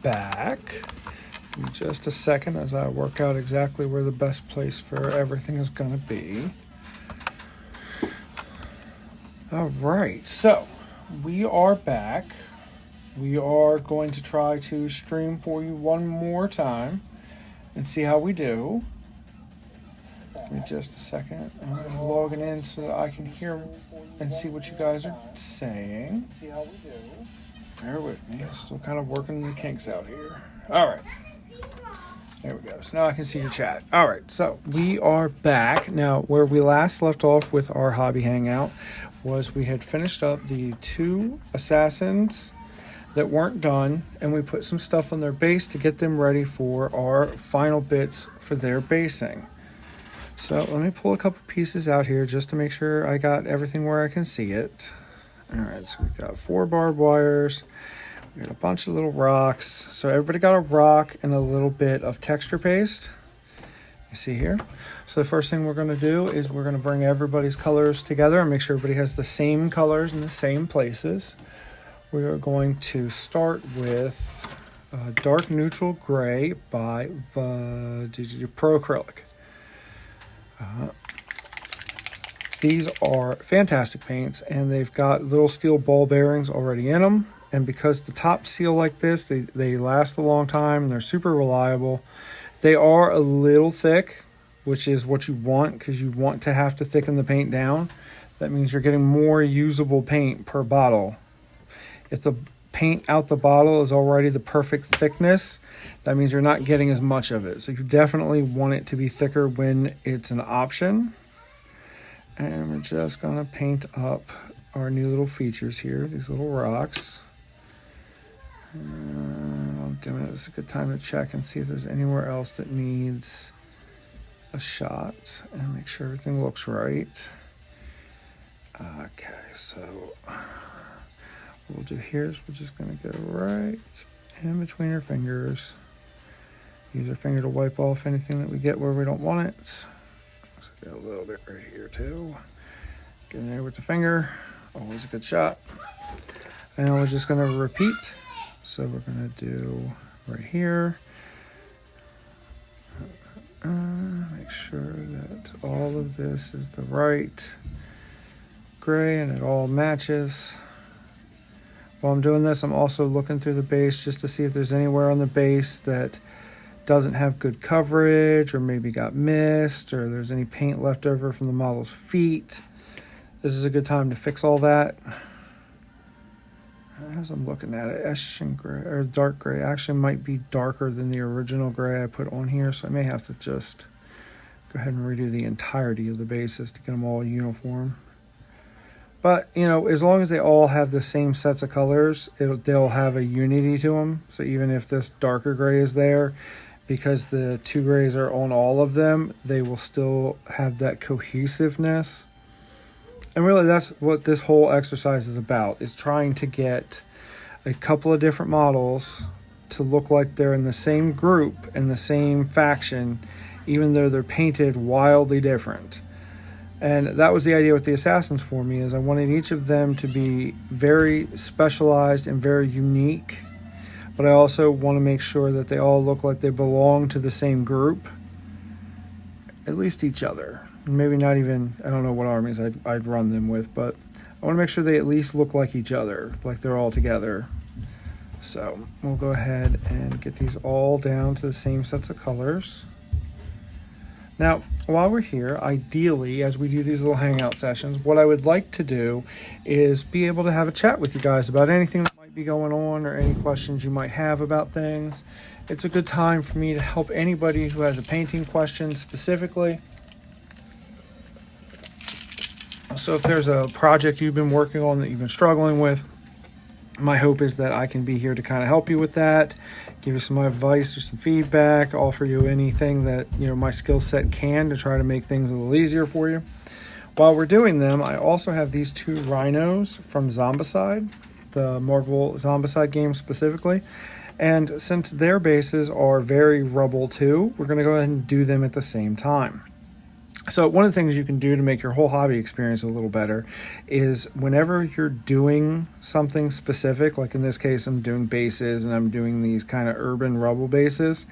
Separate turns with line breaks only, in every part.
back. In just a second as I work out exactly where the best place for everything is going to be. All right, so we are back. We are going to try to stream for you one more time and see how we do. Give me just a second. I'm logging in so that I can hear and see what you guys are saying. See how we do. Bear with me. I'm still kind of working the kinks out here. All right. There we go. So now I can see your chat. All right. So we are back. Now, where we last left off with our hobby hangout was we had finished up the 2 assassins that weren't done, and we put some stuff on their base to get them ready for our final bits for their basing. So let me pull a couple pieces out here just to make sure I got everything where I can see it. All right, so we've got 4 barbed wires. We got a bunch of little rocks. So everybody got a rock and a little bit of texture paste. You see here? So the first thing we're going to do is we're going to bring everybody's colors together and make sure everybody has the same colors in the same places. We are going to start with Dark Neutral Gray by Pro Acrylic. These are fantastic paints, and they've got little steel ball bearings already in them. And because the top seal like this, they last a long time and they're super reliable. They are a little thick, which is what you want because you want to have to thicken the paint down. That means you're getting more usable paint per bottle. If the paint out the bottle is already the perfect thickness, that means you're not getting as much of it. So you definitely want it to be thicker when it's an option. And we're just going to paint up our new little features here, these little rocks. I'm doing it. It's a good time to check and see if there's anywhere else that needs a shot and make sure everything looks right. Okay, so what we'll do here is we're just going to go right in between your fingers. Use our finger to wipe off anything that we get where we don't want it. So got a little bit right here too. Get in there with the finger. Always a good shot. And we're just going to repeat. So we're going to do right here. Make sure that all of this is the right gray and it all matches. While I'm doing this, I'm also looking through the base just to see if there's anywhere on the base that doesn't have good coverage or maybe got missed or there's any paint left over from the model's feet. This is a good time to fix all that. As I'm looking at it, Ashen gray or dark gray actually might be darker than the original gray I put on here, so I may have to just go ahead and redo the entirety of the bases to get them all uniform. But, you know, as long as they all have the same sets of colors, they'll have a unity to them. So even if this darker gray is there, because the 2 grays are on all of them, they will still have that cohesiveness. And really that's what this whole exercise is about, is trying to get a couple of different models to look like they're in the same group and the same faction, even though they're painted wildly different. And that was the idea with the Assassins for me, is I wanted each of them to be very specialized and very unique, but I also want to make sure that they all look like they belong to the same group, at least each other. Maybe not even, I don't know what armies I'd run them with, but I want to make sure they at least look like each other, like they're all together. So we'll go ahead and get these all down to the same sets of colors. Now, while we're here, ideally, as we do these little hangout sessions, what I would like to do is be able to have a chat with you guys about anything that might be going on or any questions you might have about things. It's a good time for me to help anybody who has a painting question specifically. So if there's a project you've been working on that you've been struggling with, my hope is that I can be here to kind of help you with that, give you some advice or some feedback, offer you anything that, you know, my skill set can to try to make things a little easier for you. While we're doing them, I also have these 2 rhinos from Zombicide, the Marvel Zombicide game specifically. And since their bases are very rubble too, we're going to go ahead and do them at the same time. So one of the things you can do to make your whole hobby experience a little better is whenever you're doing something specific, like in this case, I'm doing bases and I'm doing these kind of urban rubble bases.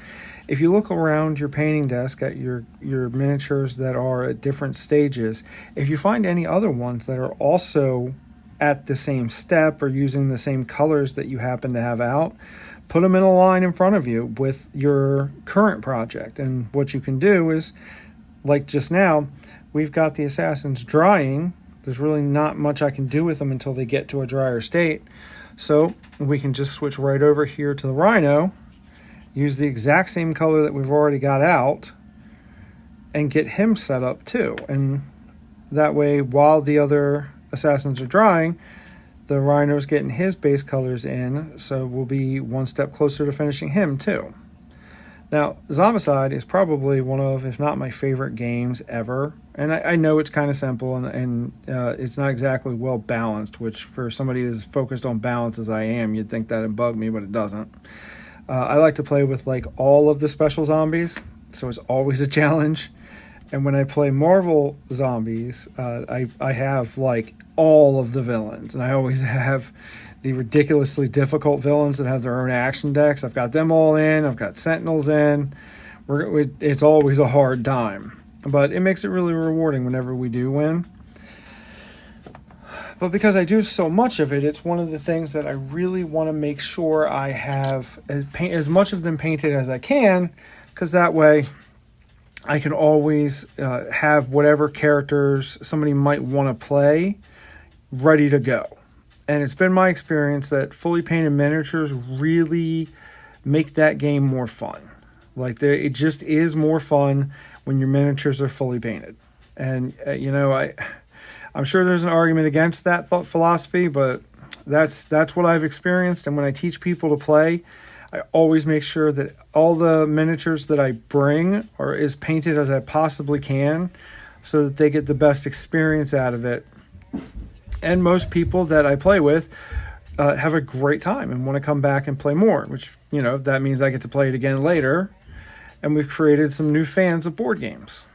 If you look around your painting desk at your miniatures that are at different stages, if you find any other ones that are also at the same step or using the same colors that you happen to have out, put them in a line in front of you with your current project. And what you can do is, like just now, we've got the assassins drying. There's really not much I can do with them until they get to a drier state. So we can just switch right over here to the rhino, use the exact same color that we've already got out, and get him set up too. And that way, while the other assassins are drying, the rhino's getting his base colors in, so we'll be one step closer to finishing him too. Now, Zombicide is probably one of, if not my favorite games ever. And I know it's kind of simple and it's not exactly well balanced, which for somebody as focused on balance as I am, you'd think that'd bug me, but it doesn't. I like to play with like all of the special zombies, so it's always a challenge. And when I play Marvel zombies, I have like all of the villains, and I always have the ridiculously difficult villains that have their own action decks. I've got them all in. I've got Sentinels in. It's always a hard time, but it makes it really rewarding whenever we do win. But because I do so much of it, it's one of the things that I really want to make sure I have as much of them painted as I can, because that way I can always have whatever characters somebody might want to play ready to go. And it's been my experience that fully painted miniatures really make that game more fun. Like it just is more fun when your miniatures are fully painted. And I'm sure there's an argument against that philosophy, but that's what I've experienced. And when I teach people to play, I always make sure that all the miniatures that I bring are as painted as I possibly can, so that they get the best experience out of it. And most people that I play with have a great time and want to come back and play more, which, that means I get to play it again later. And we've created some new fans of board games.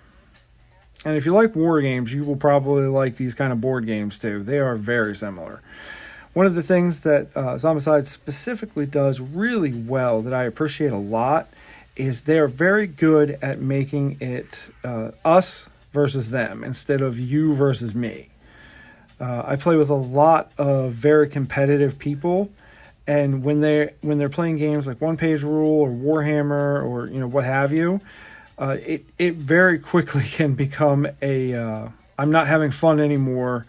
And if you like war games, you will probably like these kind of board games too. They are very similar. One of the things that Zombicide specifically does really well that I appreciate a lot is they're very good at making it us versus them instead of you versus me. I play with a lot of very competitive people, and when they're playing games like One Page Rule or Warhammer or what have you, it very quickly can become a I'm not having fun anymore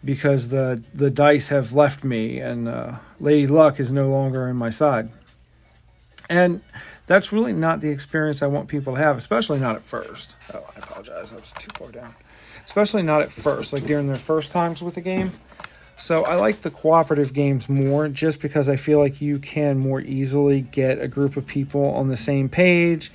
because the dice have left me and Lady Luck is no longer on my side. And that's really not the experience I want people to have, especially not at first. Oh, I apologize, I was too far down. Especially not at first, like during their first times with the game. So I like the cooperative games more just because I feel like you can more easily get a group of people on the same page,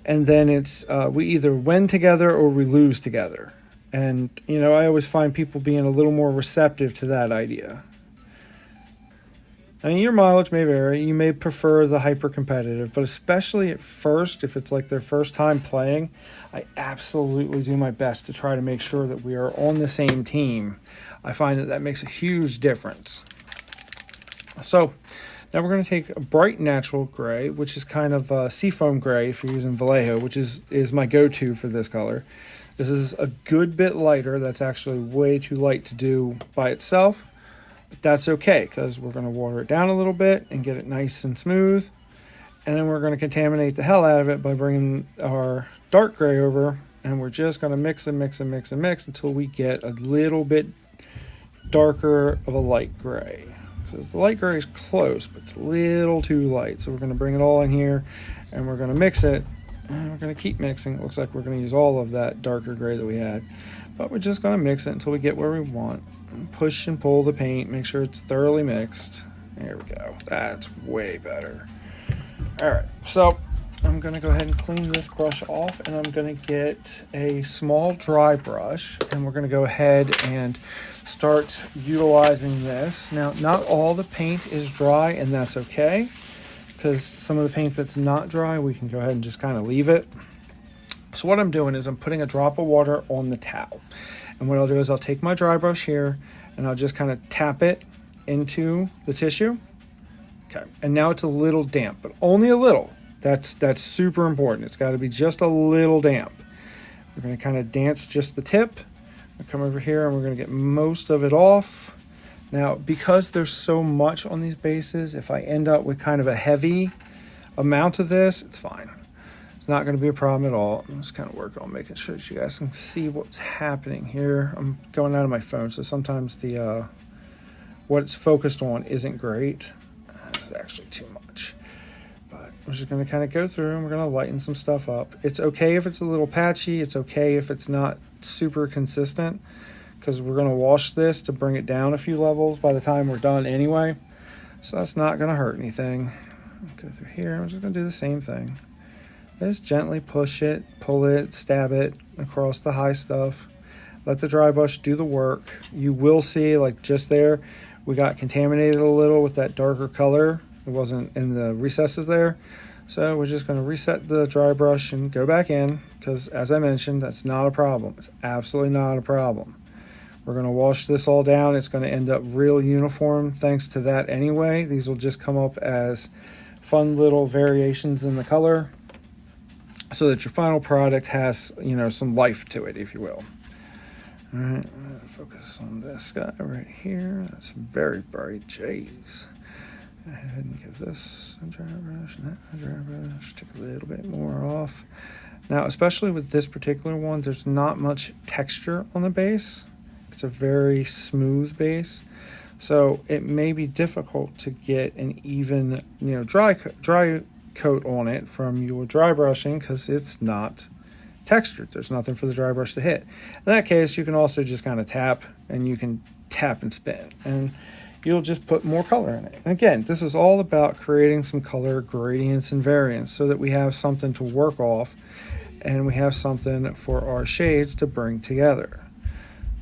and then it's we either win together or we lose together. And, I always find people being a little more receptive to that idea. I mean, your mileage may vary. You may prefer the hyper-competitive, but especially at first, if it's like their first time playing, I absolutely do my best to try to make sure that we are on the same team. I find that makes a huge difference. So, now we're going to take a bright natural gray, which is kind of seafoam gray if you're using Vallejo, which is my go-to for this color. This is a good bit lighter. That's actually way too light to do by itself. But that's okay, because we're going to water it down a little bit and get it nice and smooth. And then we're going to contaminate the hell out of it by bringing our dark gray over. And we're just going to mix and mix and mix and mix until we get a little bit darker of a light gray. So the light gray is close, but it's a little too light. So we're going to bring it all in here and we're going to mix it. And we're going to keep mixing. It looks like we're going to use all of that darker gray that we had. But we're just going to mix it until we get where we want. Push and pull the paint. Make sure it's thoroughly mixed. There we go. That's way better. Alright, so I'm going to go ahead and clean this brush off. And I'm going to get a small dry brush. And we're going to go ahead and start utilizing this. Now, not all the paint is dry, and that's okay. Because some of the paint that's not dry, we can go ahead and just kind of leave it. So what I'm doing is I'm putting a drop of water on the towel. And what I'll do is I'll take my dry brush here and I'll just kind of tap it into the tissue. Okay, and now it's a little damp, but only a little. That's super important. It's got to be just a little damp. We're going to kind of dance just the tip. We'll come over here and we're going to get most of it off. Now, because there's so much on these bases, if I end up with kind of a heavy amount of this, it's fine. It's not going to be a problem at all. I'm just kind of working on making sure that you guys can see what's happening here. I'm going out of my phone, so sometimes the what it's focused on isn't great. This is actually too much. But we're just going to kind of go through and we're going to lighten some stuff up. It's okay if it's a little patchy. It's okay if it's not super consistent, because we're going to wash this to bring it down a few levels by the time we're done anyway. So that's not going to hurt anything. Go through here. I'm just going to do the same thing. Just gently push it, pull it, stab it across the high stuff. Let the dry brush do the work. You will see, like just there, we got contaminated a little with that darker color. It wasn't in the recesses there. So we're just going to reset the dry brush and go back in, because as I mentioned, that's not a problem. It's absolutely not a problem. We're going to wash this all down. It's going to end up real uniform thanks to that anyway. These will just come up as fun little variations in the color, so that your final product has, you know, some life to it, if you will. All right, I'm going to focus on this guy right here. That's very bright. Jeez. Go ahead and give this a dry brush and that a dry brush. Take a little bit more off. Now, especially with this particular one, there's not much texture on the base. It's a very smooth base. So it may be difficult to get an even, you know, dry coat on it from your dry brushing, because it's not textured. There's nothing for the dry brush to hit. In that case, you can also just kind of tap, and you can tap and spin, and you'll just put more color in it. And again, this is all about creating some color gradients and variants so that we have something to work off and we have something for our shades to bring together.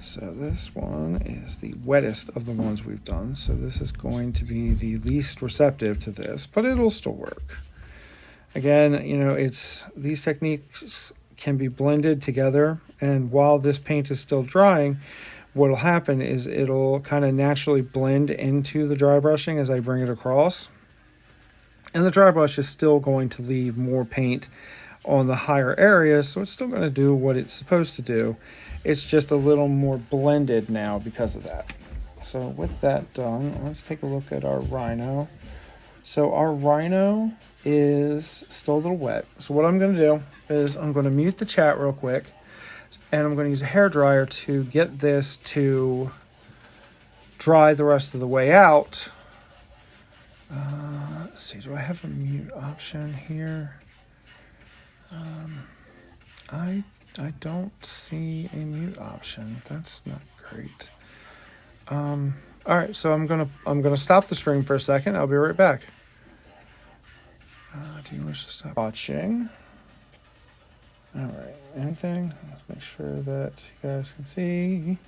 So this one is the wettest of the ones we've done, so this is going to be the least receptive to this, but it'll still work. Again, you know, these techniques can be blended together, and while this paint is still drying, what'll happen is it'll kind of naturally blend into the dry brushing as I bring it across. And the dry brush is still going to leave more paint on the higher areas, so it's still going to do what it's supposed to do. It's just a little more blended now because of that. So with that done, let's take a look at our rhino. So our rhino is still a little wet. So what I'm going to do is I'm going to mute the chat real quick, and I'm going to use a hairdryer to get this to dry the rest of the way out. Let's see, do I have a mute option here? I don't see a mute option. That's not great. All right, so I'm gonna stop the stream for a second. I'll be right back. Do you wish to stop watching? All right, anything? Let's make sure that you guys can see.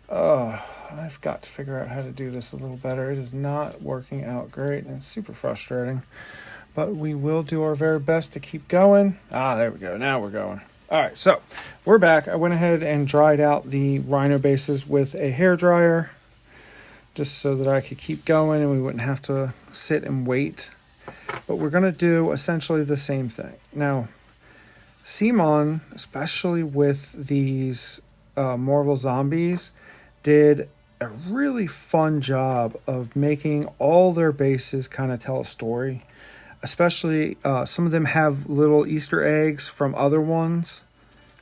Oh, I've got to figure out how to do this a little better. It is not working out great, and it's super frustrating. But we will do our very best to keep going. There we go. Now we're going. All right, so we're back. I went ahead and dried out the rhino bases with a hairdryer just so that I could keep going and we wouldn't have to sit and wait. But we're going to do essentially the same thing. Now, Simon, especially with these Marvel Zombies, did a really fun job of making all their bases kind of tell a story. Especially, some of them have little Easter eggs from other ones.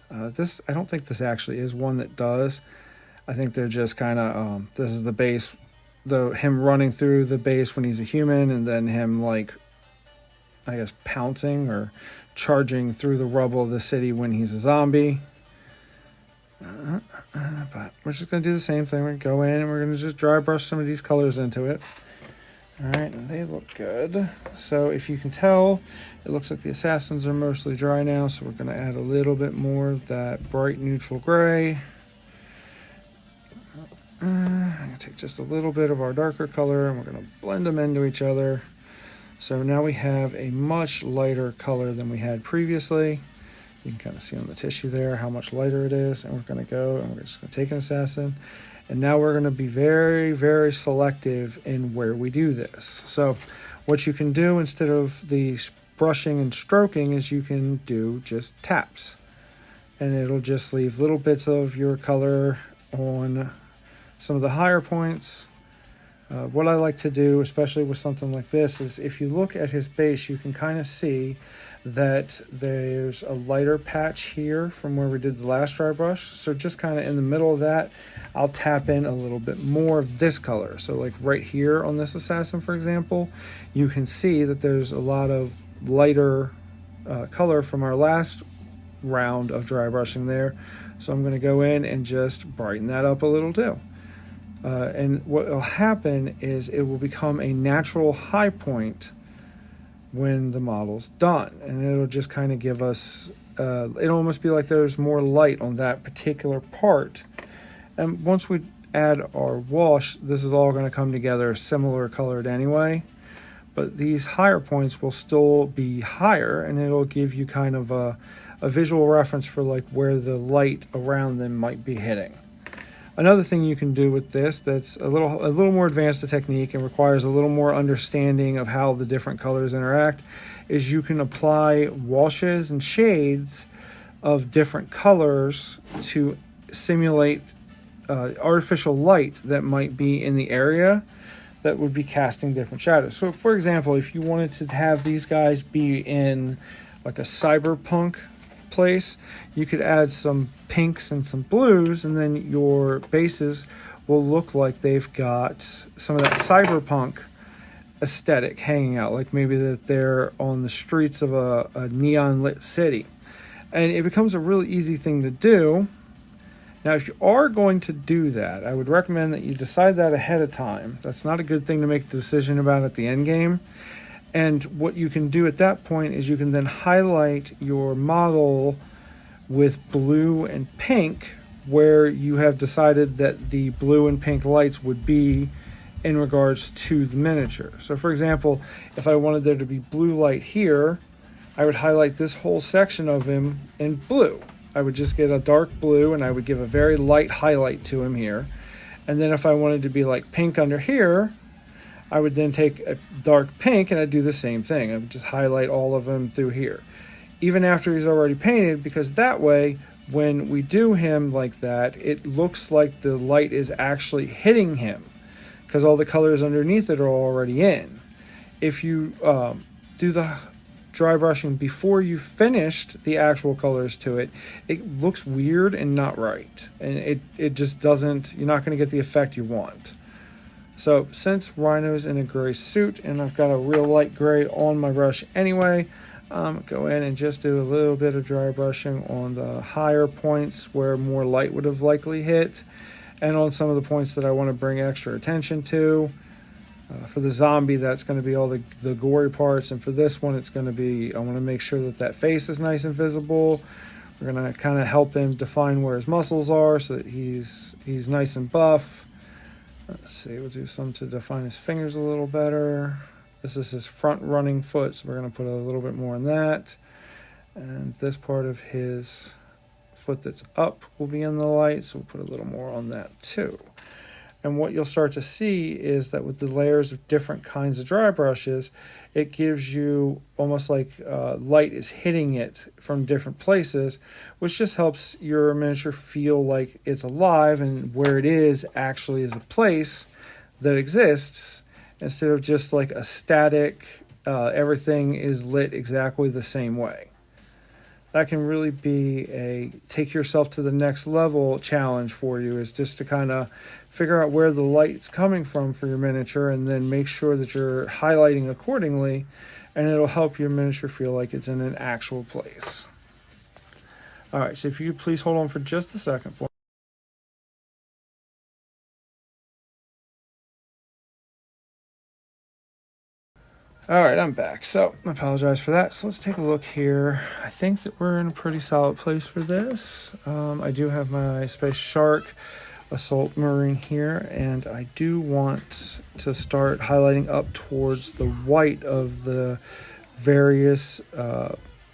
I don't think this actually is one that does. I think they're just kind of, this is the base, him running through the base when he's a human, and then him, like, I guess, pouncing or charging through the rubble of the city when he's a zombie. But we're just going to do the same thing. We're going to go in and we're going to just dry brush some of these colors into it. All right, and they look good. So if you can tell, it looks like the assassins are mostly dry now, so we're going to add a little bit more of that bright neutral gray. I'm going to take just a little bit of our darker color, and we're going to blend them into each other. So now we have a much lighter color than we had previously. You can kind of see on the tissue there how much lighter it is. And we're going to go and we're just going to take an assassin. And now we're going to be very, very selective in where we do this. So what you can do instead of the brushing and stroking is you can do just taps. And it'll just leave little bits of your color on some of the higher points. What I like to do, especially with something like this, is if you look at his base, you can kind of see that there's a lighter patch here from where we did the last dry brush. So just kind of in the middle of that, I'll tap in a little bit more of this color. So like right here on this assassin, for example, you can see that there's a lot of lighter color from our last round of dry brushing there. So I'm going to go in and just brighten that up a little too. And what will happen is it will become a natural high point when the model's done. And it'll just kind of give us, it'll almost be like there's more light on that particular part. And once we add our wash, this is all going to come together similar colored anyway. But these higher points will still be higher, and it'll give you kind of a visual reference for like where the light around them might be hitting. Another thing you can do with this that's a little more advanced technique and requires a little more understanding of how the different colors interact is you can apply washes and shades of different colors to simulate artificial light that might be in the area that would be casting different shadows. So for example, if you wanted to have these guys be in like a cyberpunk place, you could add some pinks and some blues, and then your bases will look like they've got some of that cyberpunk aesthetic hanging out, like maybe that they're on the streets of a neon lit city. And it becomes a really easy thing to do. Now, if you are going to do that, I would recommend that you decide that ahead of time. That's not a good thing to make a decision about at the end game. And what you can do at that point is you can then highlight your model with blue and pink where you have decided that the blue and pink lights would be in regards to the miniature. So for example, if I wanted there to be blue light here, I would highlight this whole section of him in blue. I would just get a dark blue and I would give a very light highlight to him here. And then if I wanted to be like pink under here, I would then take a dark pink and I'd do the same thing. I would just highlight all of them through here. Even after he's already painted, because that way, when we do him like that, it looks like the light is actually hitting him because all the colors underneath it are already in. If you do the dry brushing before you finished the actual colors to it, it looks weird and not right. And it just doesn't, you're not going to get the effect you want. So since Rhino's in a gray suit and I've got a real light gray on my brush anyway, go in and just do a little bit of dry brushing on the higher points where more light would have likely hit, and on some of the points that I want to bring extra attention to. For the zombie, that's going to be all the gory parts, and for this one, it's going to be, I want to make sure that that face is nice and visible. We're going to kind of help him define where his muscles are so that he's nice and buff. Let's see, we'll do some to define his fingers a little better. This is his front running foot, so we're going to put a little bit more on that. And this part of his foot that's up will be in the light, so we'll put a little more on that too. And what you'll start to see is that with the layers of different kinds of dry brushes, it gives you almost like light is hitting it from different places, which just helps your miniature feel like it's alive and where it is actually is a place that exists instead of just like a static, everything is lit exactly the same way. That can really be a take yourself to the next level challenge for you, is just to kind of figure out where the light's coming from for your miniature and then make sure that you're highlighting accordingly, and it'll help your miniature feel like it's in an actual place. All right, so if you could please hold on for just a second for me. All right, I'm back. So I apologize for that. So let's take a look here. I think that we're in a pretty solid place for this. I do have my Space Shark Assault Marine here, and I do want to start highlighting up towards the white of the various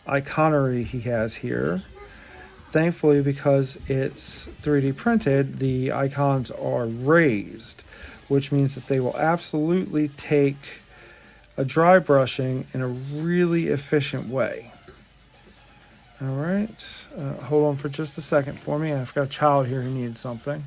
iconery he has here. Thankfully, because it's 3D printed, the icons are raised, which means that they will absolutely take a dry brushing in a really efficient way. All right, hold on for just a second for me. I've got a child here who needs something.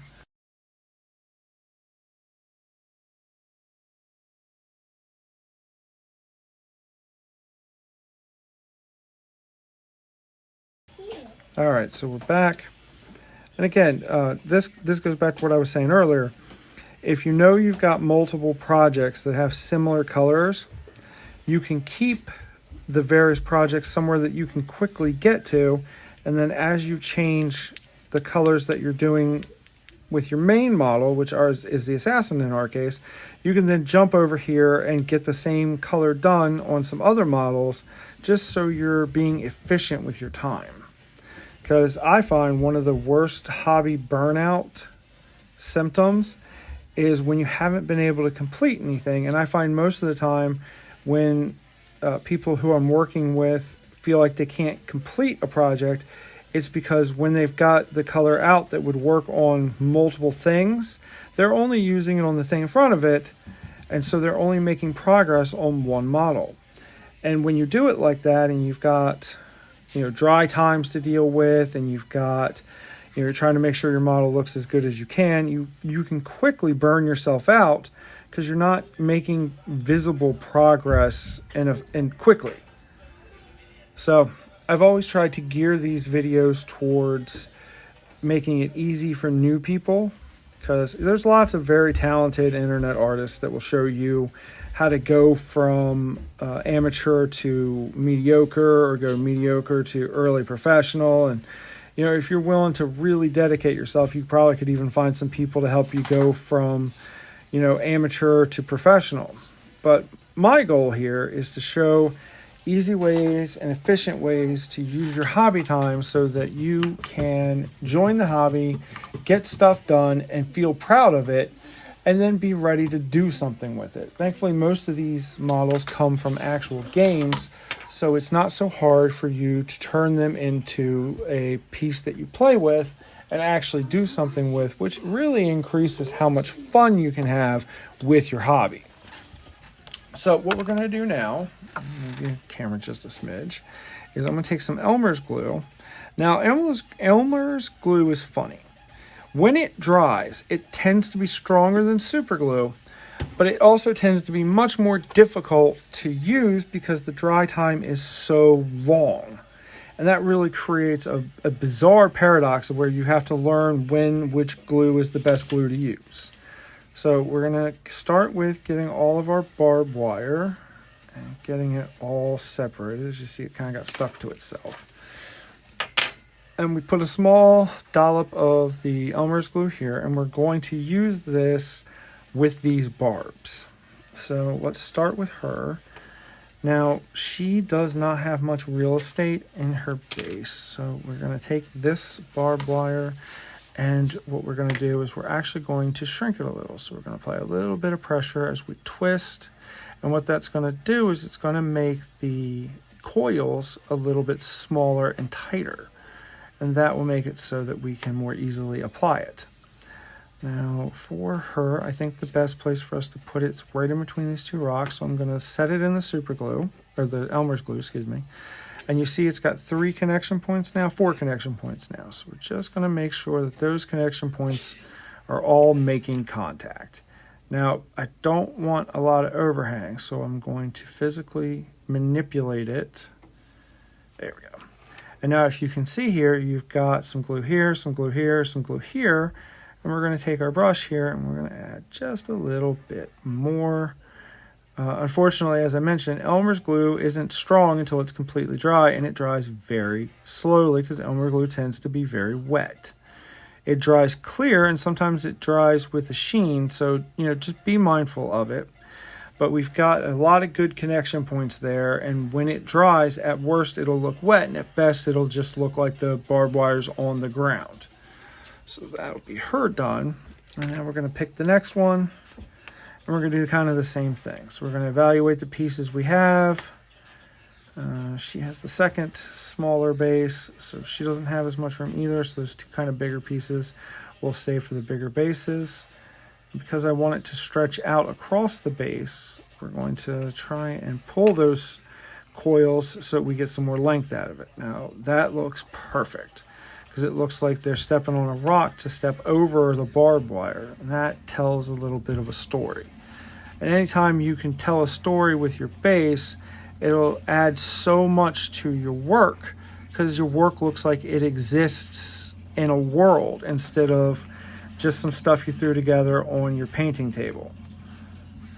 All right, so we're back. And again, this goes back to what I was saying earlier. If you know you've got multiple projects that have similar colors, you can keep the various projects somewhere that you can quickly get to, and then as you change the colors that you're doing with your main model, which is the assassin in our case, you can then jump over here and get the same color done on some other models, just so you're being efficient with your time. Because I find one of the worst hobby burnout symptoms is when you haven't been able to complete anything. And I find most of the time when people who I'm working with feel like they can't complete a project, it's because when they've got the color out that would work on multiple things, they're only using it on the thing in front of it, and so they're only making progress on one model. And when you do it like that, and you've got dry times to deal with, and you've got you're trying to make sure your model looks as good as you can, you can quickly burn yourself out because you're not making visible progress and quickly. So I've always tried to gear these videos towards making it easy for new people, because there's lots of very talented internet artists that will show you how to go from amateur to mediocre, or go mediocre to early professional. And if you're willing to really dedicate yourself, you probably could even find some people to help you go from amateur to professional. But my goal here is to show easy ways and efficient ways to use your hobby time so that you can join the hobby, get stuff done, and feel proud of it, and then be ready to do something with it. Thankfully, most of these models come from actual games, so it's not so hard for you to turn them into a piece that you play with and actually do something with, which really increases how much fun you can have with your hobby. So what we're going to do now, move the camera just a smidge, is I'm going to take some Elmer's glue. Now, Elmer's glue is funny. When it dries, it tends to be stronger than super glue, but it also tends to be much more difficult to use because the dry time is so long. And that really creates a bizarre paradox of where you have to learn which glue is the best glue to use. So we're going to start with getting all of our barbed wire and getting it all separated. As you see, it kind of got stuck to itself. And we put a small dollop of the Elmer's glue here, and we're going to use this with these barbs. So let's start with her. Now, she does not have much real estate in her base, so we're going to take this barbed wire, and what we're going to do is we're actually going to shrink it a little. So we're going to apply a little bit of pressure as we twist, and what that's going to do is it's going to make the coils a little bit smaller and tighter, and that will make it so that we can more easily apply it. Now for her, I think the best place for us to put it is right in between these two rocks, so I'm going to set it in the super glue, or the Elmer's glue, excuse me. And you see it's got 4 connection points now. So we're just going to make sure that those connection points are all making contact. Now, I don't want a lot of overhang, so I'm going to physically manipulate it. There we go. And now if you can see here, you've got some glue here, some glue here, some glue here. And we're going to take our brush here and we're going to add just a little bit more. Unfortunately, as I mentioned, Elmer's glue isn't strong until it's completely dry, and it dries very slowly because Elmer's glue tends to be very wet. It dries clear, and sometimes it dries with a sheen, so just be mindful of it. But we've got a lot of good connection points there, and when it dries, at worst it'll look wet, and at best it'll just look like the barbed wire's on the ground. So that'll be her done. And now we're going to pick the next one. And we're going to do kind of the same thing. So we're going to evaluate the pieces we have. She has the second smaller base, so she doesn't have as much room either, so those two kind of bigger pieces we'll save for the bigger bases. Because I want it to stretch out across the base, we're going to try and pull those coils so we get some more length out of it. Now that looks perfect because it looks like they're stepping on a rock to step over the barbed wire, and that tells a little bit of a story. And anytime you can tell a story with your base, it'll add so much to your work because your work looks like it exists in a world instead of just some stuff you threw together on your painting table.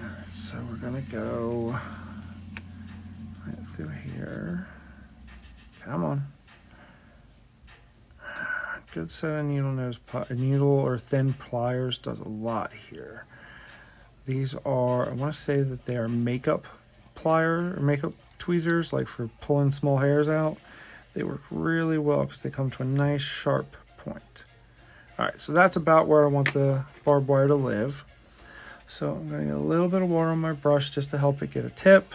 All right, so we're gonna go right through here. Come on. Good set of needle or thin pliers does a lot here. These are, I want to say that they are makeup pliers or makeup tweezers, like for pulling small hairs out. They work really well because they come to a nice sharp point. All right, so that's about where I want the barbed wire to live. So I'm going to get a little bit of water on my brush just to help it get a tip.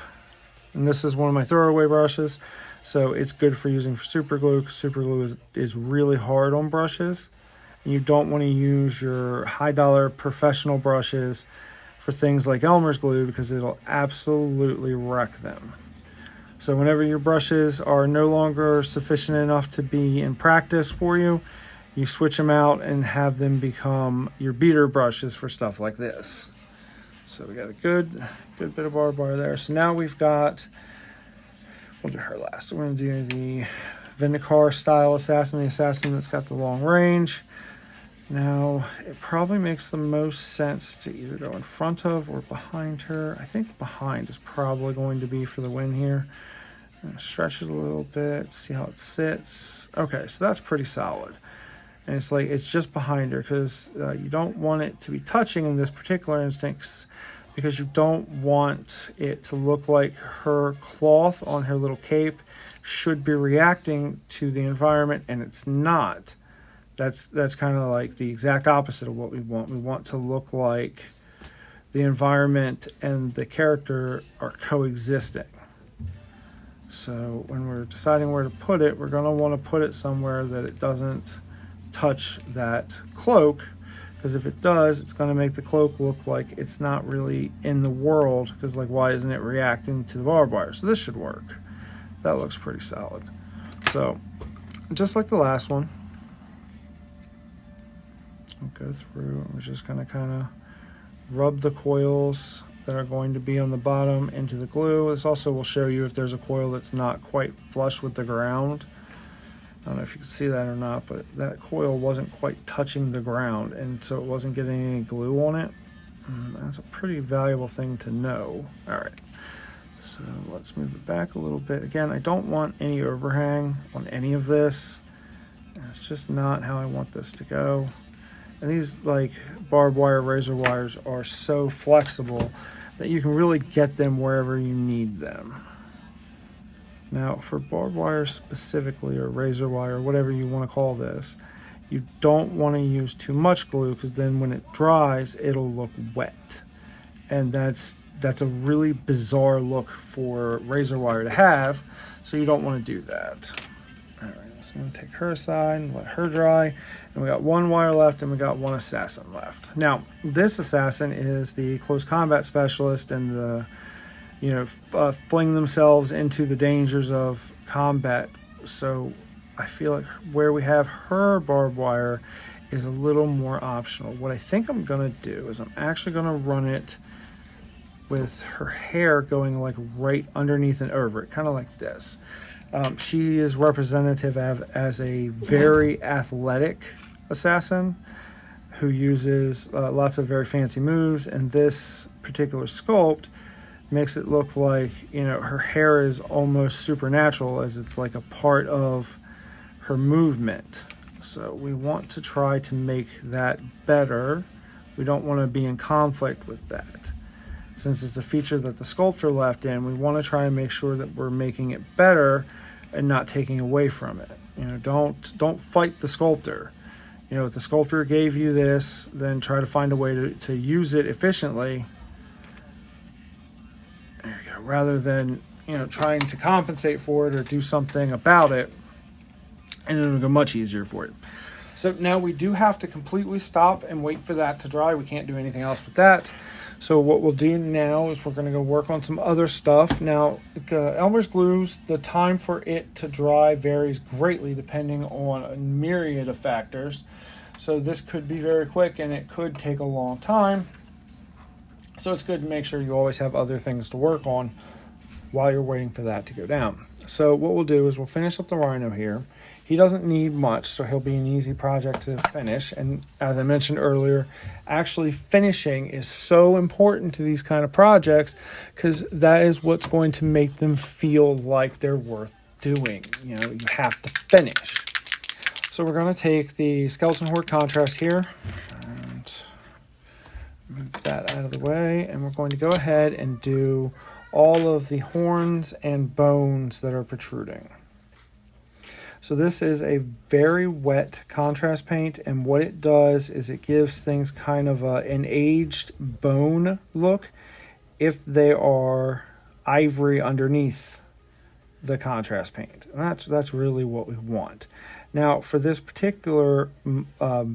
And this is one of my throwaway brushes, so it's good for using for super glue because super glue is really hard on brushes. And you don't want to use your high-dollar professional brushes for things like Elmer's glue because it'll absolutely wreck them. So whenever your brushes are no longer sufficient enough to be in practice for you, you switch them out and have them become your beater brushes for stuff like this. So we got a good bit of barbed wire there. So now we've got, we'll do her last. We're going to do the Vindicar style assassin, the assassin that's got the long range. Now, it probably makes the most sense to either go in front of or behind her. I think behind is probably going to be for the win here. I'm going to stretch it a little bit, see how it sits. Okay, so that's pretty solid. And it's like it's just behind her because you don't want it to be touching in this particular instance because you don't want it to look like her cloth on her little cape should be reacting to the environment, and it's not. That's kind of like the exact opposite of what we want. We want to look like the environment and the character are coexisting. So when we're deciding where to put it, we're going to want to put it somewhere that it doesn't touch that cloak, because if it does, it's going to make the cloak look like it's not really in the world, because like why isn't it reacting to the barbed wire? So this should work. That looks pretty solid. So just like the last one, we'll go through and we're just going to kind of rub the coils that are going to be on the bottom into the glue. This also will show you if there's a coil that's not quite flush with the ground. I don't know if you can see that or not, but that coil wasn't quite touching the ground, and so it wasn't getting any glue on it. That's a pretty valuable thing to know. All right, so let's move it back a little bit. Again, I don't want any overhang on any of this. That's just not how I want this to go. And these like barbed wire razor wires are so flexible that you can really get them wherever you need them. Now, for barbed wire specifically, or razor wire, whatever you want to call this, you don't want to use too much glue because then when it dries, it'll look wet. And that's a really bizarre look for razor wire to have, so you don't want to do that. All right, so I'm going to take her aside and let her dry. And we got one wire left and we got one assassin left. Now, this assassin is the close combat specialist and the fling themselves into the dangers of combat. So I feel like where we have her barbed wire is a little more optional. What I think I'm going to do is I'm actually going to run it with her hair going like right underneath and over it, kind of like this. She is representative as a very athletic assassin who uses lots of very fancy moves, and this particular sculpt makes it look like, her hair is almost supernatural, as it's like a part of her movement. So we want to try to make that better. We don't want to be in conflict with that. Since it's a feature that the sculptor left in, we want to try and make sure that we're making it better and not taking away from it. Don't fight the sculptor. If the sculptor gave you this, then try to find a way to use it efficiently. There you go. Rather than trying to compensate for it or do something about it, and it'll go much easier for it. So now we do have to completely stop and wait for that to dry. We can't do anything else with that. So what we'll do now is we're going to go work on some other stuff. Now, Elmer's glues, the time for it to dry varies greatly depending on a myriad of factors. So this could be very quick and it could take a long time. So it's good to make sure you always have other things to work on while you're waiting for that to go down. So what we'll do is we'll finish up the rhino here. He doesn't need much, so he'll be an easy project to finish. And as I mentioned earlier, actually finishing is so important to these kind of projects because that is what's going to make them feel like they're worth doing. You have to finish. So we're going to take the skeleton horde contrast here and move that out of the way. And we're going to go ahead and do all of the horns and bones that are protruding. So this is a very wet contrast paint, and what it does is it gives things kind of an aged bone look if they are ivory underneath the contrast paint. And that's really what we want. Now for this particular bone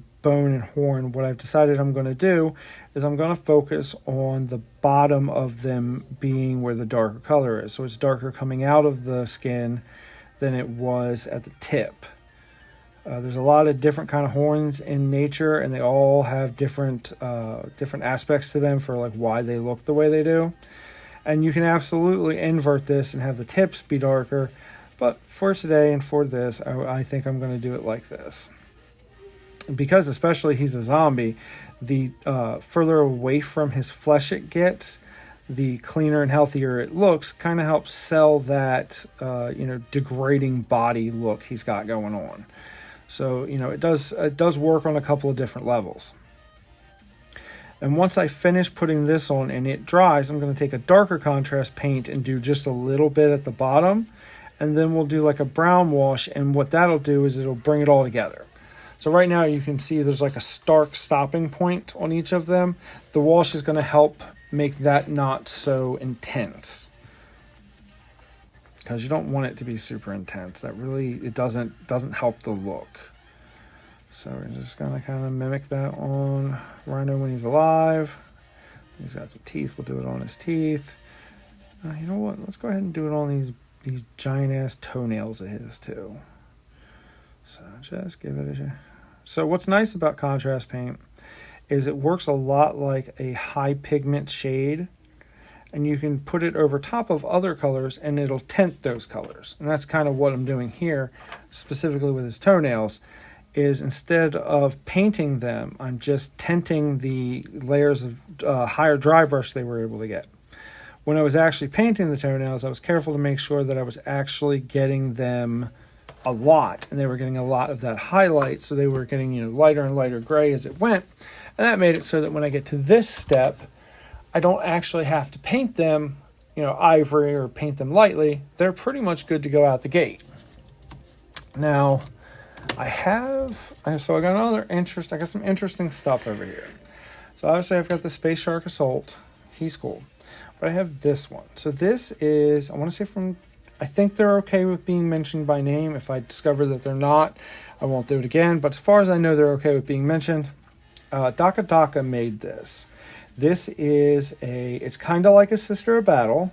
and horn, what I've decided I'm going to do is I'm going to focus on the bottom of them being where the darker color is. So it's darker coming out of the skin than it was at the tip. There's a lot of different kind of horns in nature, and they all have different aspects to them for like why they look the way they do. And you can absolutely invert this and have the tips be darker, but for today and for this, I think I'm going to do it like this. Because especially he's a zombie, the further away from his flesh it gets, the cleaner and healthier it looks, kind of helps sell that degrading body look he's got going on. So it does work on a couple of different levels. And once I finish putting this on and it dries, I'm going to take a darker contrast paint and do just a little bit at the bottom, and then we'll do like a brown wash, and what that'll do is it'll bring it all together. So right now you can see there's like a stark stopping point on each of them. The wash is going to help make that not so intense, because you don't want it to be super intense. That really, it doesn't help the look. So we're just gonna kind of mimic that on Rhino when he's alive. He's got some teeth, we'll do it on his teeth. You know what, let's go ahead and do it on these giant ass toenails of his too. So just give it a shot. So what's nice about contrast paint is it works a lot like a high pigment shade, and you can put it over top of other colors and it'll tint those colors. And that's kind of what I'm doing here, specifically with his toenails, is instead of painting them, I'm just tinting the layers of higher dry brush they were able to get. When I was actually painting the toenails, I was careful to make sure that I was actually getting them a lot, and they were getting a lot of that highlight, so they were getting lighter and lighter gray as it went. And that made it so that when I get to this step, I don't actually have to paint them, ivory, or paint them lightly. They're pretty much good to go out the gate. Now, I got some interesting stuff over here. So obviously I've got the Space Shark Assault. He's cool. But I have this one. So this is, I want to say I think they're okay with being mentioned by name. If I discover that they're not, I won't do it again. But as far as I know, they're okay with being mentioned. Daka Daka made this. This is it's kind of like a Sister of Battle,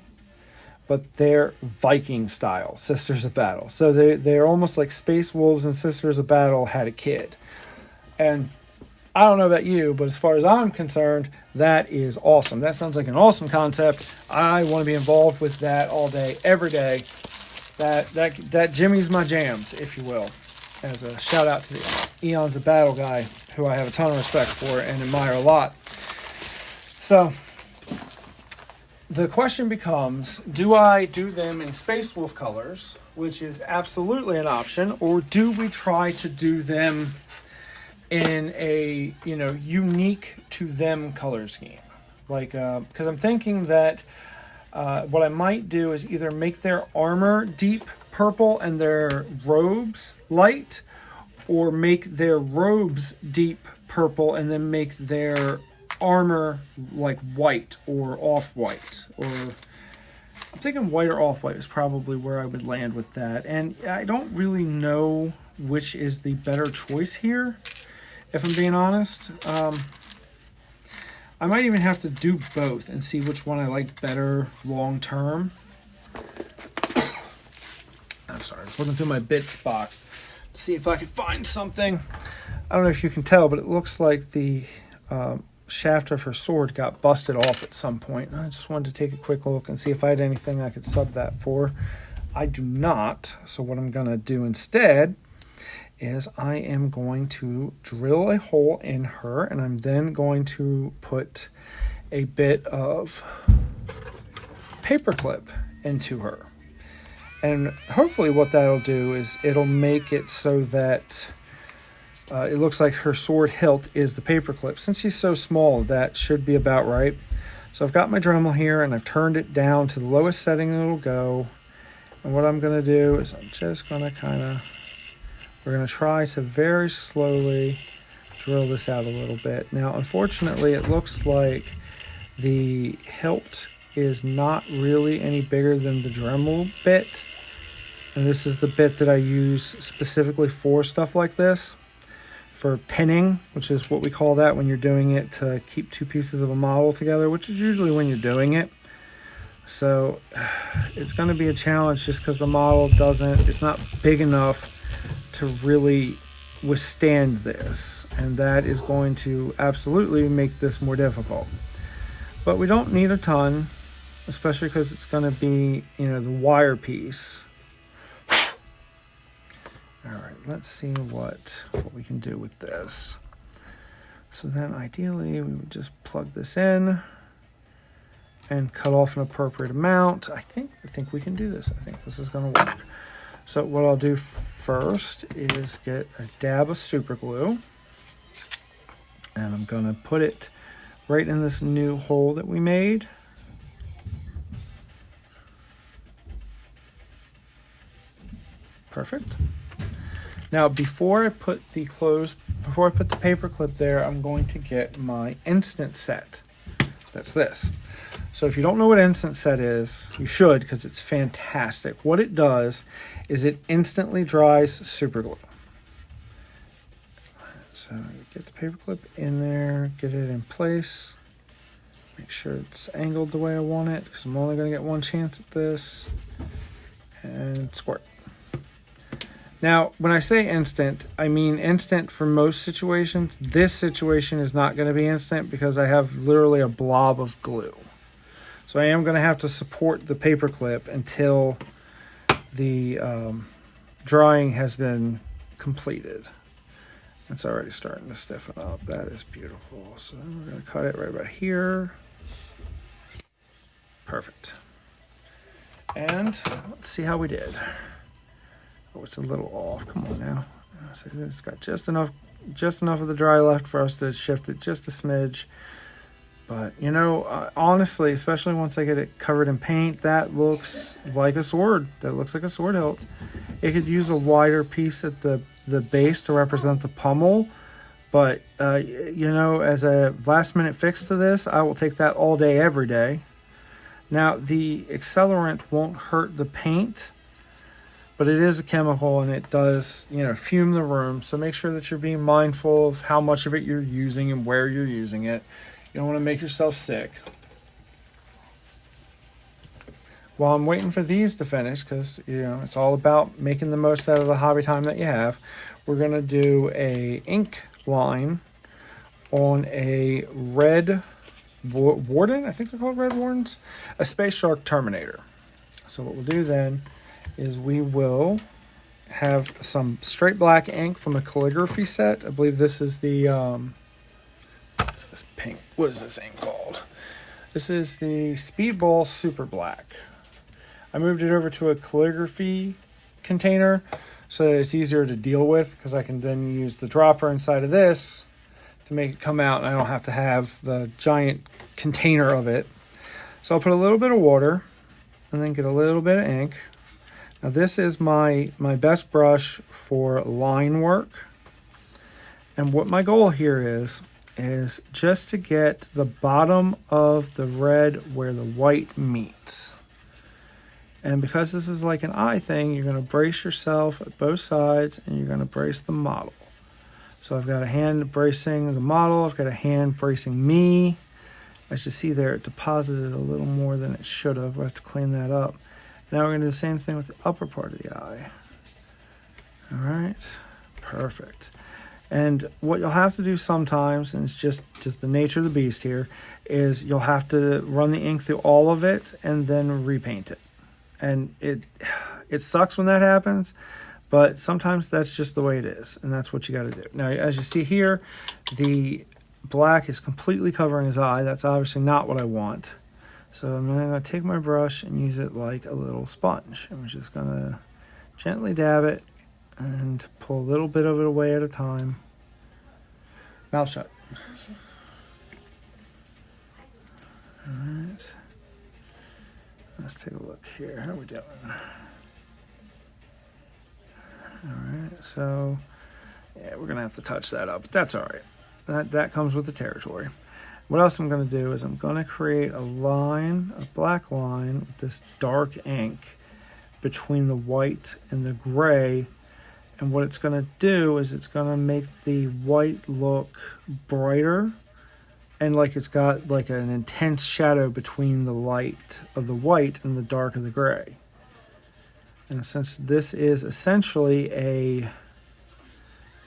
but they're Viking style Sisters of Battle. So they're almost like Space Wolves and Sisters of Battle had a kid. And I don't know about you, but as far as I'm concerned, that is awesome. That sounds like an awesome concept. I want to be involved with that all day, every day. That Jimmy's my jams, if you will. As a shout out to the Eons of Battle guy, who I have a ton of respect for and admire a lot. So the question becomes, do I do them in Space Wolf colors, which is absolutely an option, or do we try to do them in a unique to them color scheme? Like, because I'm thinking that what I might do is either make their armor deep purple and their robes light, or make their robes deep purple and then make their armor like white or off-white, or thinking white or off-white is probably where I would land with that. And I don't really know which is the better choice here, if I'm being honest. I might even have to do both and see which one I like better long term. I'm sorry, I was looking through my bits box to see if I could find something. I don't know if you can tell, but it looks like the shaft of her sword got busted off at some point. I just wanted to take a quick look and see if I had anything I could sub that for. I do not, so what I'm going to do instead is I am going to drill a hole in her, and I'm then going to put a bit of paperclip into her. And hopefully what that'll do is it'll make it so that it looks like her sword hilt is the paperclip. Since she's so small, that should be about right. So I've got my Dremel here, and I've turned it down to the lowest setting it'll go. And what I'm going to do is I'm just going to we're going to try to very slowly drill this out a little bit. Now, unfortunately, it looks like the hilt is not really any bigger than the Dremel bit. And this is the bit that I use specifically for stuff like this, for pinning, which is what we call that when you're doing it to keep two pieces of a model together, which is usually when you're doing it. So it's going to be a challenge just because the model it's not big enough to really withstand this, and that is going to absolutely make this more difficult. But we don't need a ton, especially because it's going to be, the wire piece. All right, let's see what we can do with this. So then ideally we would just plug this in and cut off an appropriate amount. I think we can do this. I think this is going to work. So what I'll do first is get a dab of super glue, and I'm going to put it right in this new hole that we made. Perfect. Now before I put the paper clip there, I'm going to get my instant set. That's this. So if you don't know what instant set is, you should, because it's fantastic. What it does is it instantly dries super glue. So get the paper clip in there, get it in place, make sure it's angled the way I want it, because I'm only going to get one chance at this, and squirt. Now, when I say instant, I mean instant for most situations. This situation is not going to be instant because I have literally a blob of glue. So I am going to have to support the paper clip until the drying has been completed. It's already starting to stiffen up. That is beautiful. So we're going to cut it right about here. Perfect. And let's see how we did. Oh, it's a little off. Come on now. So it's got just enough of the dry left for us to shift it just a smidge. But, honestly, especially once I get it covered in paint, that looks like a sword. That looks like a sword hilt. It could use a wider piece at the base to represent the pommel. But, as a last-minute fix to this, I will take that all day, every day. Now, the accelerant won't hurt the paint, but it is a chemical, and it does, fume the room. So make sure that you're being mindful of how much of it you're using and where you're using it. You don't want to make yourself sick. While I'm waiting for these to finish, because it's all about making the most out of the hobby time that you have, we're going to do a ink line on a red Warden. I think they're called red Wardens. A Space Shark Terminator. So what we'll do then is we will have some straight black ink from a calligraphy set. I believe this is the what's this pink? What is this ink called? This is the Speedball Super Black. I moved it over to a calligraphy container so that it's easier to deal with, because I can then use the dropper inside of this to make it come out, and I don't have to have the giant container of it. So I'll put a little bit of water and then get a little bit of ink. Now this is my best brush for line work. And what my goal here is just to get the bottom of the red where the white meets. And because this is like an eye thing, you're going to brace yourself at both sides, and you're going to brace the model. So I've got a hand bracing the model, I've got a hand bracing me. As you see there, it deposited a little more than it should have. We'll have to clean that up. Now we're going to do the same thing with the upper part of the eye. All right, perfect. And what you'll have to do sometimes, and it's just the nature of the beast here, is you'll have to run the ink through all of it and then repaint it. And it sucks when that happens, but sometimes that's just the way it is, and that's what you got to do. Now, as you see here, the black is completely covering his eye. That's obviously not what I want. So I'm going to take my brush and use it like a little sponge. I'm just going to gently dab it and pull a little bit of it away at a time. Mouth shut. All right. Let's take a look here. How are we doing? All right. So, yeah, we're going to have to touch that up, but that's all right. That comes with the territory. What else I'm going to do is I'm going to create a line, a black line with this dark ink between the white and the gray. And what it's going to do is it's going to make the white look brighter and like it's got like an intense shadow between the light of the white and the dark of the gray. And since this is essentially a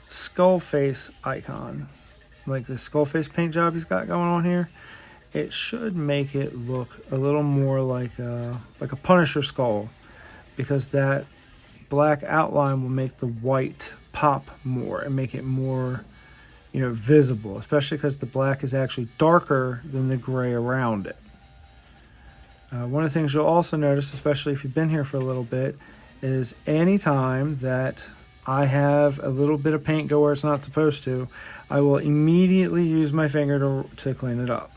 skull face icon, like the skull face paint job he's got going on here, it should make it look a little more like a Punisher skull, because that black outline will make the white pop more and make it more, visible, especially because the black is actually darker than the gray around it. One of the things you'll also notice, especially if you've been here for a little bit, is anytime that I have a little bit of paint go where it's not supposed to, I will immediately use my finger to clean it up.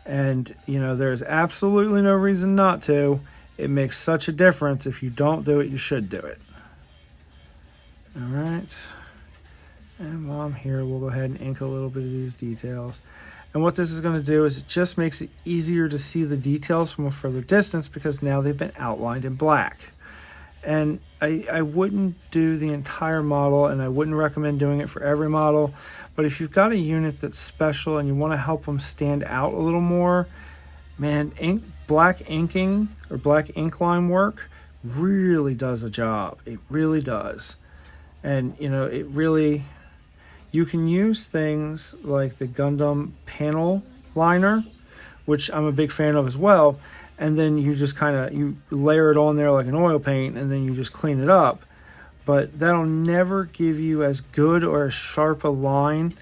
And, there's absolutely no reason not to. It makes such a difference. If you don't do it, you should do it. All right. And while I'm here, we'll go ahead and ink a little bit of these details. And what this is going to do is it just makes it easier to see the details from a further distance because now they've been outlined in black. And I wouldn't do the entire model, and I wouldn't recommend doing it for every model. But if you've got a unit that's special and you want to help them stand out a little more, man, black inking or black ink line work really does a job. It really does. And, you can use things like the Gundam panel liner, which I'm a big fan of as well. And then you just you layer it on there like an oil paint, and then you just clean it up. But that'll never give you as good or as sharp a line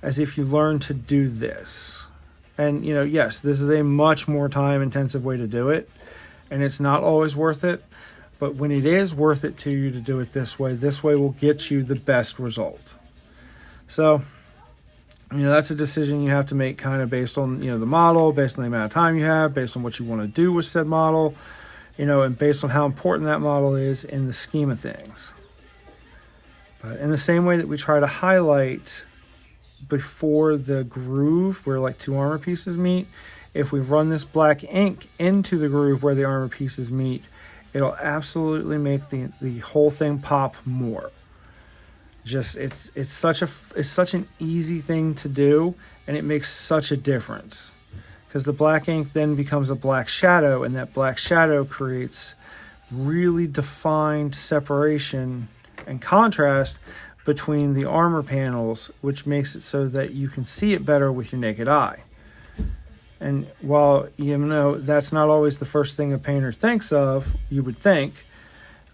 as if you learn to do this. And, yes, this is a much more time-intensive way to do it, and it's not always worth it. But when it is worth it to you to do it this way will get you the best result. So, that's a decision you have to make kind of based on, the model, based on the amount of time you have, based on what you want to do with said model, and based on how important that model is in the scheme of things. But in the same way that we try to highlight before the groove where like two armor pieces meet, if we run this black ink into the groove where the armor pieces meet, it'll absolutely make the whole thing pop more. Just it's such an easy thing to do, and it makes such a difference because the black ink then becomes a black shadow, and that black shadow creates really defined separation and contrast between the armor panels, which makes it so that you can see it better with your naked eye. And while that's not always the first thing a painter thinks of, you would think,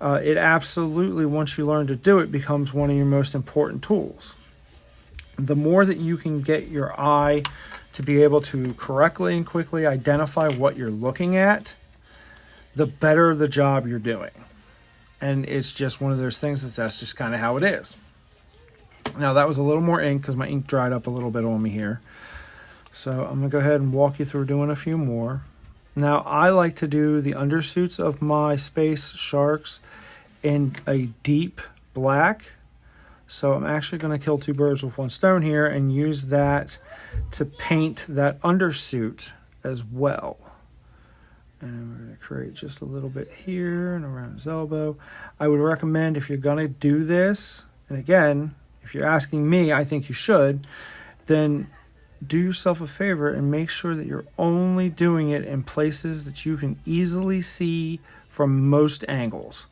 it absolutely, once you learn to do it, becomes one of your most important tools. The more that you can get your eye to be able to correctly and quickly identify what you're looking at, the better the job you're doing. And it's just one of those things that's just kind of how it is. Now, that was a little more ink because my ink dried up a little bit on me here. So I'm going to go ahead and walk you through doing a few more. Now, I like to do the undersuits of my space sharks in a deep black. So I'm actually going to kill two birds with one stone here and use that to paint that undersuit as well. And we're going to create just a little bit here and around his elbow. I would recommend, if you're going to do this, and again, if you're asking me, I think you should, then do yourself a favor and make sure that you're only doing it in places that you can easily see from most angles.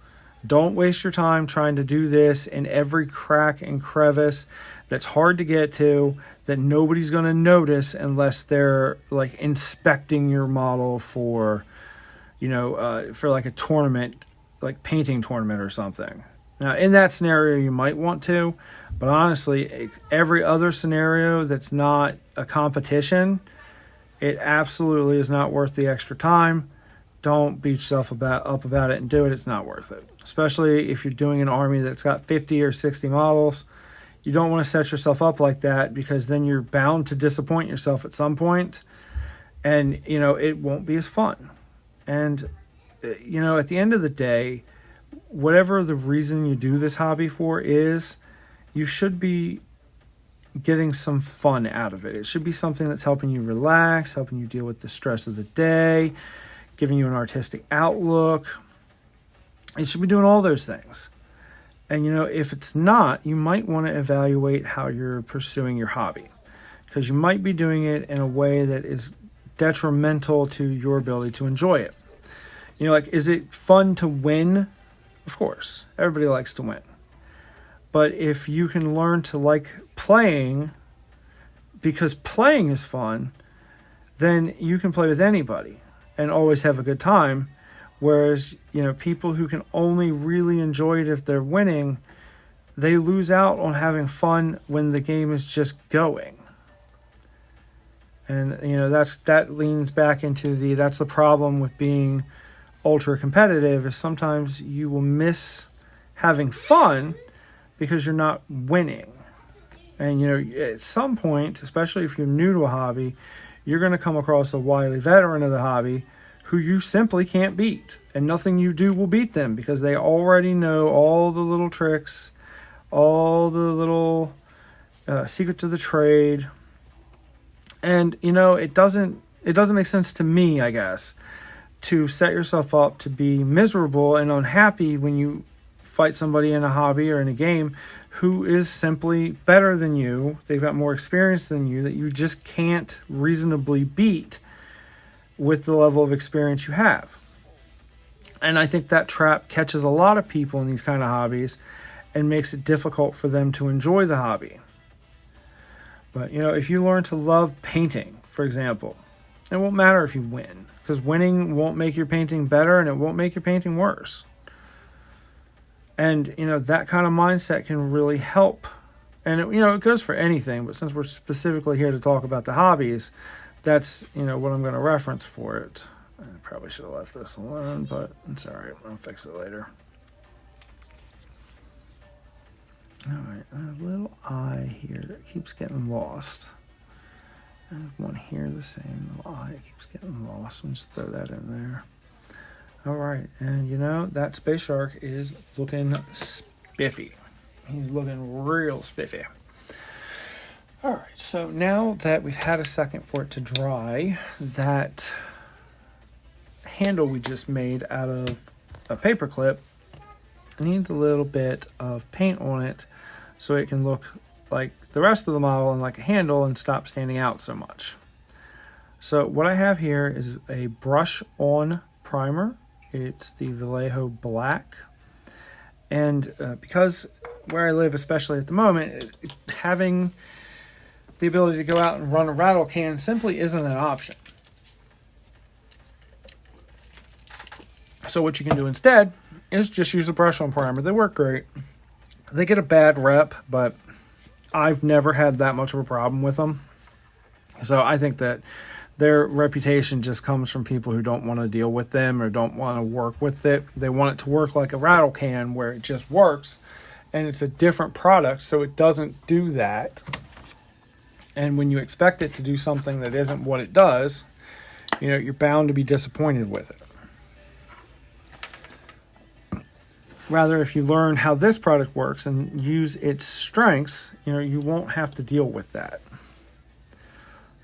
Don't waste your time trying to do this in every crack and crevice that's hard to get to, that nobody's going to notice unless they're like inspecting your model for, for like a tournament, like painting tournament or something. Now, in that scenario, you might want to, but honestly, every other scenario that's not a competition, it absolutely is not worth the extra time. Don't beat yourself up about it and do it. It's not worth it. Especially if you're doing an army that's got 50 or 60 models. You don't want to set yourself up like that, because then you're bound to disappoint yourself at some point, and, it won't be as fun. And, at the end of the day, whatever the reason you do this hobby for is, you should be getting some fun out of it. It should be something that's helping you relax, helping you deal with the stress of the day, giving you an artistic outlook. It should be doing all those things. And, if it's not, you might want to evaluate how you're pursuing your hobby, because you might be doing it in a way that is detrimental to your ability to enjoy it. Is it fun to win? Of course, everybody likes to win. But if you can learn to like playing, because playing is fun, then you can play with anybody and always have a good time. Whereas, people who can only really enjoy it if they're winning, they lose out on having fun when the game is just going. And, that leans back into that's the problem with being ultra competitive, is sometimes you will miss having fun because you're not winning. And, at some point, especially if you're new to a hobby, you're going to come across a wily veteran of the hobby who you simply can't beat. And nothing you do will beat them, because they already know all the little tricks, all the little secrets of the trade. And, it doesn't make sense to me, I guess, to set yourself up to be miserable and unhappy when you fight somebody in a hobby or in a game who is simply better than you. They've got more experience than you, that you just can't reasonably beat with the level of experience you have. And I think that trap catches a lot of people in these kind of hobbies and makes it difficult for them to enjoy the hobby. But, if you learn to love painting, for example, it won't matter if you win, because winning won't make your painting better and it won't make your painting worse. And, that kind of mindset can really help. And, it goes for anything, but since we're specifically here to talk about the hobbies, that's, what I'm going to reference for it. I probably should have left this alone, but it's all right. I'll fix it later. All right, a little eye here that keeps getting lost. I have one here the same. Little eye keeps getting lost. I'll just throw that in there. All right, and that space shark is looking spiffy. He's looking real spiffy. All right, so now that we've had a second for it to dry, that handle we just made out of a paper clip needs a little bit of paint on it so it can look like the rest of the model and like a handle and stop standing out so much. So what I have here is a brush on primer. It's the Vallejo Black. And because where I live, especially at the moment, having the ability to go out and run a rattle can simply isn't an option. So what you can do instead is just use a brush on primer. They work great. They get a bad rep, but I've never had that much of a problem with them. So I think that their reputation just comes from people who don't want to deal with them or don't want to work with it. They want it to work like a rattle can where it just works, and it's a different product, so it doesn't do that. And when you expect it to do something that isn't what it does, you're bound to be disappointed with it. Rather, if you learn how this product works and use its strengths, you won't have to deal with that.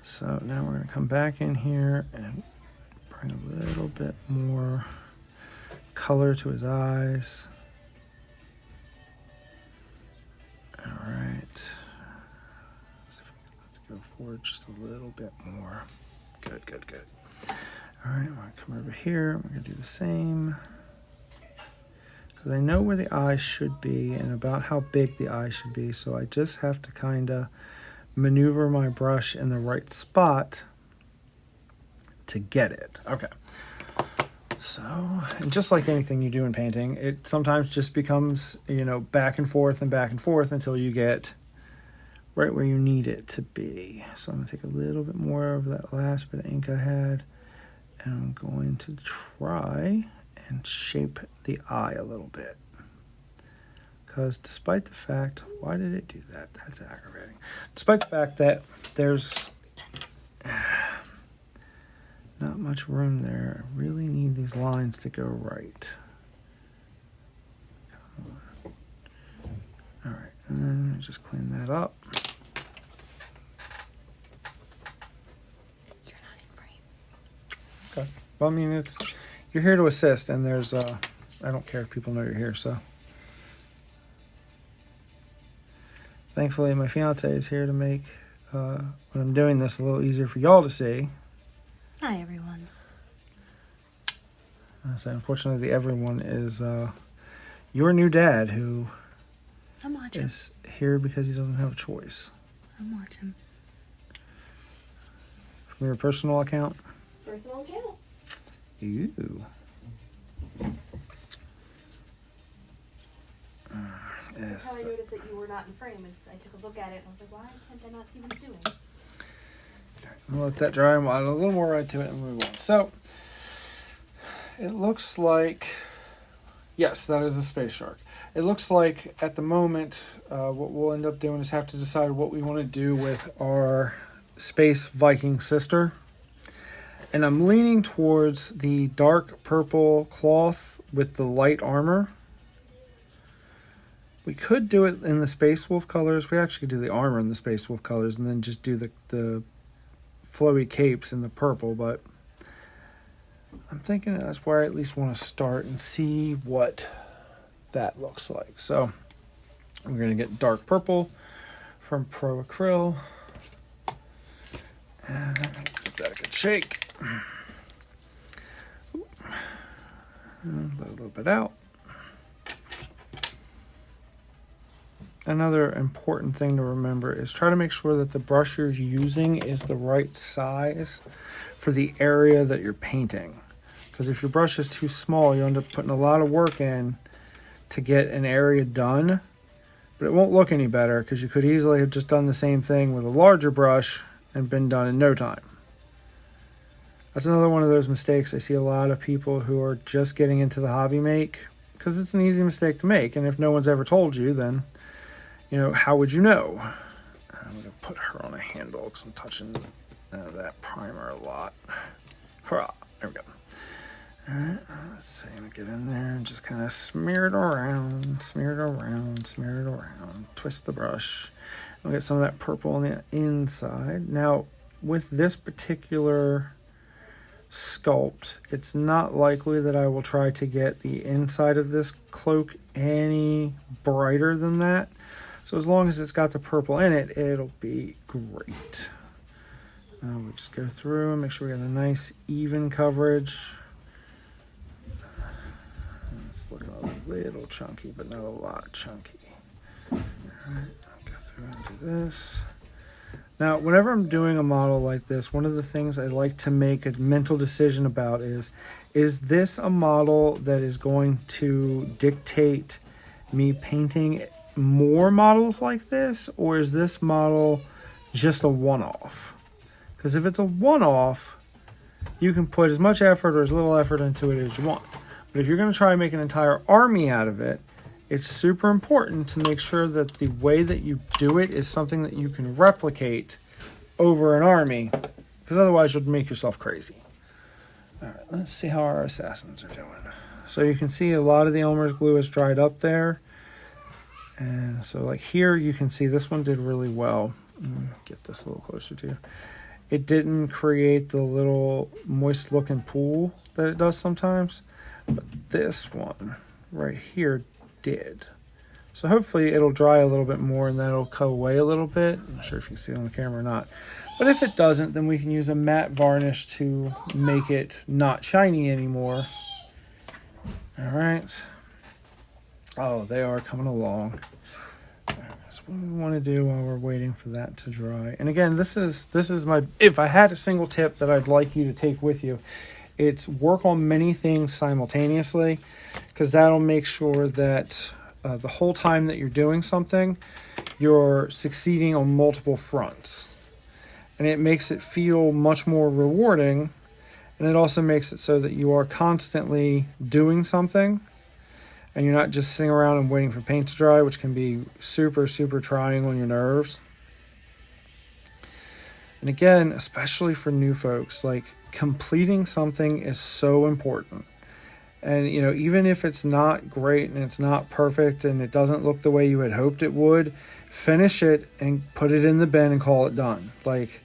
So now we're going to come back in here and bring a little bit more color to his eyes. All right. Let's go forward just a little bit more. Good, good, good. All right, I'm gonna come over here. I'm gonna do the same. Because I know where the eye should be and about how big the eye should be, so I just have to kind of maneuver my brush in the right spot to get it. Okay. So, and just like anything you do in painting, it sometimes just becomes, you know, back and forth until you get right where you need it to be. So I'm going to take a little bit more of that last bit of ink I had, and I'm going to try and shape the eye a little bit. Because despite the fact, why did it do that? That's aggravating. Despite the fact that there's not much room there, I really need these lines to go right. Come on. All right, and then just clean that up.
You're not in frame.
Okay. Well, I mean, you're here to assist, and there's I don't care if people know you're here, so. Thankfully, my fiance is here to make when I'm doing this a little easier for y'all to see.
Hi, everyone.
So unfortunately, the everyone is your new dad, who
I'm watching.
is here because he doesn't have a choice.
I'm watching.
From your personal account?
Personal account.
Ew.
That's how I noticed that you were not in frame. Is I took a look at it and I was like, why can't I not see what he's doing?
We'll let that dry and we'll add a little more red to it and move on. So, it looks like, yes, that is a space shark. It looks like at the moment, what we'll end up doing is have to decide what we want to do with our space Viking sister. And I'm leaning towards the dark purple cloth with the light armor. We could do it in the Space Wolf colors. We actually could do the armor in the Space Wolf colors and then just do the flowy capes in the purple, but I'm thinking that's where I at least want to start and see what that looks like. So we're going to get dark purple from Pro Acryl. And I'm going to give that a good shake. And let a little bit out. Another important thing to remember is try to make sure that the brush you're using is the right size for the area that you're painting. Because if your brush is too small, you end up putting a lot of work in to get an area done, but it won't look any better because you could easily have just done the same thing with a larger brush and been done in no time. That's another one of those mistakes I see a lot of people who are just getting into the hobby make, because it's an easy mistake to make, and if no one's ever told you, then you know, how would you know? I'm going to put her on a handle because I'm touching that primer a lot. Hurrah! There we go. Alright, let's see. I'm going to get in there and just kind of smear it around, smear it around, smear it around. Twist the brush. I'll get some of that purple on the inside. Now, with this particular sculpt, it's not likely that I will try to get the inside of this cloak any brighter than that. So as long as it's got the purple in it, it'll be great. We'll just go through and make sure we got a nice even coverage. It's looking a little chunky, but not a lot chunky. All right, go through and do this. Now, whenever I'm doing a model like this, one of the things I like to make a mental decision about is this a model that is going to dictate me painting more models like this, or is this model just a one-off? Because if it's a one-off, you can put as much effort or as little effort into it as you want. But if you're going to try and make an entire army out of it, it's super important to make sure that the way that you do it is something that you can replicate over an army, because otherwise you'll make yourself crazy. All right, let's see how our assassins are doing. So you can see a lot of the Elmer's glue is dried up there. And so like here, you can see this one did really well. Get this a little closer to you. it didn't create the little moist looking pool that it does sometimes. But this one right here did. So hopefully it'll dry a little bit more and then it'll cut away a little bit. I'm not sure if you can see it on the camera or not. But if it doesn't, then we can use a matte varnish to make it not shiny anymore. All right. Oh, they are coming along. That's what we want to do while we're waiting for that to dry. And again, this is my, if I had a single tip that I'd like you to take with you, it's work on many things simultaneously, because that'll make sure that the whole time that you're doing something, you're succeeding on multiple fronts. And it makes it feel much more rewarding, and it also makes it so that you are constantly doing something and you're not just sitting around and waiting for paint to dry, which can be super, super trying on your nerves. And again, especially for new folks, like, completing something is so important. And, you know, even if it's not great and it's not perfect and it doesn't look the way you had hoped it would, finish it and put it in the bin and call it done. Like,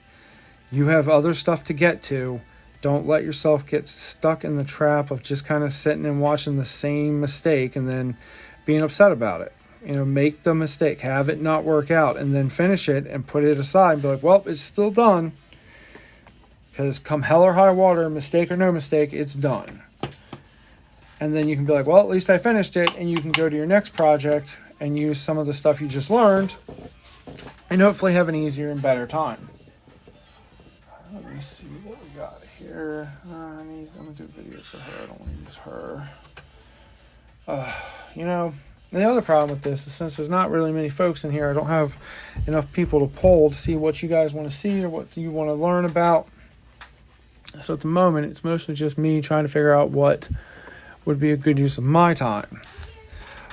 you have other stuff to get to. Don't let yourself get stuck in the trap of just kind of sitting and watching the same mistake and then being upset about it. You know, make the mistake, have it not work out, and then finish it and put it aside and be like, well, it's still done. Because come hell or high water, mistake or no mistake, it's done. And then you can be like, well, at least I finished it, and you can go to your next project and use some of the stuff you just learned and hopefully have an easier and better time. Let me see what we got here. I'm going to do a video for her. I don't want to use her. You know, the other problem with this is, since there's not really many folks in here, I don't have enough people to poll to see what you guys want to see or what you want to learn about. So at the moment, it's mostly just me trying to figure out what would be a good use of my time.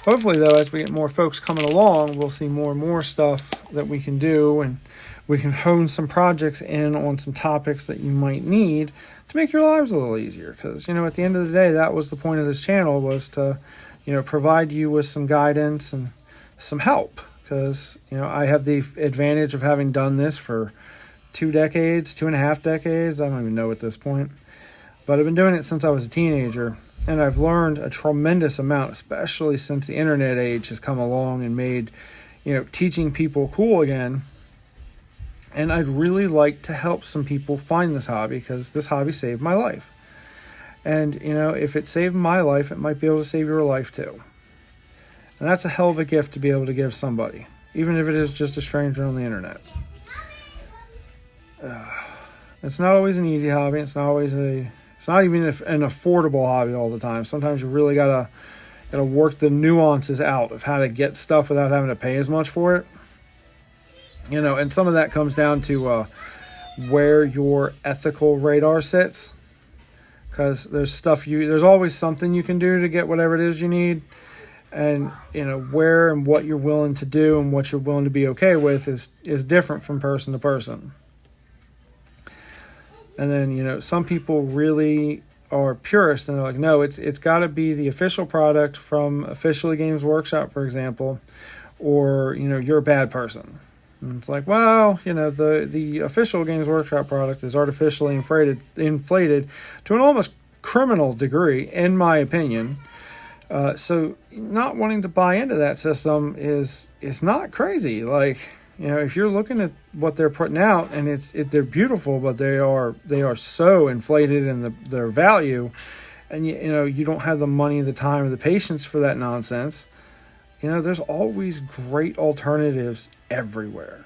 Hopefully, though, as we get more folks coming along, we'll see more and more stuff that we can do, and we can hone some projects in on some topics that you might need to make your lives a little easier. Because, you know, at the end of the day, that was the point of this channel, was to, you know, provide you with some guidance and some help. Because, you know, I have the advantage of having done this for 2 decades, 2.5 decades. I don't even know at this point. But I've been doing it since I was a teenager. And I've learned a tremendous amount, especially since the internet age has come along and made, you know, teaching people cool again. And I'd really like to help some people find this hobby, because this hobby saved my life. And, you know, if it saved my life, it might be able to save your life too. And that's a hell of a gift to be able to give somebody, even if it is just a stranger on the internet. It's not always an easy hobby. It's not even an affordable hobby all the time. Sometimes you really gotta work the nuances out of how to get stuff without having to pay as much for it. You know, and some of that comes down to where your ethical radar sits. Because there's always something you can do to get whatever it is you need. And, you know, where and what you're willing to do and what you're willing to be okay with is different from person to person. And then, you know, some people really are purists and they're like, no, it's got to be the official product from Officially Games Workshop, for example, or, you know, you're a bad person. And it's like, well, you know, the official Games Workshop product is artificially inflated to an almost criminal degree, in my opinion. So not wanting to buy into that system is not crazy. Like, you know, if you're looking at what they're putting out, and they're beautiful, but they are so inflated in their value, and you know, you don't have the money, the time, or the patience for that nonsense. You know, there's always great alternatives everywhere.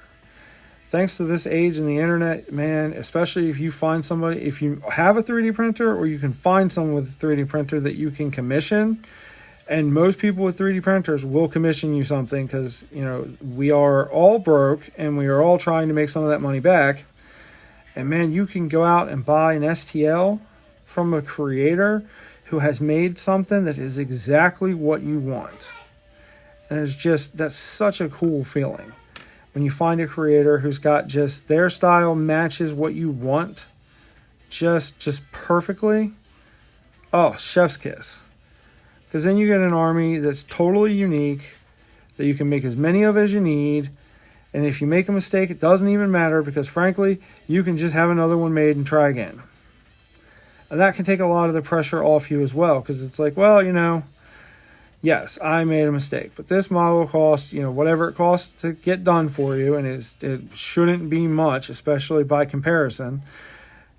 Thanks to this age and the internet, man, especially if you find somebody, if you have a 3D printer, or you can find someone with a 3D printer that you can commission. And most people with 3D printers will commission you something, because, you know, we are all broke and we are all trying to make some of that money back. And man, you can go out and buy an STL from a creator who has made something that is exactly what you want. And that's such a cool feeling when you find a creator who's got just their style matches what you want just perfectly. Oh, chef's kiss. Because then you get an army that's totally unique, that you can make as many of as you need, And if you make a mistake, it doesn't even matter, because frankly, you can just have another one made and try again. And that can take a lot of the pressure off you as well, because it's like, well, yes, I made a mistake, but this model costs, whatever it costs to get done for you, and it shouldn't be much, especially by comparison.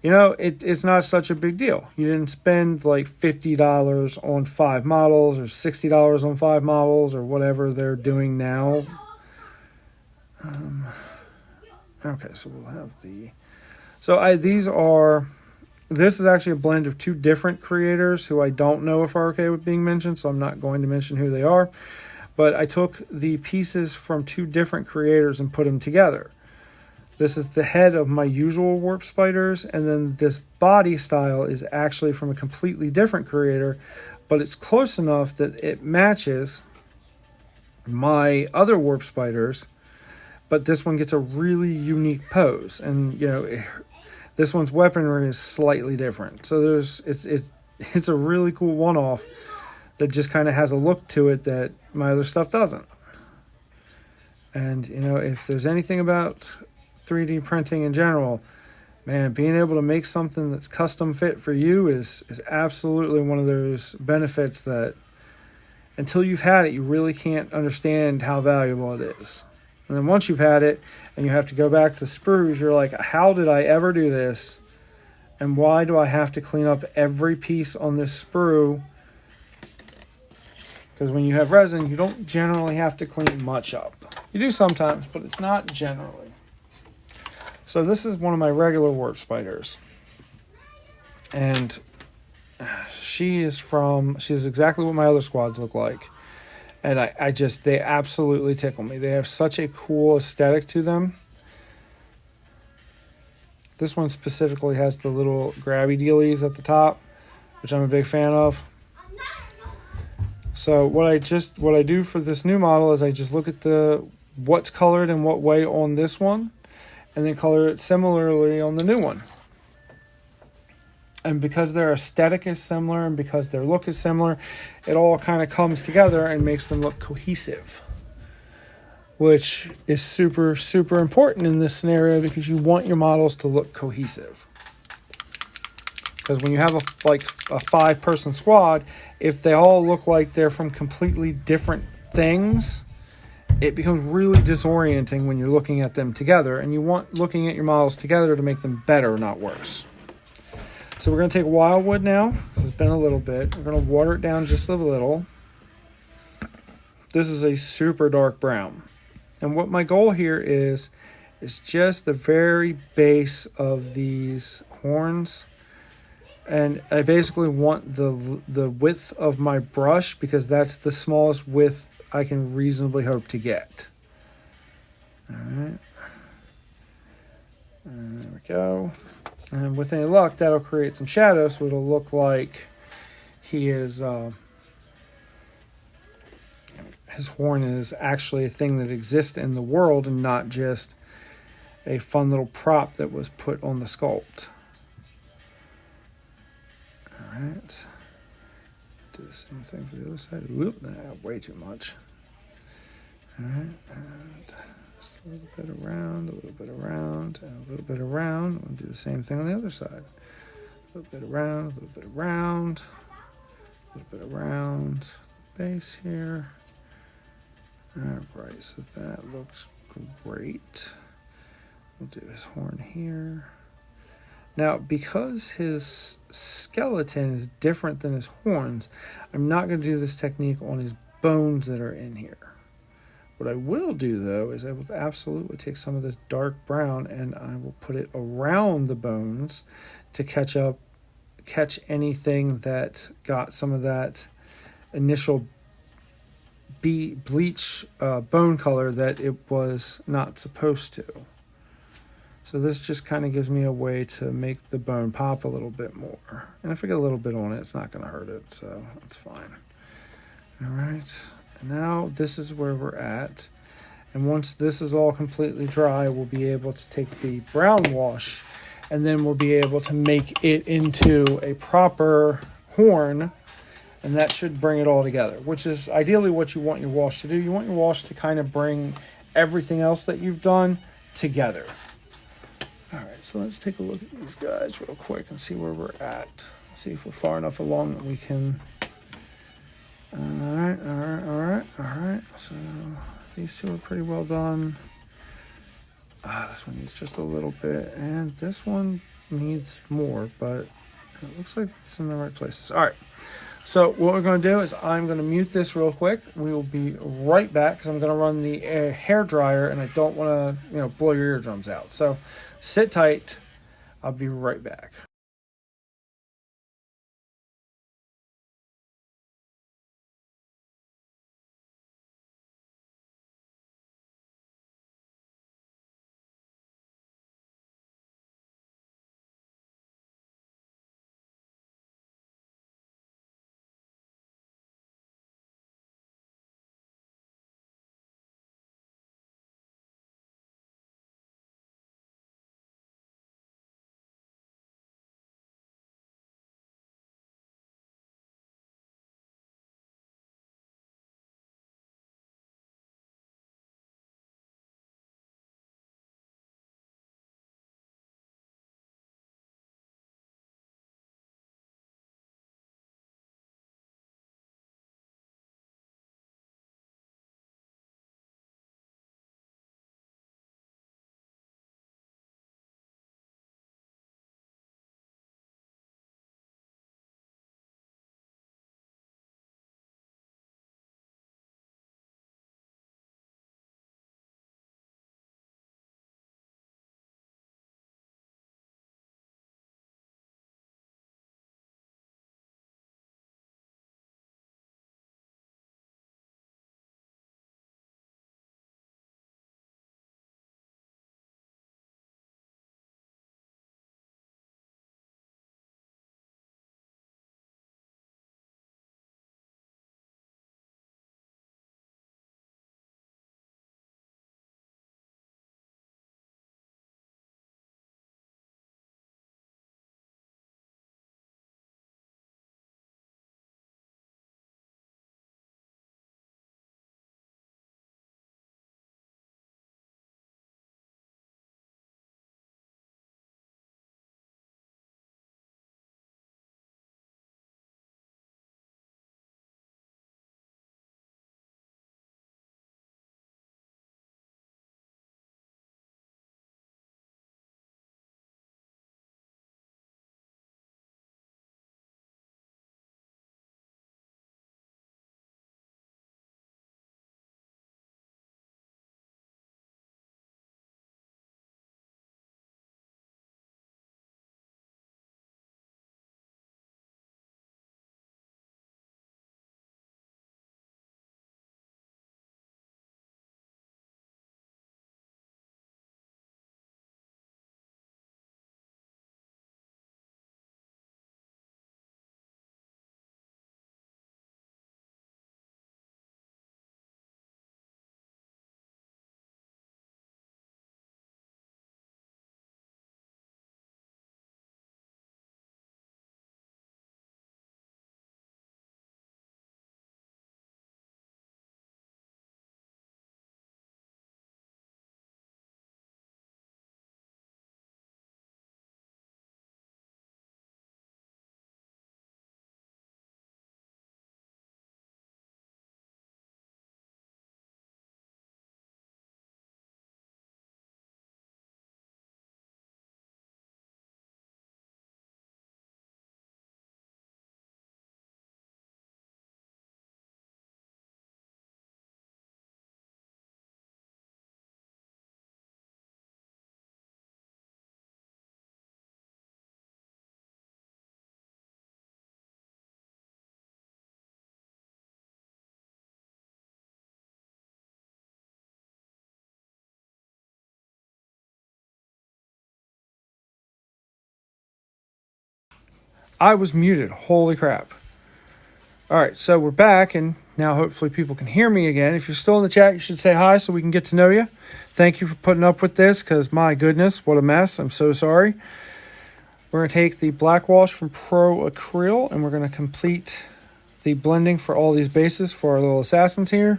It's not such a big deal. You didn't spend like $50 on 5 models or $60 on 5 models or whatever they're doing now. Okay, so we'll have this is actually a blend of 2 different creators who I don't know if are okay with being mentioned, so I'm not going to mention who they are. But I took the pieces from 2 different creators and put them together. This is the head of my usual warp spiders, and then this body style is actually from a completely different creator, but it's close enough that it matches my other warp spiders, but this one gets a really unique pose, and this one's weaponry is slightly different. So it's a really cool one-off that just kind of has a look to it that my other stuff doesn't. And if there's anything about 3D printing in general, man, being able to make something that's custom fit for you is absolutely one of those benefits that until you've had it, you really can't understand how valuable it is. And then once you've had it and you have to go back to sprues, you're like, how did I ever do this? And why do I have to clean up every piece on this sprue? Because when you have resin, you don't generally have to clean much up. You do sometimes, but it's not generally. So this is one of my regular warp spiders. And she is exactly what my other squads look like. And they absolutely tickle me. They have such a cool aesthetic to them. This one specifically has the little grabby dealies at the top, which I'm a big fan of. So what I do for this new model is I just look at what's colored in what way on this one, and then color it similarly on the new one. And because their aesthetic is similar and because their look is similar, it all kind of comes together and makes them look cohesive, which is super, super important in this scenario because you want your models to look cohesive. Because when you have a 5-person squad, if they all look like they're from completely different things, it becomes really disorienting when you're looking at them together, and you want looking at your models together to make them better, not worse. So we're going to take Wildwood now. This has been a little bit. We're going to water it down just a little. This is a super dark brown. And what my goal here is just the very base of these horns. And I basically want the width of my brush because that's the smallest width I can reasonably hope to get. All right. There we go. And with any luck, that'll create some shadow, so it'll look like he is, his horn is actually a thing that exists in the world and not just a fun little prop that was put on the sculpt. All right. Do the same thing for the other side. Whoop, way too much. All right. And just a little bit around, a little bit around, and a little bit around. We'll do the same thing on the other side. A little bit around, a little bit around, a little bit around the base here. All right, so that looks great. We'll do his horn here. Now, because his skeleton is different than his horns, I'm not going to do this technique on his bones that are in here. What I will do, though, is I will absolutely take some of this dark brown and I will put it around the bones to catch anything that got some of that initial bleach bone color that it was not supposed to. So this just kind of gives me a way to make the bone pop a little bit more. And if I get a little bit on it, it's not going to hurt it, so that's fine. All right. Now this is where we're at, and once this is all completely dry, we'll be able to take the brown wash and then we'll be able to make it into a proper horn, and that should bring it all together, which is ideally what you want your wash to do. You want your wash to kind of bring everything else that you've done together. All right, so let's take a look at these guys real quick and see where we're at. See if we're far enough along that we can. All right. So these two are pretty well done. This one needs just a little bit, and this one needs more, but it looks like it's in the right places. All right. So what we're going to do is I'm going to mute this real quick. We will be right back because I'm going to run the hair dryer, and I don't want to, blow your eardrums out. So sit tight. I'll be right back. I was muted. Holy crap. All right, so we're back, and now hopefully people can hear me again. If you're still in the chat, you should say hi so we can get to know you. Thank you for putting up with this, because my goodness, what a mess. I'm so sorry. We're going to take the black wash from Pro Acryl, and we're going to complete the blending for all these bases for our little assassins here.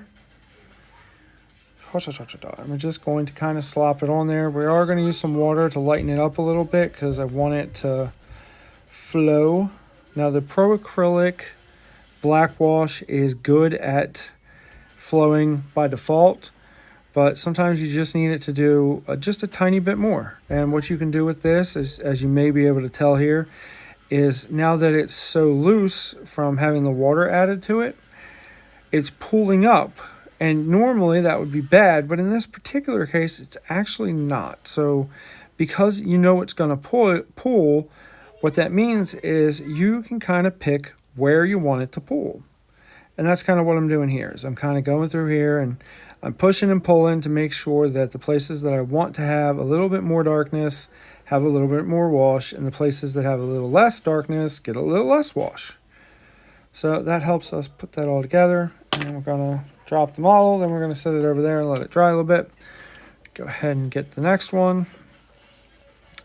I'm just going to kind of slop it on there. We are going to use some water to lighten it up a little bit because I want it to flow. Now the Pro Acrylic black wash is good at flowing by default, but sometimes you just need it to do just a tiny bit more. And what you can do with this is, as you may be able to tell here, is now that it's so loose from having the water added to it, it's pooling up. And normally that would be bad, but in this particular case, it's actually not. So because you know it's going to pool, what that means is you can kind of pick where you want it to pool. And that's kind of what I'm doing here, is I'm kind of going through here and I'm pushing and pulling to make sure that the places that I want to have a little bit more darkness have a little bit more wash, and the places that have a little less darkness get a little less wash. So that helps us put that all together. And we're going to drop the model, then we're going to set it over there and let it dry a little bit. Go ahead and get the next one.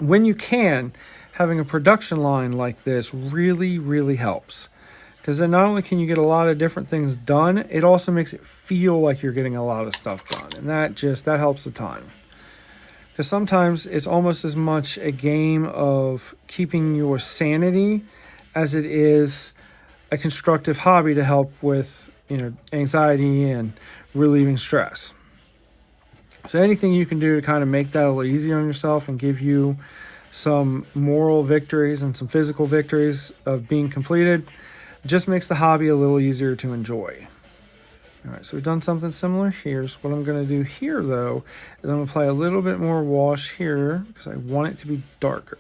When you can, having a production line like this really, really helps. Because then not only can you get a lot of different things done, it also makes it feel like you're getting a lot of stuff done. And that helps a ton. Because sometimes it's almost as much a game of keeping your sanity as it is a constructive hobby to help with, anxiety and relieving stress. So anything you can do to kind of make that a little easier on yourself and give you some moral victories and some physical victories of being completed just makes the hobby a little easier to enjoy. All right, so we've done something similar. Here's what I'm going to do here, though, is I'm going to apply a little bit more wash here because I want it to be darker.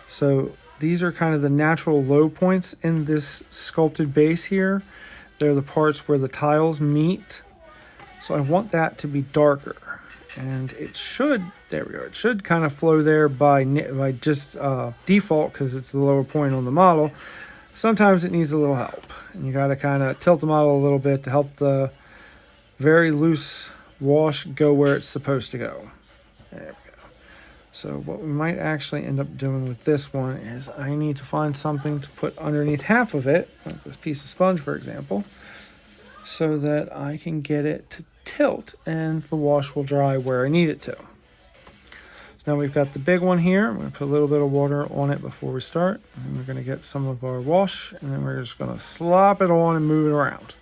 So these are kind of the natural low points in this sculpted base here. They're the parts where the tiles meet. So I want that to be darker. And it should, there we go, it should kind of flow there by just default because it's the lower point on the model. Sometimes it needs a little help. And you got to kind of tilt the model a little bit to help the very loose wash go where it's supposed to go. There we go. So what we might actually end up doing with this one is I need to find something to put underneath half of it, like this piece of sponge, for example, so that I can get it to tilt and the wash will dry where I need it to. So now we've got the big one here. I'm going to put a little bit of water on it before we start. And we're going to get some of our wash, and then we're just going to slop it on and move it around.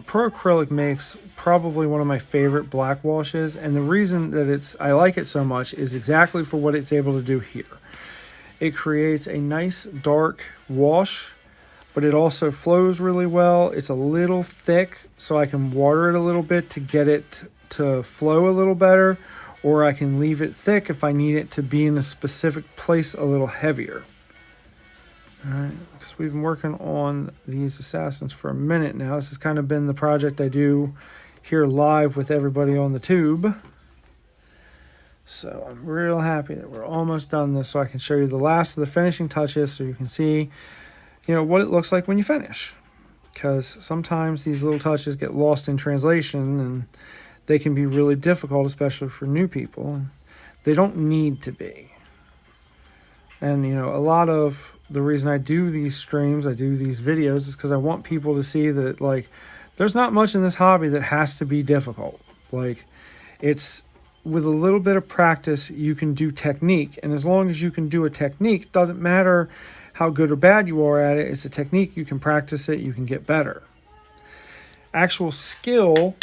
Pro Acrylic makes probably one of my favorite black washes, and the reason that I like it so much is exactly for what it's able to do here. It creates a nice dark wash, but it also flows really well. It's a little thick, so I can water it a little bit to get it to flow a little better, or I can leave it thick if I need it to be in a specific place a little heavier. All right, because we've been working on these assassins for a minute now. This has kind of been the project I do here live with everybody on the tube. So I'm real happy that we're almost done this so I can show you the last of the finishing touches so you can see, what it looks like when you finish. Because sometimes these little touches get lost in translation and they can be really difficult, especially for new people. And they don't need to be. And, a lot of the reason I do these streams, I do these videos, is because I want people to see that, there's not much in this hobby that has to be difficult. It's with a little bit of practice, you can do technique. And as long as you can do a technique, it doesn't matter how good or bad you are at it. It's a technique. You can practice it. You can get better. Actual skill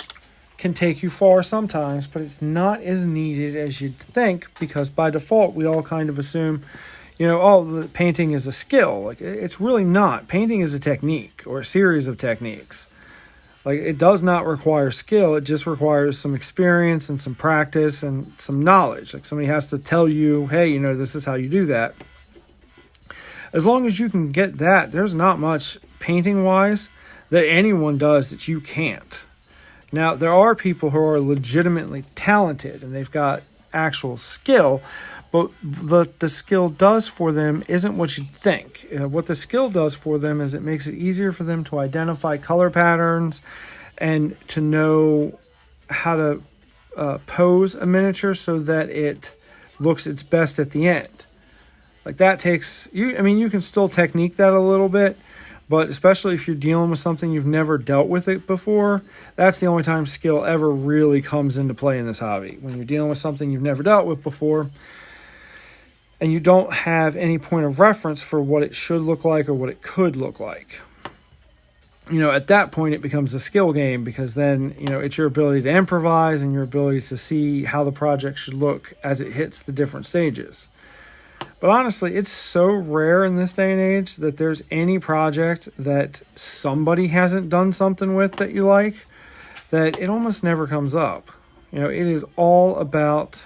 can take you far sometimes, but it's not as needed as you'd think, because by default, we all kind of assume, the painting is a skill. It's really not. Painting is a technique or a series of techniques. It does not require skill. It just requires some experience and some practice and some knowledge. Somebody has to tell you, hey, this is how you do that. As long as you can get that, there's not much painting-wise that anyone does that you can't. Now, there are people who are legitimately talented and they've got actual skill, but the skill does for them isn't what you'd think. What the skill does for them is it makes it easier for them to identify color patterns and to know how to pose a miniature so that it looks its best at the end. That takes you. You can still technique that a little bit, But especially if you're dealing with something you've never dealt with it before, that's the only time skill ever really comes into play in this hobby. When you're dealing with something you've never dealt with before, and you don't have any point of reference for what it should look like or what it could look like. At that point it becomes a skill game, because then, it's your ability to improvise and your ability to see how the project should look as it hits the different stages. But honestly, it's so rare in this day and age that there's any project that somebody hasn't done something with that you like, that it almost never comes up. It is all about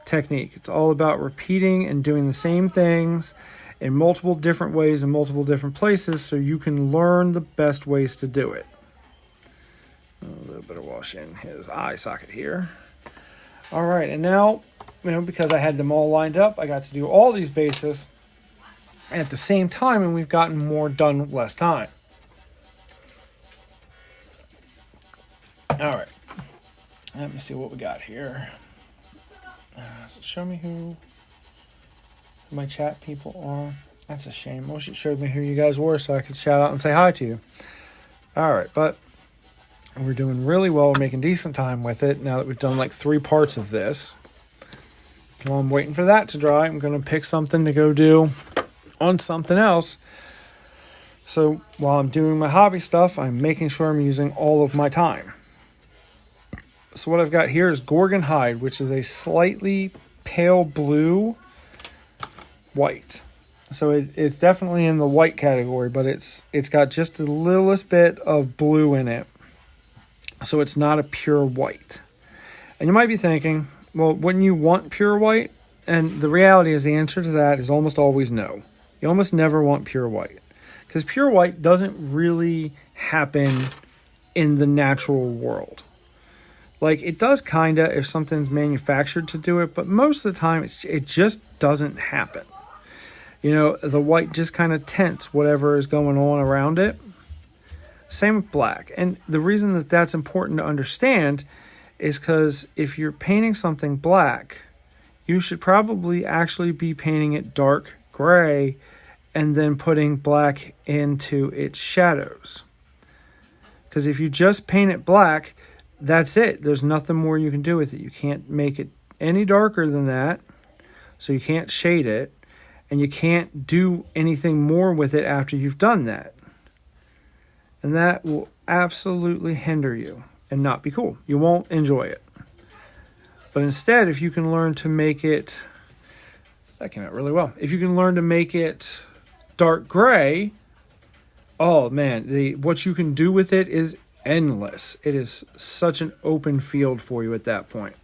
technique. It's all about repeating and doing the same things in multiple different ways in multiple different places so you can learn the best ways to do it. A little bit of wash in his eye socket here. All right, and now, because I had them all lined up, I got to do all these bases at the same time, and we've gotten more done with less time. All right, let me see what we got here. So show me who my chat people are. That's a shame. Wish it showed me who you guys were so I could shout out and say hi to you. All right, but we're doing really well. We're making decent time with it now that we've done like 3 parts of this. While I'm waiting for that to dry, I'm going to pick something to go do on something else. So while I'm doing my hobby stuff, I'm making sure I'm using all of my time. So what I've got here is Gorgon Hide, which is a slightly pale blue white. So it's definitely in the white category, but it's got just the littlest bit of blue in it. So it's not a pure white. And you might be thinking, well, wouldn't you want pure white? And the reality is the answer to that is almost always no. You almost never want pure white, because pure white doesn't really happen in the natural world. Like, it does kind of if something's manufactured to do it, but most of the time it just doesn't happen. The white just kind of tints whatever is going on around it. Same with black. And the reason that that's important to understand is because if you're painting something black, you should probably actually be painting it dark gray and then putting black into its shadows. Because if you just paint it black, that's it. There's nothing more you can do with it. You can't make it any darker than that, so you can't shade it, and you can't do anything more with it after you've done that. And that will absolutely hinder you and not be cool. You won't enjoy it. But instead, if you can learn to make it, that came out really well. If you can learn to make it dark gray, oh man, what you can do with it is endless. It is such an open field for you at that point.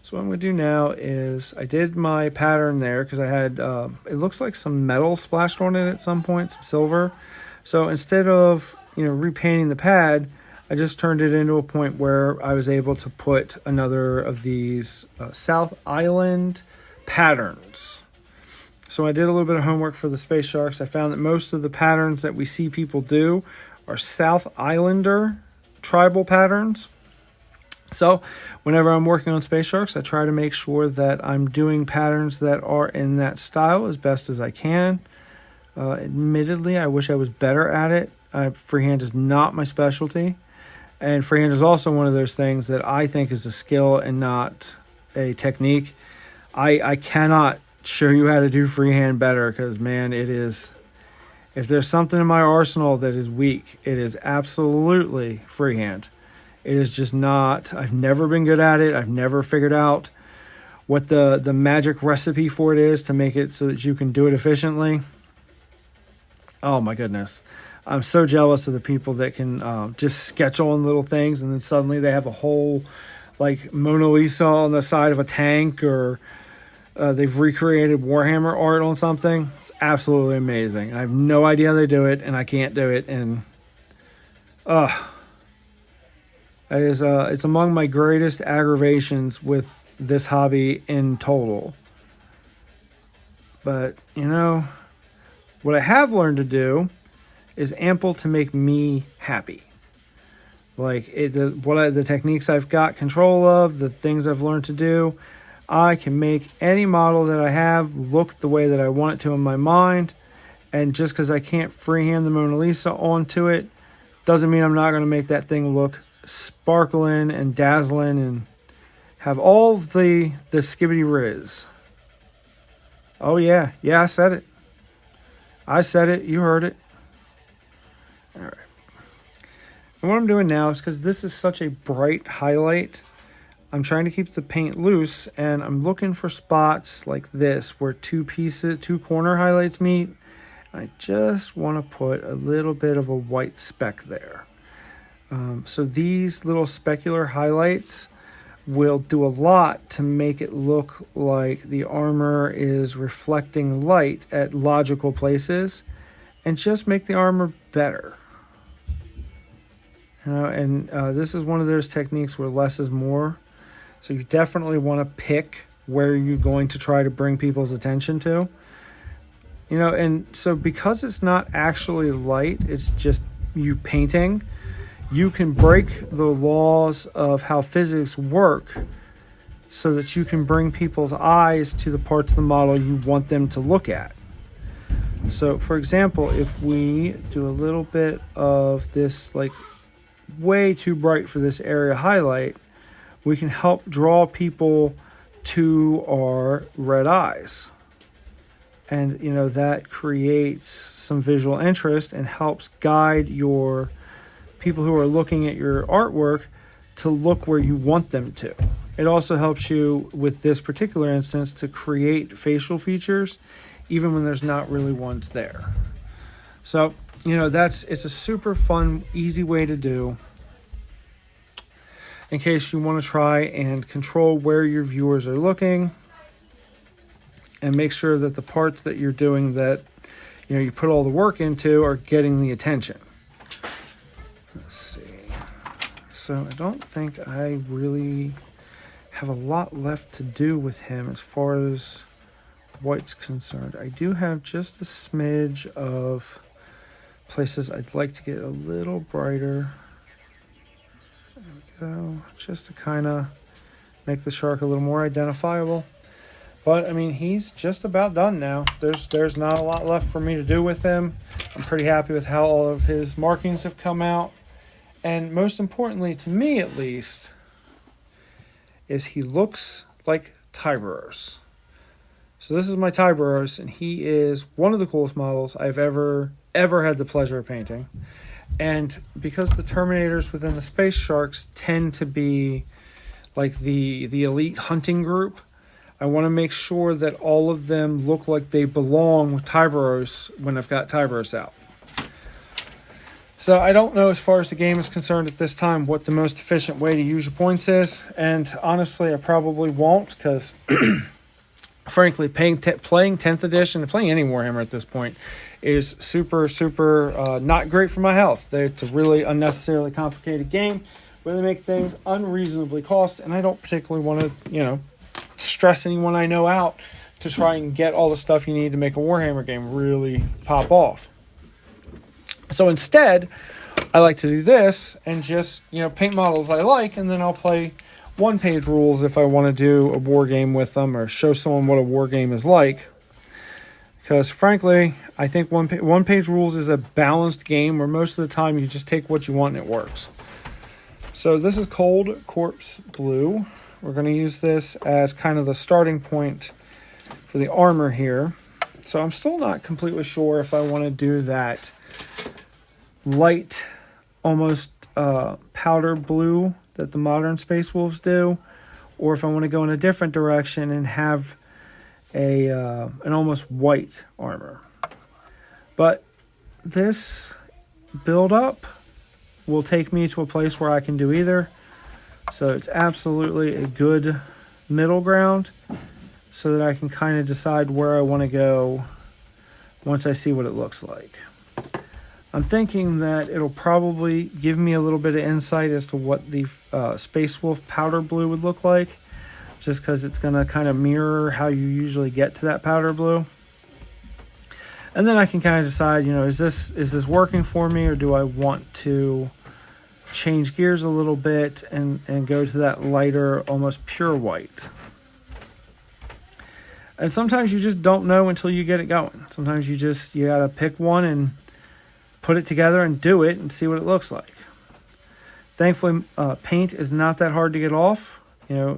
So what I'm going to do now is I did my pattern there because I had, it looks like some metal splashed on it at some point, some silver. So instead of, repainting the pad, I just turned it into a point where I was able to put another of these South Island patterns. So I did a little bit of homework for the Space Sharks. I found that most of the patterns that we see people do are South Islander tribal patterns. So whenever I'm working on Space Sharks, I try to make sure that I'm doing patterns that are in that style as best as I can. Admittedly, I wish I was better at it. Freehand is not my specialty. And freehand is also one of those things that I think is a skill and not a technique. I cannot show you how to do freehand better because, man, it is... If there's something in my arsenal that is weak, it is absolutely freehand. It is just not... I've never been good at it. I've never figured out what the magic recipe for it is to make it so that you can do it efficiently. Oh, my goodness. I'm so jealous of the people that can just sketch on little things and then suddenly they have a whole, like, Mona Lisa on the side of a tank, or they've recreated Warhammer art on something. It's absolutely amazing. I have no idea how they do it, and I can't do it. And it's among my greatest aggravations with this hobby in total. But, what I have learned to do is ample to make me happy. Like the techniques I've got control of, the things I've learned to do, I can make any model that I have look the way that I want it to in my mind, And just because I can't freehand the Mona Lisa onto it, doesn't mean I'm not going to make that thing look sparkling and dazzling and have all of the skibbity riz. Oh yeah, I said it. I said it, you heard it. All right. And what I'm doing now is because this is such a bright highlight, I'm trying to keep the paint loose, and I'm looking for spots like this where two corner highlights meet. I just want to put a little bit of a white speck there. So these little specular highlights will do a lot to make it look like the armor is reflecting light at logical places and just make the armor better. And this is one of those techniques where less is more. So you definitely want to pick where you're going to try to bring people's attention to. And so because it's not actually light, it's just you painting, you can break the laws of how physics work so that you can bring people's eyes to the parts of the model you want them to look at. So, for example, if we do a little bit of this, like way too bright for this area highlight, we can help draw people to our red eyes. And, that creates some visual interest and helps guide your people who are looking at your artwork to look where you want them to. It also helps you with this particular instance to create facial features even when there's not really ones there. So, it's a super fun, easy way to do in case you want to try and control where your viewers are looking and make sure that the parts that you're doing that you put all the work into are getting the attention. Let's see. So I don't think I really have a lot left to do with him as far as white's concerned. I do have just a smidge of places I'd like to get a little brighter. There we go. Just to kind of make the shark a little more identifiable. But, he's just about done now. There's not a lot left for me to do with him. I'm pretty happy with how all of his markings have come out. And most importantly, to me at least, is he looks like Tyberos. So this is my Tyberos, and he is one of the coolest models I've ever had the pleasure of painting. And because the Terminators within the Space Sharks tend to be like the elite hunting group, I want to make sure that all of them look like they belong with Tyberos when I've got Tyberos out. So I don't know, as far as the game is concerned at this time, what the most efficient way to use your points is. And honestly, I probably won't, because frankly, playing 10th edition and playing any Warhammer at this point is super, super not great for my health. It's a really unnecessarily complicated game where they make things unreasonably cost, and I don't particularly want to, stress anyone I know out to try and get all the stuff you need to make a Warhammer game really pop off. So instead, I like to do this and just, paint models I like, and then I'll play one-page rules if I want to do a war game with them or show someone what a war game is like. Because frankly, I think one-page rules is a balanced game where most of the time you just take what you want and it works. So this is Cold Corpse Blue. We're going to use this as kind of the starting point for the armor here. So I'm still not completely sure if I want to do that light, almost powder blue that the modern Space Wolves do, or if I want to go in a different direction and have an almost white armor. But this build up will take me to a place where I can do either. So it's absolutely a good middle ground so that I can kind of decide where I want to go once I see what it looks like. I'm thinking that it'll probably give me a little bit of insight as to what the Space Wolf powder blue would look like, just because it's going to kind of mirror how you usually get to that powder blue. And then I can kind of decide, is this working for me, or do I want to change gears a little bit and go to that lighter, almost pure white. And sometimes you just don't know until you get it going. Sometimes you gotta pick one and put it together and do it and see what it looks like. Thankfully, paint is not that hard to get off.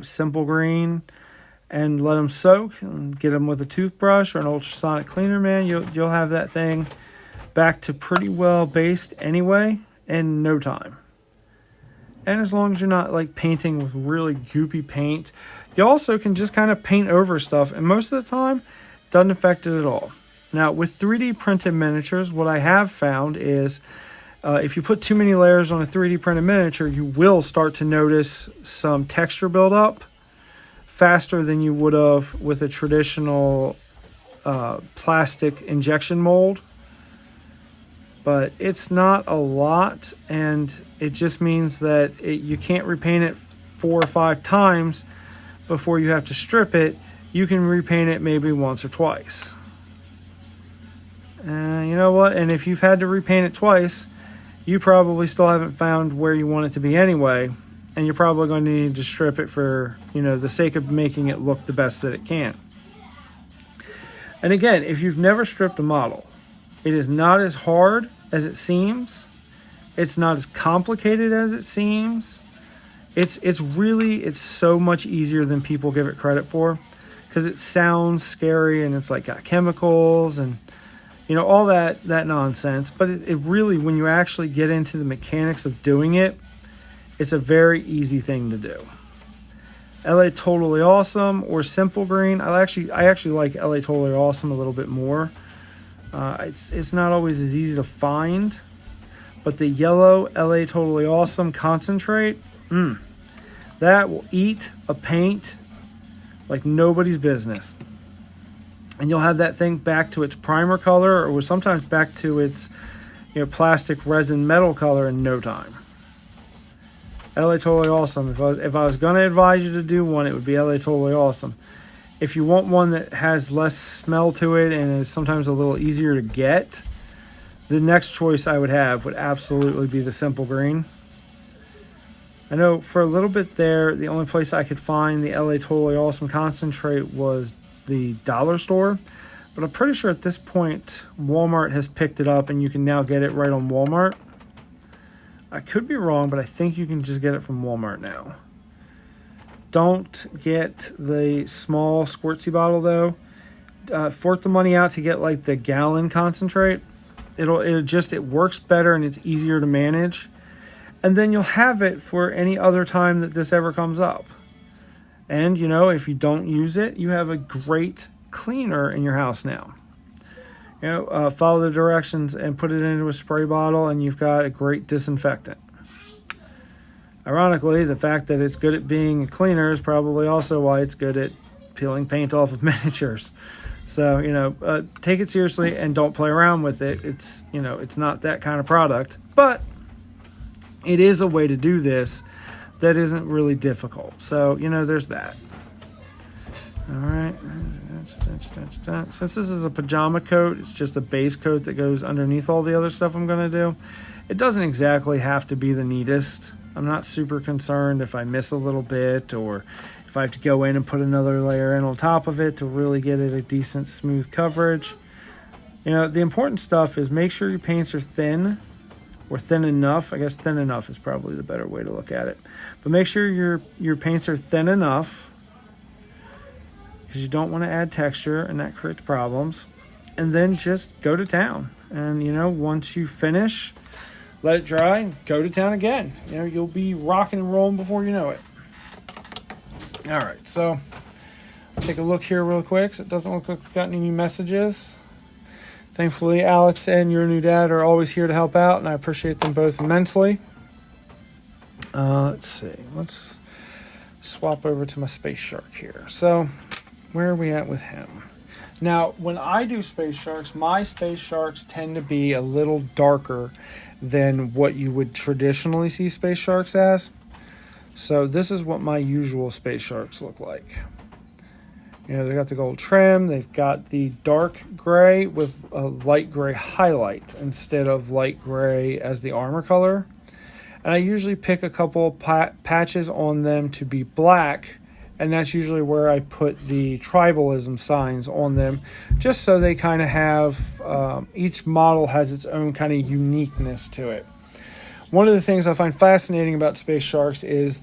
Simple green, and let them soak. And get them with a toothbrush or an ultrasonic cleaner, man. You'll have that thing back to pretty well based anyway in no time. And as long as you're not like painting with really goopy paint, you also can just kind of paint over stuff, and most of the time doesn't affect it at all. Now with 3D printed miniatures, what I have found is if you put too many layers on a 3D printed miniature, you will start to notice some texture buildup faster than you would have with a traditional plastic injection mold. But it's not a lot, and it just means that you can't repaint it 4 or 5 times before you have to strip it. You can repaint it maybe once or twice. You know what? And if you've had to repaint it twice, you probably still haven't found where you want it to be anyway, and you're probably going to need to strip it for, the sake of making it look the best that it can. And again, if you've never stripped a model, it is not as hard as it seems. It's not as complicated as it seems. It's so much easier than people give it credit for, because it sounds scary and it's like got chemicals and all that nonsense. But it really, when you actually get into the mechanics of doing it, it's a very easy thing to do. LA Totally Awesome or Simple Green. I actually like LA Totally Awesome a little bit more. It's not always as easy to find, but the yellow LA Totally Awesome concentrate, that will eat a paint like nobody's business. And you'll have that thing back to its primer color, or sometimes back to its plastic resin metal color in no time. LA Totally Awesome. If I was going to advise you to do one, it would be LA Totally Awesome. If you want one that has less smell to it and is sometimes a little easier to get, the next choice I would have would absolutely be the Simple Green. I know for a little bit there, the only place I could find the LA Totally Awesome concentrate was the dollar store, but I'm pretty sure at this point Walmart has picked it up and you can now get it right on Walmart. I could be wrong, but I think you can just get it from Walmart now. Don't get the small squirtsy bottle though. Fork the money out to get like the gallon concentrate. It works better and it's easier to manage. And then you'll have it for any other time that this ever comes up. And if you don't use it, you have a great cleaner in your house now. Follow the directions and put it into a spray bottle, and you've got a great disinfectant. Ironically, the fact that it's good at being a cleaner is probably also why it's good at peeling paint off of miniatures. So, take it seriously and don't play around with it. It's not that kind of product, but it is a way to do this that isn't really difficult. So, there's that. All right. Since this is a pajama coat, it's just a base coat that goes underneath all the other stuff I'm going to do. It doesn't exactly have to be the neatest. I'm not super concerned if I miss a little bit or if I have to go in and put another layer in on top of it to really get it a decent smooth coverage. The important stuff is make sure your paints are thin or thin enough. I guess thin enough is probably the better way to look at it. But make sure your paints are thin enough, because you don't want to add texture and that creates problems. And then just go to town. And once you finish, let it dry and go to town again. You'll be rocking and rolling before you know it. All right, so take a look here real quick. So it doesn't look like we've got any new messages. Thankfully, Alex and your new dad are always here to help out, and I appreciate them both immensely. Let's see. Let's swap over to my Space Shark here. So, where are we at with him? Now, when I do Space Sharks, my Space Sharks tend to be a little darker than what you would traditionally see Space Sharks as. So, this is what my usual Space Sharks look like. They got the gold trim. They've got the dark gray with a light gray highlight instead of light gray as the armor color. And I usually pick a couple patches on them to be black And that's usually where I put the tribalism signs on them, just so they kind of have, each model has its own kind of uniqueness to it. One of the things I find fascinating about Space Sharks is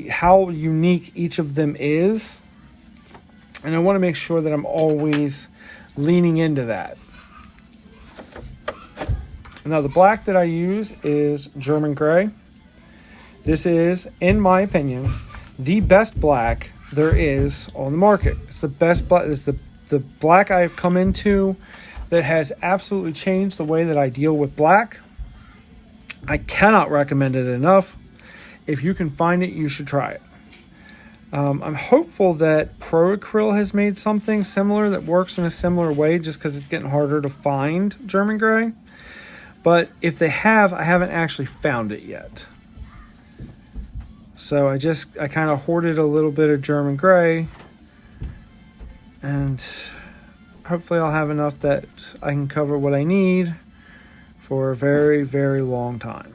how unique each of them is. And I want to make sure that I'm always leaning into that. Now, the black that I use is German gray. This is, in my opinion, the best black there is on the market. It's the best black. It's the black I have come into that has absolutely changed the way that I deal with black. I cannot recommend it enough. If you can find it, you should try it. I'm hopeful that Pro Acryl has made something similar that works in a similar way, just because it's getting harder to find German gray. But if they have, I haven't actually found it yet. So I kind of hoarded a little bit of German gray, and hopefully I'll have enough that I can cover what I need for a very, very long time.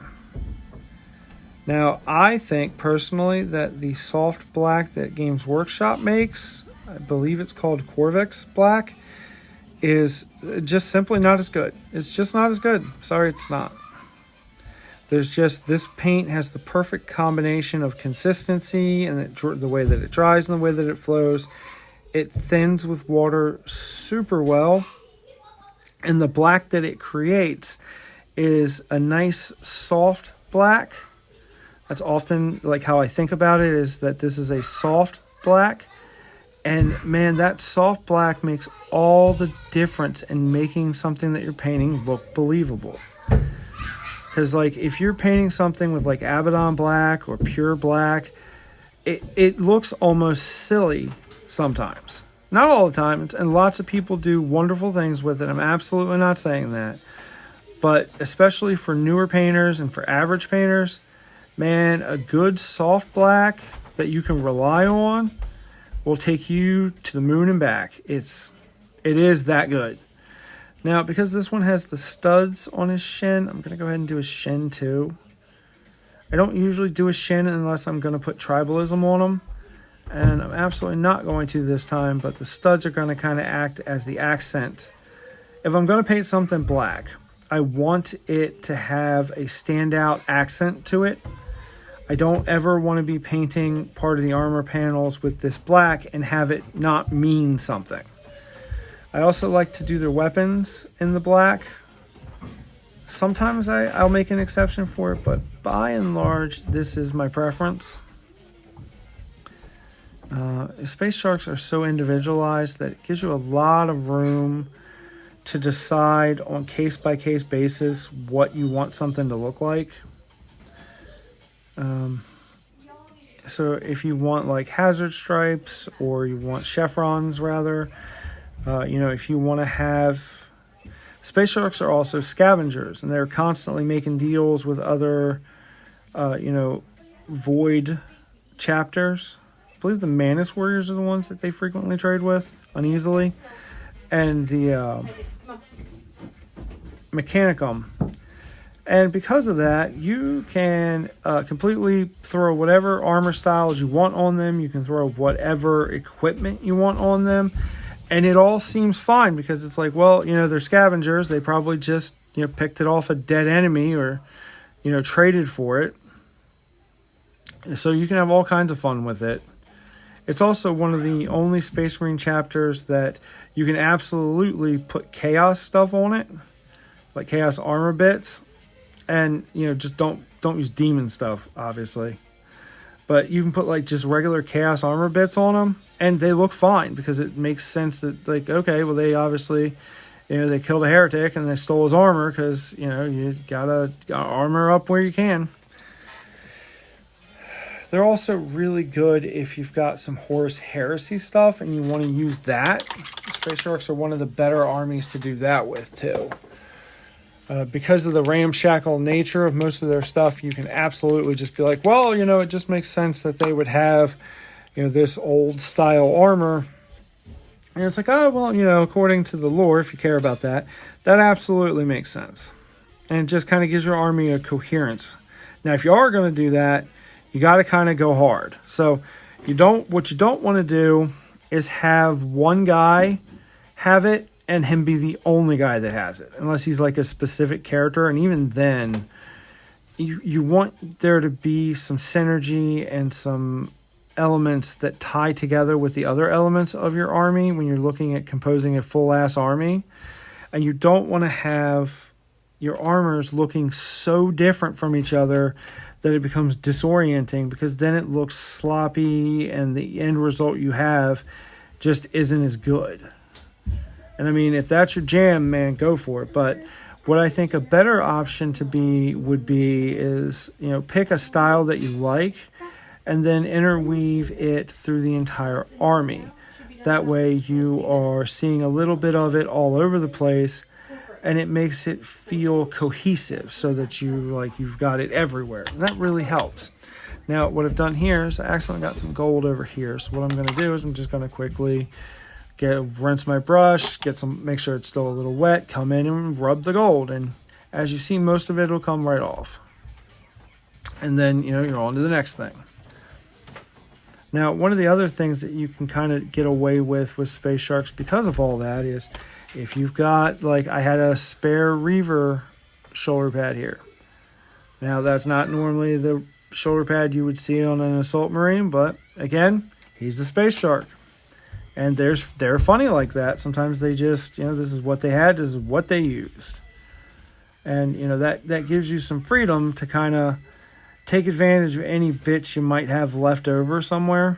Now, I think personally that the soft black that Games Workshop makes, I believe it's called Corvex black, is just simply not as good. It's just not as good. Sorry, it's not. This paint has the perfect combination of consistency and the way that it dries and the way that it flows. It thins with water super well. And the black that it creates is a nice soft black. That's often like how I think about it, is that this is a soft black. And man, that soft black makes all the difference in making something that you're painting look believable. Because like if you're painting something with like Abaddon black or pure black, it looks almost silly sometimes. Not all the time, and lots of people do wonderful things with it. I'm absolutely not saying that. But especially for newer painters and for average painters, man, a good soft black that you can rely on will take you to the moon and back. It is that good. Now, because this one has the studs on his shin, I'm going to go ahead and do his shin too. I don't usually do a shin unless I'm going to put tribalism on them. And I'm absolutely not going to this time, but the studs are going to kind of act as the accent. If I'm going to paint something black, I want it to have a standout accent to it. I don't ever want to be painting part of the armor panels with this black and have it not mean something. I also like to do their weapons in the black. Sometimes I'll make an exception for it, but by and large, this is my preference. Space Sharks are so individualized that it gives you a lot of room to decide on case-by-case basis what you want something to look like. So if you want like hazard stripes, or you want chevrons rather, if you want to have... Space Sharks are also scavengers, and they're constantly making deals with other, void chapters. I believe the Manus Warriors are the ones that they frequently trade with uneasily. And the Mechanicum. And because of that, you can completely throw whatever armor styles you want on them. You can throw whatever equipment you want on them. And it all seems fine, because it's like, well, they're scavengers. They probably just, picked it off a dead enemy, or, traded for it. So you can have all kinds of fun with it. It's also one of the only Space Marine chapters that you can absolutely put chaos stuff on it, like chaos armor bits. And, just don't use demon stuff, obviously. But you can put like just regular chaos armor bits on them, and they look fine, because it makes sense that, like, okay, well, they obviously, they killed a heretic and they stole his armor, because, you gotta armor up where you can. They're also really good if you've got some Horus Heresy stuff and you want to use that. Space Sharks are one of the better armies to do that with, too. Because of the ramshackle nature of most of their stuff, you can absolutely just be like, well, it just makes sense that they would have, this old style armor. And it's like, oh, well, according to the lore, if you care about that, that absolutely makes sense. And it just kind of gives your army a coherence. Now, if you are going to do that, you got to kind of go hard. So What you don't want to do is have one guy have it and him be the only guy that has it, unless he's like a specific character. And even then, you want there to be some synergy and some elements that tie together with the other elements of your army when you're looking at composing a full ass army. And you don't want to have your armors looking so different from each other that it becomes disorienting, because then it looks sloppy and the end result you have just isn't as good. And I mean, if that's your jam, man, go for it. But what I think a better option would be is, pick a style that you like and then interweave it through the entire army. That way you are seeing a little bit of it all over the place, and it makes it feel cohesive so that you've got it everywhere. And that really helps. Now, what I've done here is I accidentally got some gold over here. So what I'm going to do is I'm just going to quickly rinse my brush, make sure it's still a little wet, come in and rub the gold. And as you see, most of it will come right off. And then, you're on to the next thing. Now, one of the other things that you can kind of get away with Space Sharks because of all that is if you've got, I had a spare Reaver shoulder pad here. Now, that's not normally the shoulder pad you would see on an Assault Marine, but again, he's the Space Shark. And they're funny like that. Sometimes they just, this is what they had, this is what they used. And, that gives you some freedom to kind of take advantage of any bits you might have left over somewhere.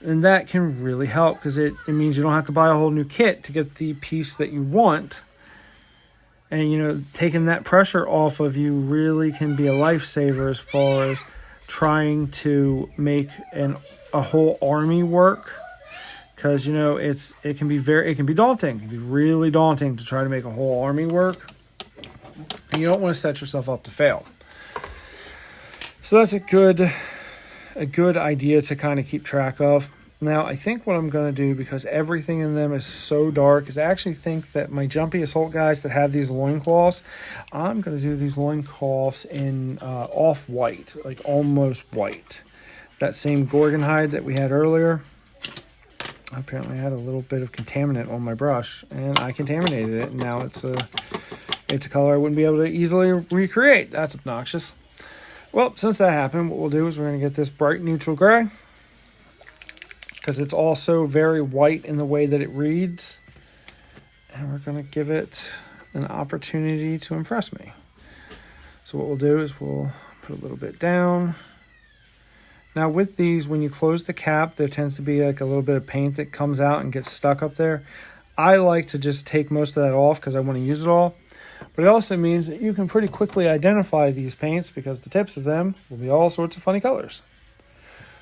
And that can really help, because it means you don't have to buy a whole new kit to get the piece that you want. And, taking that pressure off of you really can be a lifesaver as far as trying to make a whole army work, because it can be daunting. It can be really daunting to try to make a whole army work, and you don't want to set yourself up to fail. So that's a good idea to kind of keep track of. Now, I think what I'm going to do, because everything in them is so dark, is I actually think that my Jumpy Assault guys that have these loincloths, I'm going to do these loincloths in off-white, like almost white. That same Gorgon hide that we had earlier. Apparently I had a little bit of contaminant on my brush, and I contaminated it, and now it's a color I wouldn't be able to easily recreate. That's obnoxious. Well, since that happened, what we'll do is we're going to get this bright neutral gray, because it's also very white in the way that it reads, and we're going to give it an opportunity to impress me. So what we'll do is we'll put a little bit down. Now with these, when you close the cap, there tends to be like a little bit of paint that comes out and gets stuck up there. I like to just take most of that off because I want to use it all. But it also means that you can pretty quickly identify these paints, because the tips of them will be all sorts of funny colors.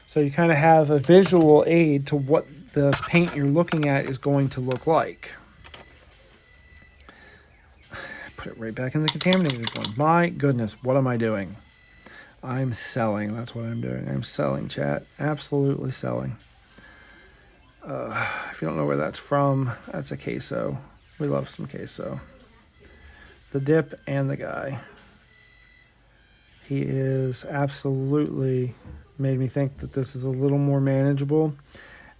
So you kind of have a visual aid to what the paint you're looking at is going to look like. Put it right back in the contaminated one. My goodness, what am I doing? I'm selling. That's what I'm doing. I'm selling, chat. Absolutely selling. If you don't know where that's from, that's a queso. We love some queso. The dip and the guy. He is absolutely made me think that this is a little more manageable,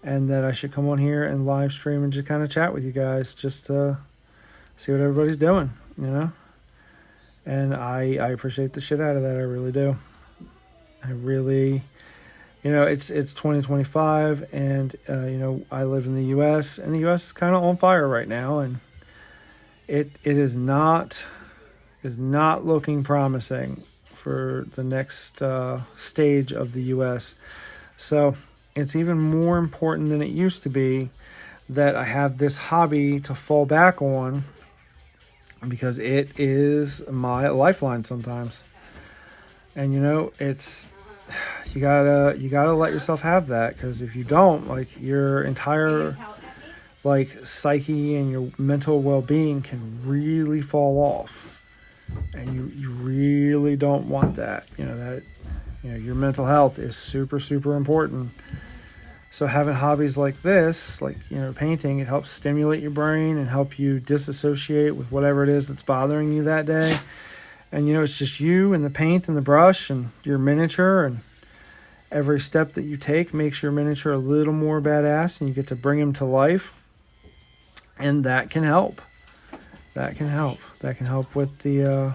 and that I should come on here and live stream and just kind of chat with you guys, just to see what everybody's doing, And I appreciate the shit out of that. I really do. I really, it's 2025, and I live in the U.S., and the U.S. is kind of on fire right now, and it is not looking promising for the next stage of the U.S. So it's even more important than it used to be that I have this hobby to fall back on, because it is my lifeline sometimes. And it's you gotta let yourself have that, because if you don't, your entire psyche and your mental well-being can really fall off, and you really don't want that. Your mental health is super, super important. So having hobbies like this, painting, it helps stimulate your brain and help you disassociate with whatever it is that's bothering you that day. And it's just you and the paint and the brush and your miniature, and Every step that you take makes your miniature a little more badass, and you get to bring him to life. And that can help. That can help. That can help with the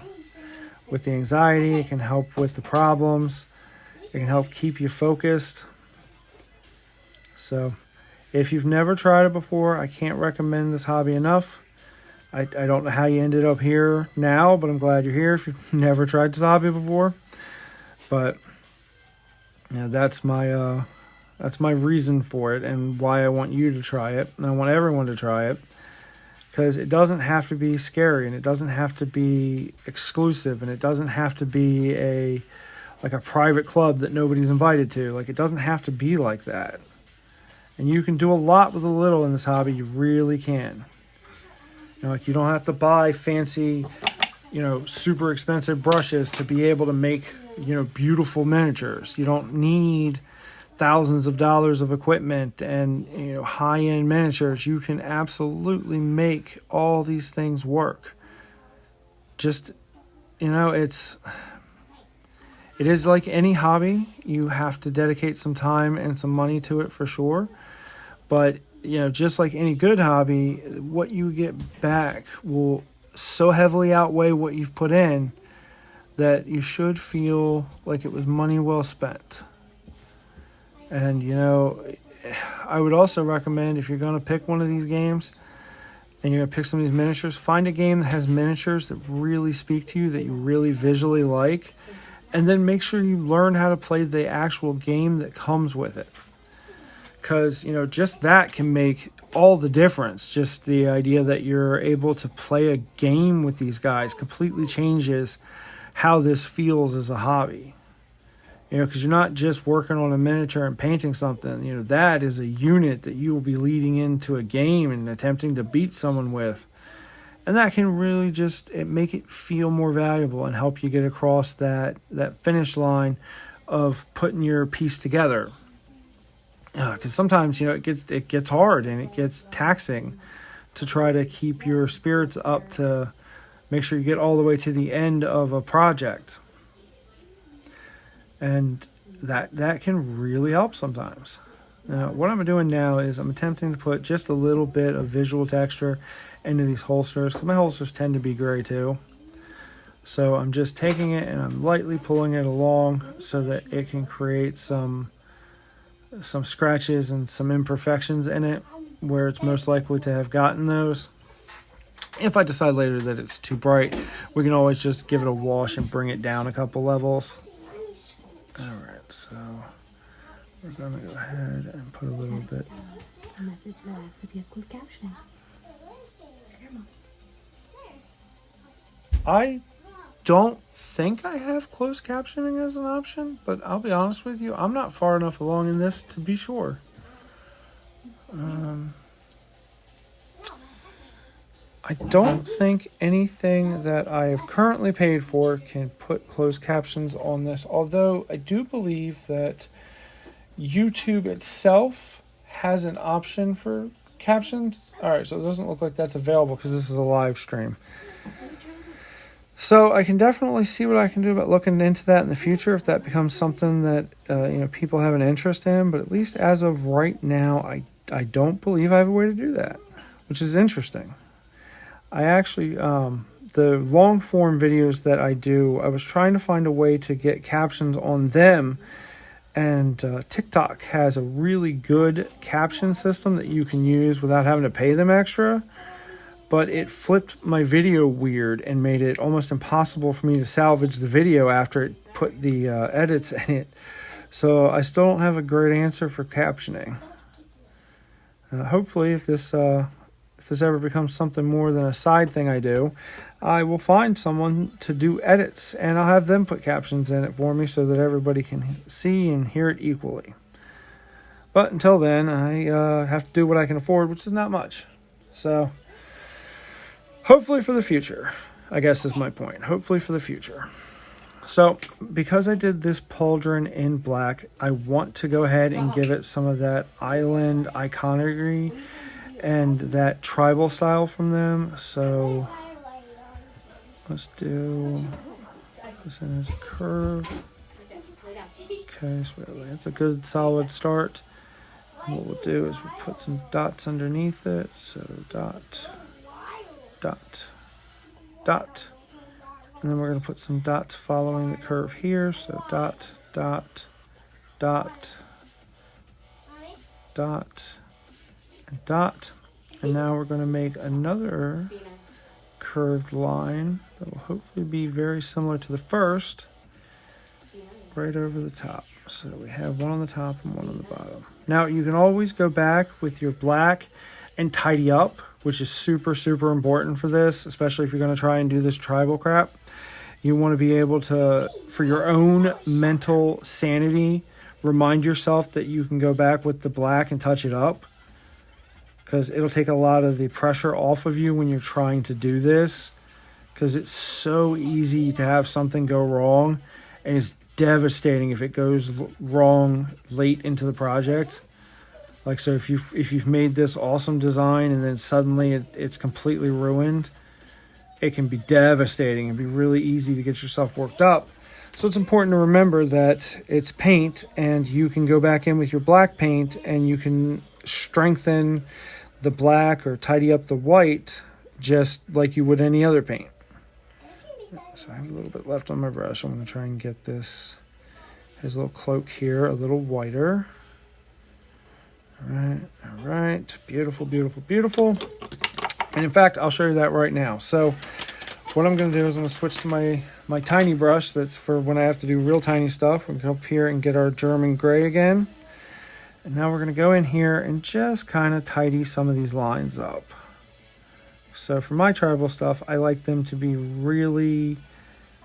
anxiety. It can help with the problems. It can help keep you focused. So, if you've never tried it before, I can't recommend this hobby enough. I don't know how you ended up here now, but I'm glad you're here if you've never tried this hobby before. But that's my reason for it, and why I want you to try it, and I want everyone to try it, because it doesn't have to be scary, and it doesn't have to be exclusive, and it doesn't have to be a private club that nobody's invited to. Like, it doesn't have to be like that. And you can do a lot with a little in this hobby. You really can. You don't have to buy fancy, super expensive brushes to be able to make, beautiful miniatures. You don't need thousands of dollars of equipment and, high-end miniatures. You can absolutely make all these things work. Just, it is like any hobby. You have to dedicate some time and some money to it for sure. But, just like any good hobby, what you get back will so heavily outweigh what you've put in that you should feel like it was money well spent. And, I would also recommend, if you're going to pick one of these games and you're going to pick some of these miniatures, find a game that has miniatures that really speak to you, that you really visually like, and then make sure you learn how to play the actual game that comes with it. Because, just that can make all the difference. Just the idea that you're able to play a game with these guys completely changes how this feels as a hobby. Because you're not just working on a miniature and painting something. That is a unit that you will be leading into a game and attempting to beat someone with. And that can really just make it feel more valuable and help you get across that finish line of putting your piece together. Because sometimes, it gets hard and it gets taxing to try to keep your spirits up to make sure you get all the way to the end of a project. And that can really help sometimes. Now, what I'm doing now is I'm attempting to put just a little bit of visual texture into these holsters, because my holsters tend to be gray too. So I'm just taking it and I'm lightly pulling it along so that it can create some scratches and some imperfections in it where it's most likely to have gotten those. If I decide later that it's too bright, we can always just give it a wash and bring it down a couple levels. Alright, so we're going to go ahead and put a little bit.
A message that asks if you have closed captioning.
I don't think I have closed captioning as an option, but I'll be honest with you, I'm not far enough along in this to be sure. I don't think anything that I have currently paid for can put closed captions on this, although I do believe that YouTube itself has an option for captions. Alright, so it doesn't look like that's available because this is a live stream. So I can definitely see what I can do about looking into that in the future if that becomes something that people have an interest in. But at least as of right now, I don't believe I have a way to do that, which is interesting. I actually, the long form videos that I do, I was trying to find a way to get captions on them. And TikTok has a really good caption system that you can use without having to pay them extra. But it flipped my video weird and made it almost impossible for me to salvage the video after it put the edits in it. So I still don't have a great answer for captioning. Hopefully, if this ever becomes something more than a side thing I do, I will find someone to do edits, and I'll have them put captions in it for me so that everybody can see and hear it equally. But until then, I have to do what I can afford, which is not much. So hopefully for the future, I guess is my point. Hopefully for the future. So because I did this pauldron in black, I want to go ahead and give it some of that island iconography and that tribal style from them. So let's do this in as a curve. Okay, so that's a good solid start. And what we'll do is we'll put some dots underneath it. So dot, dot, dot. And then we're going to put some dots following the curve here. So dot, dot, dot, dot, and dot. And now we're going to make another curved line that will hopefully be very similar to the first, right over the top. So we have one on the top and one on the bottom. Now you can always go back with your black and tidy up, which is super, super important for this, especially if you're going to try and do this tribal crap. You want to be able to, for your own mental sanity, remind yourself that you can go back with the black and touch it up, because it'll take a lot of the pressure off of you when you're trying to do this, because it's so easy to have something go wrong, and it's devastating if it goes wrong late into the project. Like, so if you've made this awesome design and then suddenly it's completely ruined, it can be devastating and be really easy to get yourself worked up. So it's important to remember that it's paint, and you can go back in with your black paint and you can strengthen the black or tidy up the white just like you would any other paint. So I have a little bit left on my brush. I'm going to try and get this, his little cloak here, a little whiter. All right, beautiful, beautiful, beautiful. And in fact, I'll show you that right now. So what I'm going to do is I'm going to switch to my tiny brush that's for when I have to do real tiny stuff. We're going to go up here and get our German gray again. And now we're going to go in here and just kind of tidy some of these lines up. So for my tribal stuff, I like them to be really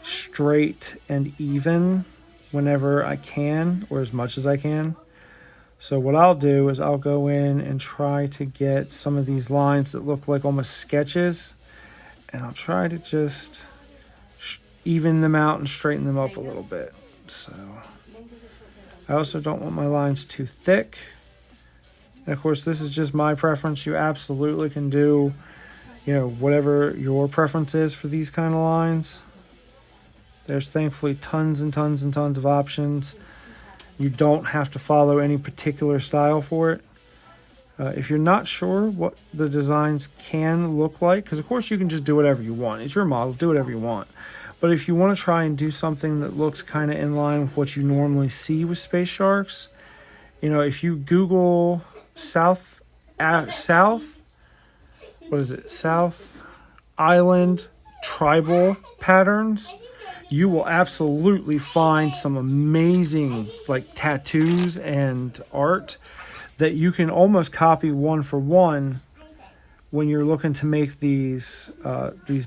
straight and even whenever I can, or as much as I can. So what I'll do is I'll go in and try to get some of these lines that look like almost sketches, and I'll try to just even them out and straighten them up a little bit. So I also don't want my lines too thick. And of course, this is just my preference. You absolutely can do, whatever your preference is for these kind of lines. There's thankfully tons and tons and tons of options. You don't have to follow any particular style for it. If you're not sure what the designs can look like, because of course you can just do whatever you want. It's your model, do whatever you want. But if you want to try and do something that looks kind of in line with what you normally see with space sharks, if you Google South Island tribal patterns, you will absolutely find some amazing tattoos and art that you can almost copy one for one when you're looking to make these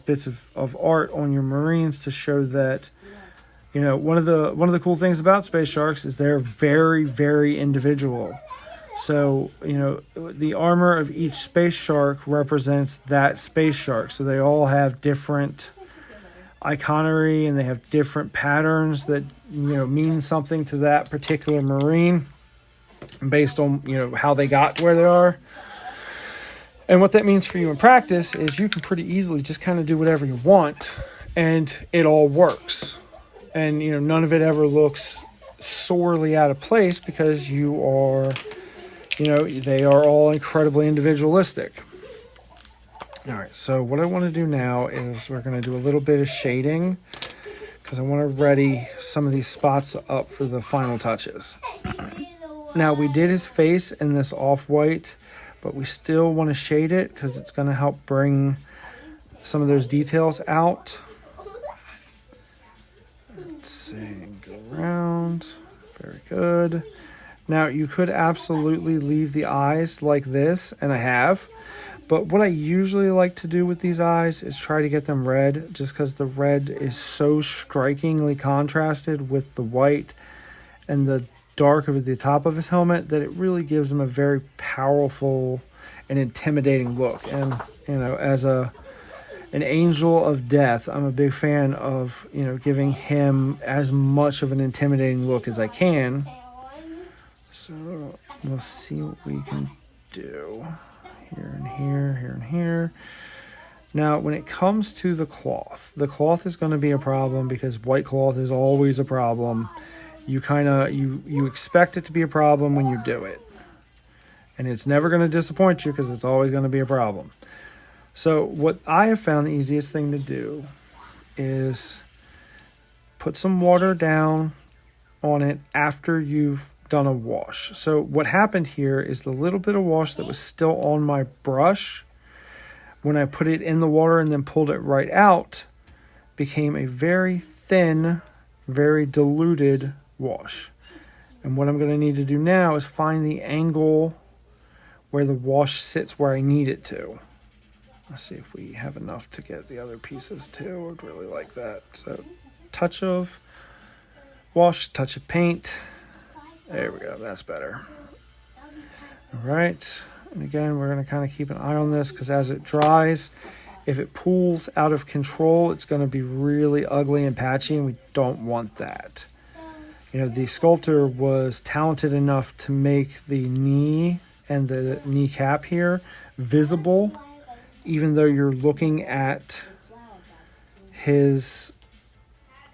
bits of art on your Marines, to show that one of the cool things about space sharks is they're very, very individual. So the armor of each space shark represents that space shark, so they all have different iconery and they have different patterns that mean something to that particular Marine based on how they got to where they are. And what that means for you in practice is you can pretty easily just kind of do whatever you want and it all works, and none of it ever looks sorely out of place, because you are they are all incredibly individualistic. All right, so what I want to do now is we're going to do a little bit of shading, because I want to ready some of these spots up for the final touches. Now, we did his face in this off-white, but we still want to shade it because it's going to help bring some of those details out. Let's see, go around. Very good. Now, you could absolutely leave the eyes like this, and I have. But what I usually like to do with these eyes is try to get them red, just because the red is so strikingly contrasted with the white and the dark of the top of his helmet that it really gives him a very powerful and intimidating look. And, as an angel of death, I'm a big fan of, giving him as much of an intimidating look as I can. So we'll see what we can do. Here and here, here and here. Now, when it comes to the cloth is going to be a problem, because white cloth is always a problem. you expect it to be a problem when you do it. And it's never going to disappoint you because it's always going to be a problem. So what I have found the easiest thing to do is put some water down on it after you've done a wash. So what happened here is the little bit of wash that was still on my brush, when I put it in the water and then pulled it right out, became a very thin, very diluted wash. And what I'm going to need to do now is find the angle where the wash sits where I need it to. Let's see if we have enough to get the other pieces too. I'd really like that. So touch of wash, touch of paint. There we go, that's better. All right, and again, we're gonna kind of keep an eye on this because as it dries, if it pools out of control, it's gonna be really ugly and patchy, and we don't want that. You know, the sculptor was talented enough to make the knee and the kneecap here visible, even though you're looking at his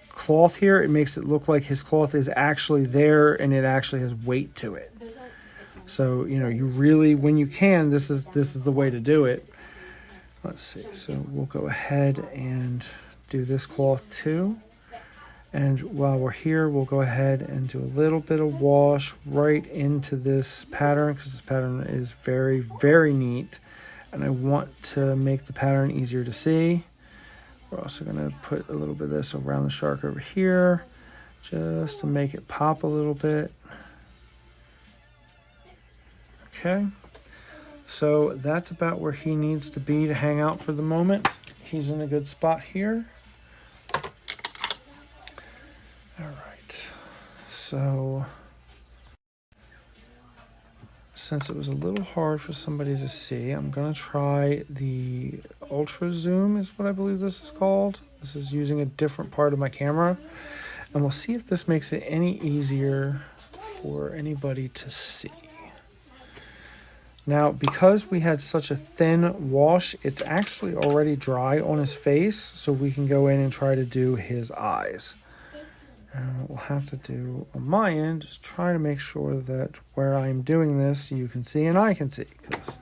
cloth here. It makes it look like his cloth is actually there and it actually has weight to it. So, you know, you really, when you can, this is the way to do it. Let's see. So we'll go ahead and do this cloth too. And while we're here, we'll go ahead and do a little bit of wash right into this pattern because this pattern is very, very neat. And I want to make the pattern easier to see. We're also going to put a little bit of this around the shark over here just to make it pop a little bit. Okay, so that's about where he needs to be to hang out for the moment. He's in a good spot here. All right, so since it was a little hard for somebody to see, I'm going to try the ultra zoom is what I believe this is called. This is using a different part of my camera. And we'll see if this makes it any easier for anybody to see. Now, because we had such a thin wash, it's actually already dry on his face, so we can go in and try to do his eyes. And what we'll have to do on my end is try to make sure that where I'm doing this, you can see and I can see, because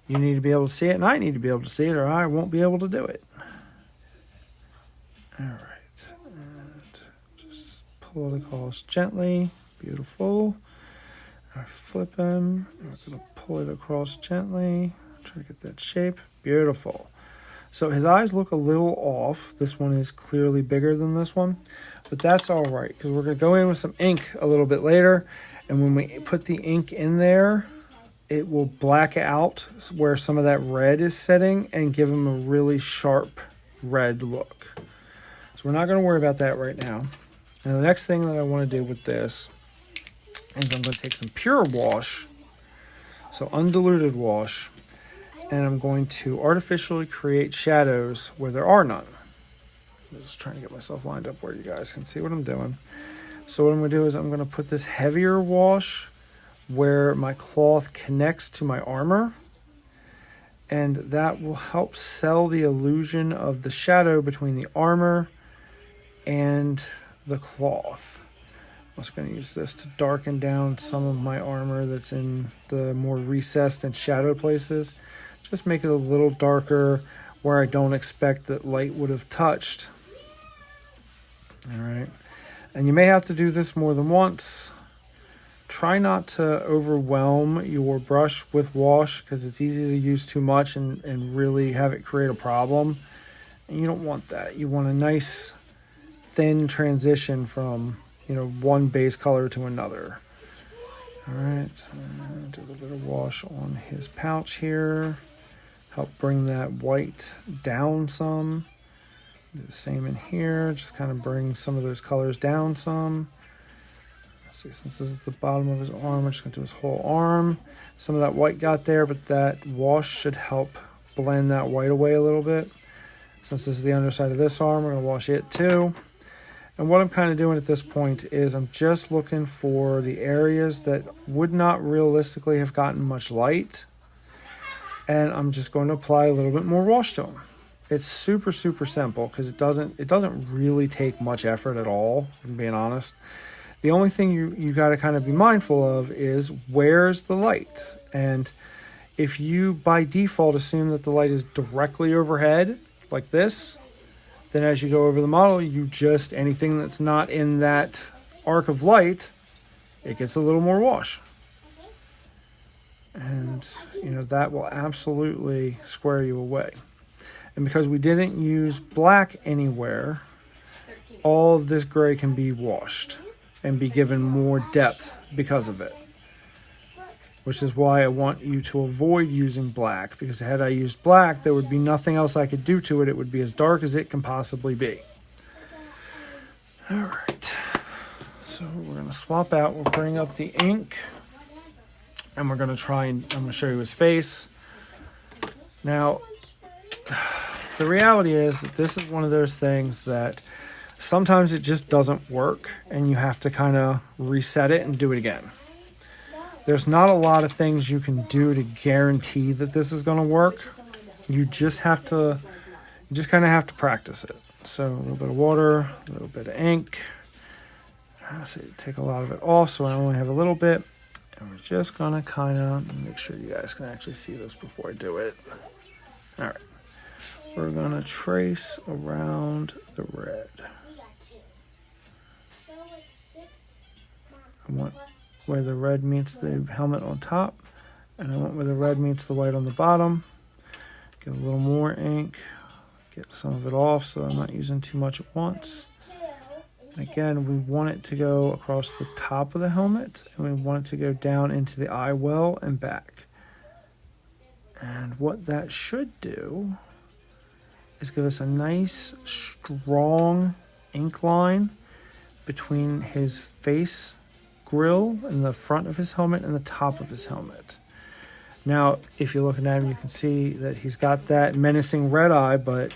you need to be able to see it and I need to be able to see it or I won't be able to do it. All right, and just pull it across gently. Beautiful. I flip him. We're going to pull it across gently. Try to get that shape. Beautiful. So his eyes look a little off. This one is clearly bigger than this one, but that's all right because we're going to go in with some ink a little bit later, and when we put the ink in there, it will black out where some of that red is setting and give him a really sharp red look. So we're not going to worry about that right now. And the next thing that I want to do with this is I'm going to take some pure wash, so undiluted wash, and I'm going to artificially create shadows where there are none. I'm just trying to get myself lined up where you guys can see what I'm doing. So what I'm going to do is I'm going to put this heavier wash where my cloth connects to my armor, and that will help sell the illusion of the shadow between the armor and the cloth. I'm just going to use this to darken down some of my armor that's in the more recessed and shadowed places. Just make it a little darker where I don't expect that light would have touched. All right. And you may have to do this more than once. Try not to overwhelm your brush with wash because it's easy to use too much and really have it create a problem. And you don't want that. You want a nice thin transition from, you know, one base color to another. All right, do a little bit of wash on his pouch here. Help bring that white down some. Do the same in here, just kind of bring some of those colors down some. Let's see, since this is the bottom of his arm, I'm just going to do his whole arm. Some of that white got there, but that wash should help blend that white away a little bit. Since this is the underside of this arm, we're going to wash it too. And what I'm kind of doing at this point is I'm just looking for the areas that would not realistically have gotten much light. And I'm just going to apply a little bit more wash to them. It's super, super simple because it doesn't really take much effort at all, if I'm being honest. The only thing you got to kind of be mindful of is where's the light. And if you by default assume that the light is directly overhead, like this, then as you go over the model, you just, anything that's not in that arc of light, it gets a little more wash. And, that will absolutely square you away. And because we didn't use black anywhere, all of this gray can be washed and be given more depth because of it. Which is why I want you to avoid using black, because had I used black, there would be nothing else I could do to it. It would be as dark as it can possibly be. All right. So we're going to swap out. We'll bring up the ink. And we're going to I'm going to show you his face. Now, the reality is that this is one of those things that sometimes it just doesn't work, and you have to kind of reset it and do it again. There's not a lot of things you can do to guarantee that this is going to work. You just kind of have to practice it. So a little bit of water, a little bit of ink. Take a lot of it off so I only have a little bit. And we're just going to kind of make sure you guys can actually see this before I do it. All right. We're going to trace around the red. I want where the red meets the helmet on top, and I want where the red meets the white on the bottom. Get a little more ink, get some of it off so I'm not using too much at once. And again, we want it to go across the top of the helmet, and we want it to go down into the eye well and back. And what that should do is give us a nice, strong ink line between his face grill in the front of his helmet and the top of his helmet. Now, if you're looking at him, you can see that he's got that menacing red eye, but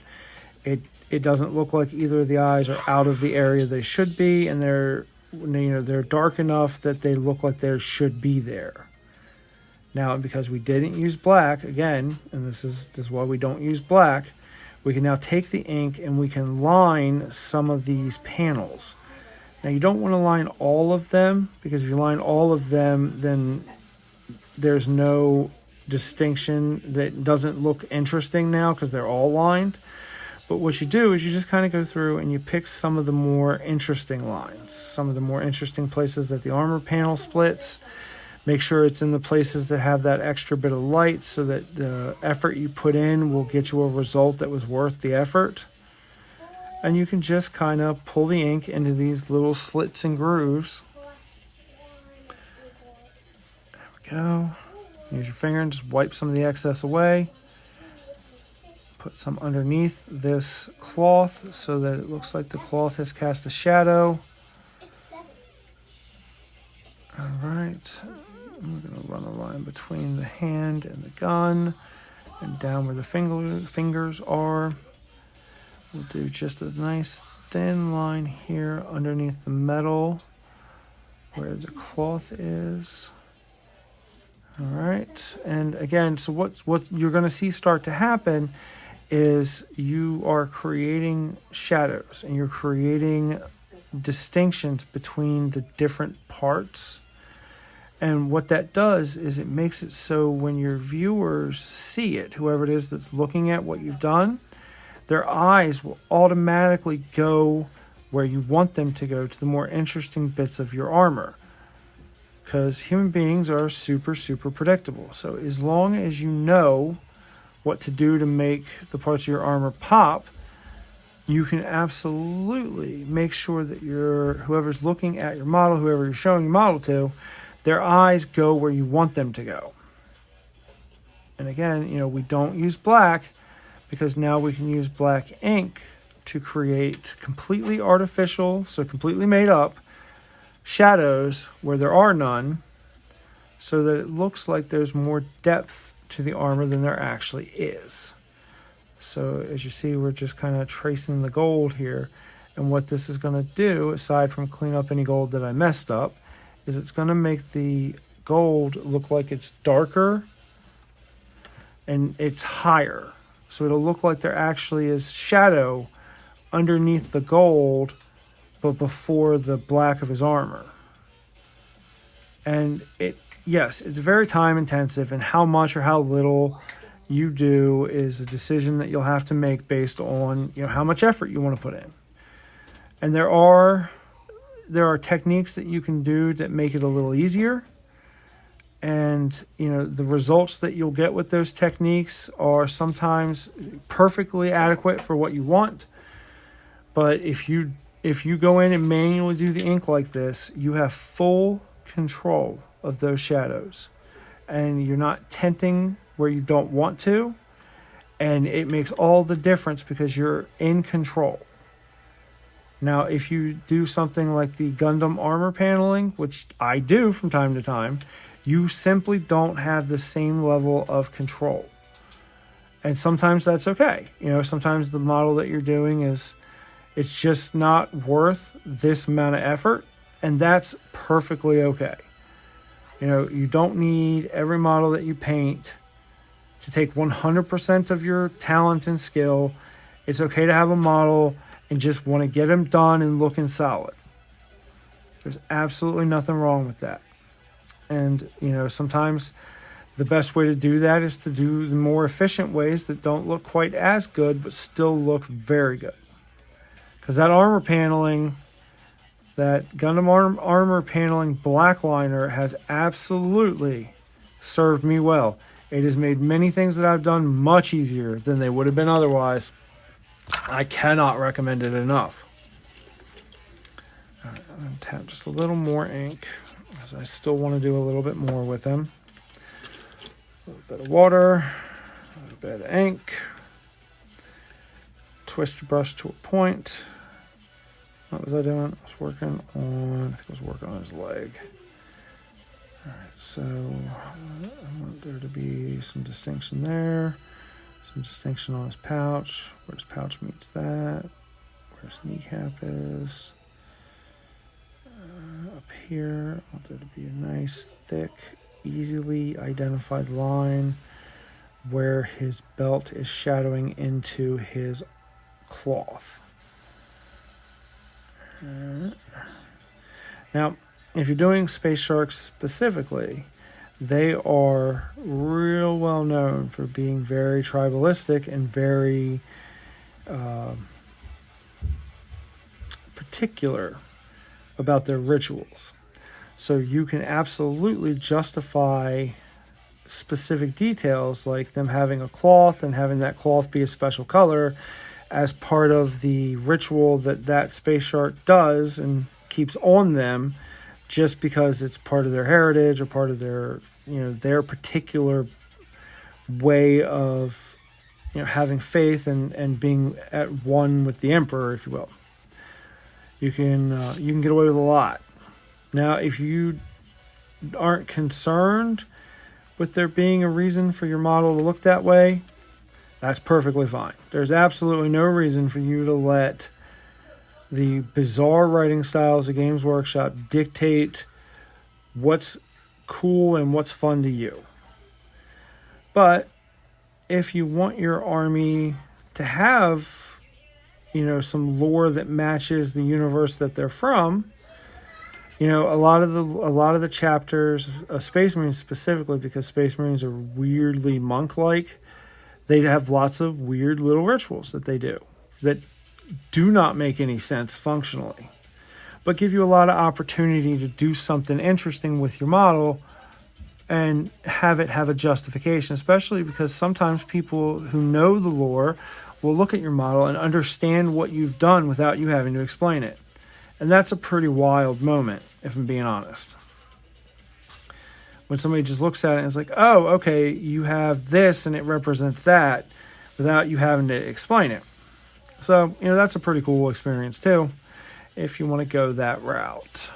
it doesn't look like either of the eyes are out of the area they should be, and they're dark enough that they look like they should be there. Now, because we didn't use black, again, and this is why we don't use black, we can now take the ink and we can line some of these panels. Now, you don't want to line all of them, because if you line all of them, then there's no distinction. That doesn't look interesting now because they're all lined. But what you do is you just kind of go through and you pick some of the more interesting lines, some of the more interesting places that the armor panel splits. Make sure it's in the places that have that extra bit of light so that the effort you put in will get you a result that was worth the effort. And you can just kind of pull the ink into these little slits and grooves. There we go. Use your finger and just wipe some of the excess away. Put some underneath this cloth so that it looks like the cloth has cast a shadow. All right. I'm going to run a line between the hand and the gun and down where the fingers are. We'll do just a nice thin line here underneath the metal where the cloth is. All right. And again, so what you're going to see start to happen is you are creating shadows and you're creating distinctions between the different parts. And what that does is it makes it so when your viewers see it, whoever it is that's looking at what you've done, their eyes will automatically go where you want them to go, to the more interesting bits of your armor. Because human beings are super, super predictable. So as long as you know what to do to make the parts of your armor pop, you can absolutely make sure that whoever's looking at your model, whoever you're showing your model to, their eyes go where you want them to go. And again, we don't use black because now we can use black ink to create completely artificial, so completely made up, shadows where there are none, so that it looks like there's more depth to the armor than there actually is. So as you see, we're just kind of tracing the gold here. And what this is going to do, aside from clean up any gold that I messed up, is it's going to make the gold look like it's darker and it's higher. So it'll look like there actually is shadow underneath the gold, but before the black of his armor. And yes, it's very time intensive, and how much or how little you do is a decision that you'll have to make based on, how much effort you want to put in. And there are techniques that you can do that make it a little easier. And, the results that you'll get with those techniques are sometimes perfectly adequate for what you want. But if you go in and manually do the ink like this, you have full control of those shadows. And you're not tinting where you don't want to. And it makes all the difference because you're in control. Now, if you do something like the Gundam armor paneling, which I do from time to time, you simply don't have the same level of control. And sometimes that's okay. Sometimes the model that you're doing it's just not worth this amount of effort, and that's perfectly okay. You don't need every model that you paint to take 100% of your talent and skill. It's okay to have a model and just want to get them done and looking solid. There's absolutely nothing wrong with that. And, sometimes the best way to do that is to do the more efficient ways that don't look quite as good, but still look very good. Because that armor paneling, that Gundam armor paneling black liner has absolutely served me well. It has made many things that I've done much easier than they would have been otherwise. I cannot recommend it enough. All right, I'm going to tap just a little more ink, because I still want to do a little bit more with them. A little bit of water, a little bit of ink. Twist your brush to a point. What was I doing? I was working on his leg. Alright, so I want there to be some distinction there. Some distinction on his pouch. Where his pouch meets that. Where his kneecap is. Up here, I want there to be a nice, thick, easily identified line where his belt is shadowing into his cloth. Now, if you're doing space sharks specifically, they are real well known for being very tribalistic and very particular about their rituals. So you can absolutely justify specific details like them having a cloth and having that cloth be a special color as part of the ritual that space shark does and keeps on them, just because it's part of their heritage or part of their particular way of having faith and being at one with the emperor, if you will. You can get away with a lot. Now, if you aren't concerned with there being a reason for your model to look that way, that's perfectly fine. There's absolutely no reason for you to let the bizarre writing styles of Games Workshop dictate what's cool and what's fun to you. But if you want your army to have, some lore that matches the universe that they're from, a lot of the chapters of Space Marines specifically, because Space Marines are weirdly monk-like, they have lots of weird little rituals that they do that do not make any sense functionally, but give you a lot of opportunity to do something interesting with your model and have it have a justification, especially because sometimes people who know the lore will look at your model and understand what you've done without you having to explain it. And that's a pretty wild moment, if I'm being honest. When somebody just looks at it and is like, oh, okay, you have this and it represents that, without you having to explain it. So, that's a pretty cool experience too, if you want to go that route.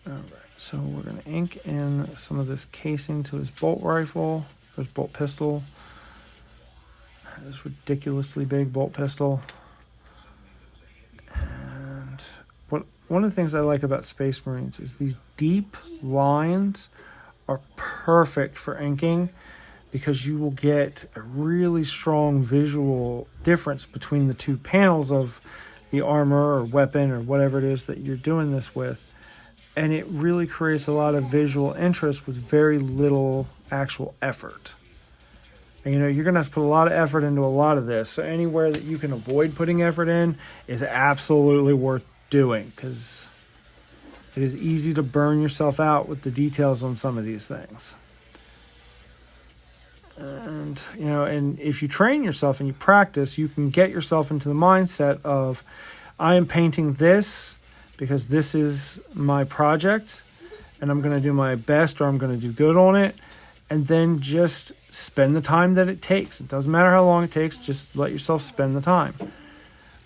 All right, so we're going to ink in some of this casing to his bolt rifle, or his bolt pistol. This ridiculously big bolt pistol. And one of the things I like about Space Marines is these deep lines are perfect for inking, because you will get a really strong visual difference between the two panels of the armor or weapon or whatever it is that you're doing this with. And it really creates a lot of visual interest with very little actual effort. And, you know, you're going to have to put a lot of effort into a lot of this. So anywhere that you can avoid putting effort in is absolutely worth doing, because it is easy to burn yourself out with the details on some of these things. And, you know, and if you train yourself and you practice, you can get yourself into the mindset of, I am painting this because this is my project and I'm going to do my best, or I'm going to do good on it. And then just spend the time that it takes. It doesn't matter how long it takes, just let yourself spend the time.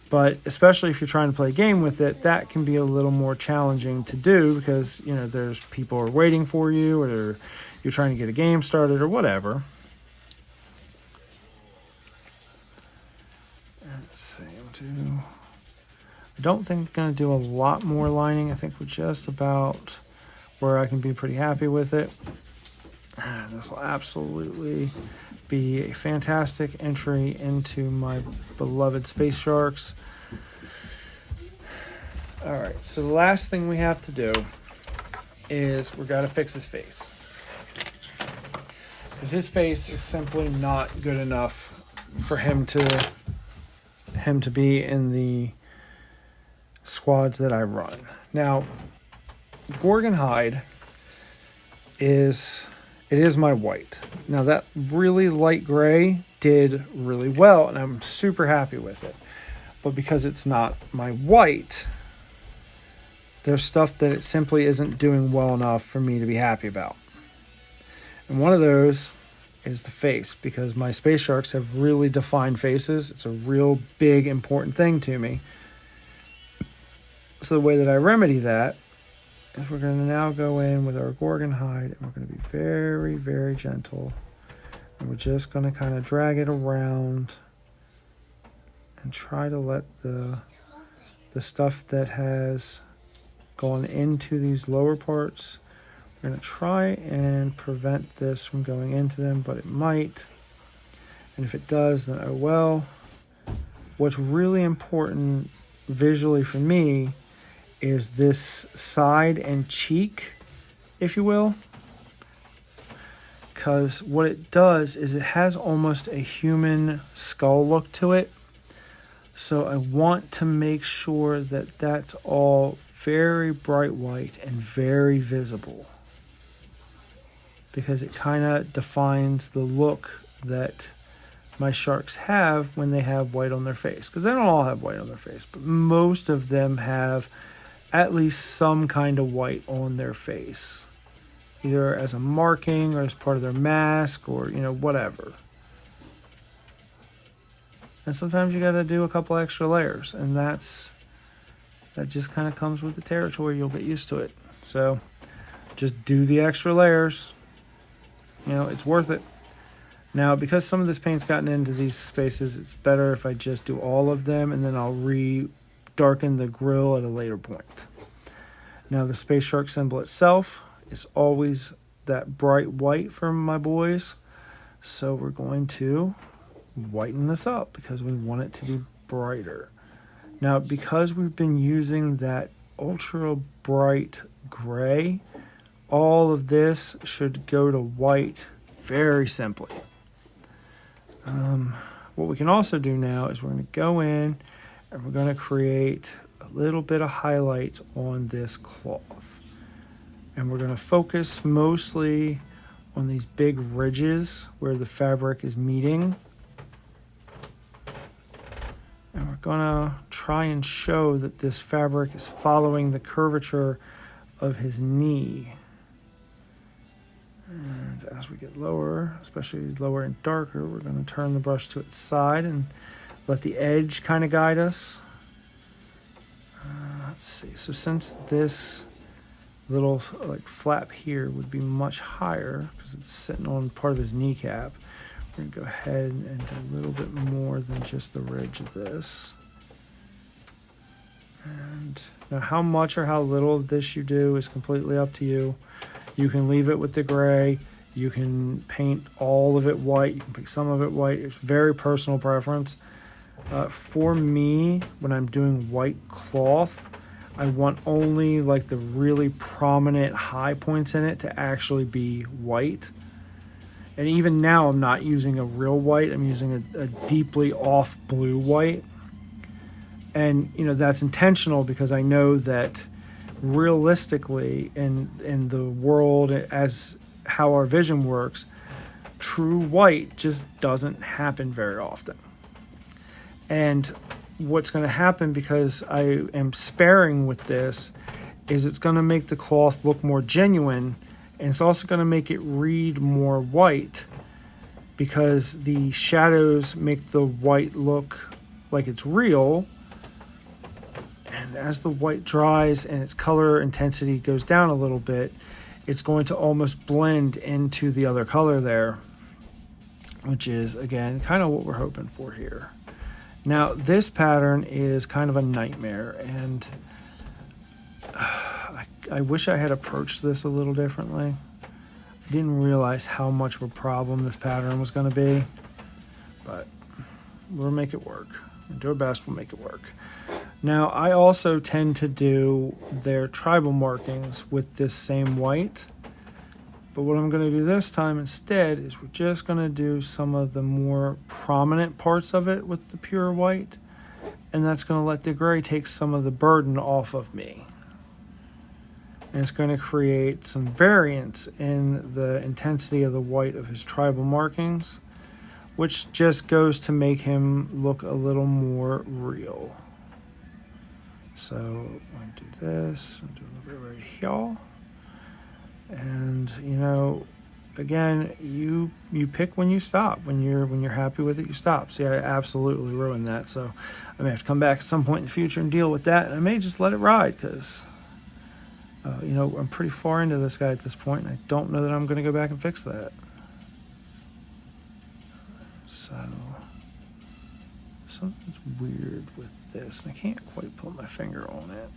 But especially if you're trying to play a game with it, that can be a little more challenging to do, because, you know, there's people are waiting for you, or you're trying to get a game started or whatever. Let's see, I don't think I'm going to do a lot more lining. I think we're just about where I can be pretty happy with it. This will absolutely be a fantastic entry into my beloved space sharks. All right, so the last thing we have to do is we got to fix his face, because his face is simply not good enough for him to be in the squads that I run. Now, Gorgon hide is my white. Now, that really light gray did really well, and I'm super happy with it. But because it's not my white, there's stuff that it simply isn't doing well enough for me to be happy about. And one of those is the face, because my space sharks have really defined faces. It's a real big, important thing to me. So the way that I remedy that is we're going to now go in with our Gorgon hide, and we're going to be very, very gentle. And we're just going to kind of drag it around and try to let the stuff that has gone into these lower parts, we're going to try and prevent this from going into them, but it might. And if it does, then oh well. What's really important visually for me is this side and cheek, if you will. Because what it does is it has almost a human skull look to it. So I want to make sure that that's all very bright white and very visible, because it kind of defines the look that my sharks have when they have white on their face. Because they don't all have white on their face, but most of them have at least some kind of white on their face, either as a marking or as part of their mask, or, you know, whatever. And sometimes you got to do a couple extra layers, and that just kind of comes with the territory. You'll get used to it. So just do the extra layers. You know, it's worth it. Now, because some of this paint's gotten into these spaces, it's better if I just do all of them, and then I'll darken the grill at a later point. Now, the space shark symbol itself is always that bright white for my boys. So we're going to whiten this up because we want it to be brighter. Now, because we've been using that ultra bright gray, all of this should go to white very simply. What we can also do now is we're going to go in and we're going to create a little bit of highlight on this cloth. And we're going to focus mostly on these big ridges where the fabric is meeting. And we're going to try and show that this fabric is following the curvature of his knee. And as we get lower, especially lower and darker, we're going to turn the brush to its side and let the edge kind of guide us. Let's see. So since this little like flap here would be much higher because it's sitting on part of his kneecap, we're going to go ahead and do a little bit more than just the ridge of this. And now how much or how little of this you do is completely up to you. You can leave it with the gray. You can paint all of it white. You can pick some of it white. It's very personal preference. For me, when I'm doing white cloth, I want only like the really prominent high points in it to actually be white. And even now I'm not using a real white, I'm using a deeply off blue white. And that's intentional because I know that realistically in the world as how our vision works, true white just doesn't happen very often. And what's going to happen, because I am sparing with this, is it's going to make the cloth look more genuine, and it's also going to make it read more white, because the shadows make the white look like it's real. And as the white dries and its color intensity goes down a little bit, it's going to almost blend into the other color there, which is, again, kind of what we're hoping for here. Now, this pattern is kind of a nightmare, and I wish I had approached this a little differently. I didn't realize how much of a problem this pattern was going to be, but we'll make it work. We'll do our best, we'll make it work. Now, I also tend to do their tribal markings with this same white, but what I'm going to do this time instead is we're just going to do some of the more prominent parts of it with the pure white, and that's going to let the gray take some of the burden off of me. And it's going to create some variance in the intensity of the white of his tribal markings, which just goes to make him look a little more real. So I'm going to do this, I'm doing a little bit right here. And again, you pick when you stop. When you're happy with it, you stop. See, I absolutely ruined that, so I may have to come back at some point in the future and deal with that. And I may just let it ride because I'm pretty far into this guy at this point, and I don't know that I'm going to go back and fix that. So something's weird with this, and I can't quite put my finger on it.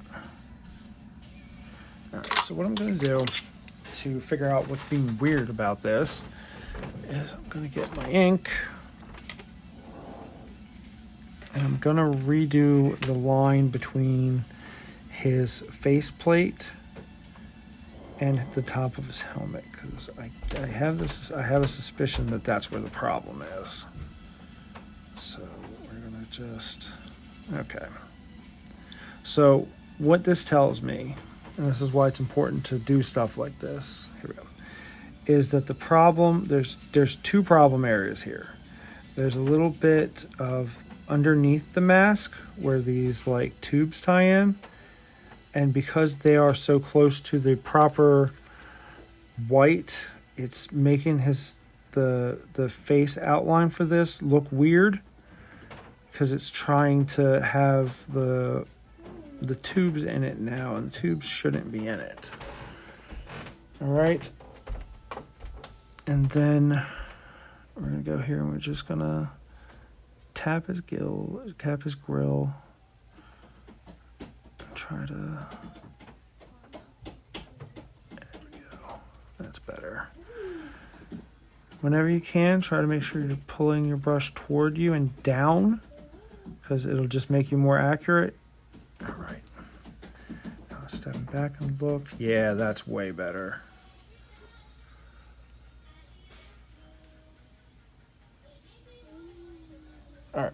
All right, so what I'm going to do to figure out what's being weird about this is I'm going to get my ink, and I'm going to redo the line between his faceplate and the top of his helmet, because I have a suspicion that that's where the problem is. So we're going to just, okay. So what this tells me, and this is why it's important to do stuff like this, here we go, is that the problem, there's two problem areas here. There's a little bit of underneath the mask where these like tubes tie in, and because they are so close to the proper white, it's making the face outline for this look weird, because it's trying to have the tubes in it now, and the tubes shouldn't be in it. All right, and then we're gonna go here and we're just gonna tap his grill, and try to. There we go. That's better. Whenever you can, try to make sure you're pulling your brush toward you and down, because it'll just make you more accurate. All right. Now stepping back and look. Yeah, that's way better. All right.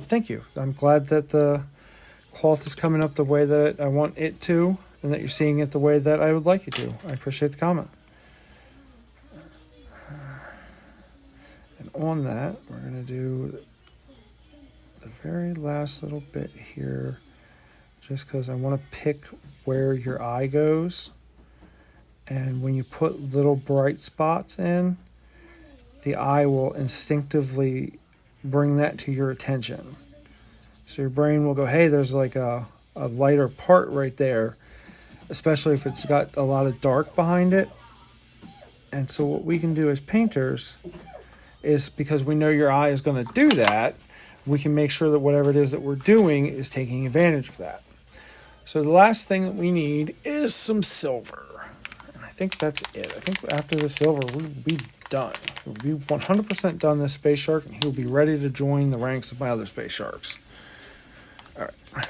Thank you. I'm glad that the cloth is coming up the way that I want it to, and that you're seeing it the way that I would like you to. I appreciate the comment. And on that, we're going to do the very last little bit here, just because I want to pick where your eye goes. And when you put little bright spots in, the eye will instinctively bring that to your attention. So your brain will go, hey, there's like a lighter part right there, especially if it's got a lot of dark behind it. And so what we can do as painters is, because we know your eye is going to do that, we can make sure that whatever it is that we're doing is taking advantage of that. So the last thing that we need is some silver. And I think that's it. I think after the silver, we'll be done. We'll be 100% done this space shark, and he'll be ready to join the ranks of my other space sharks. All right.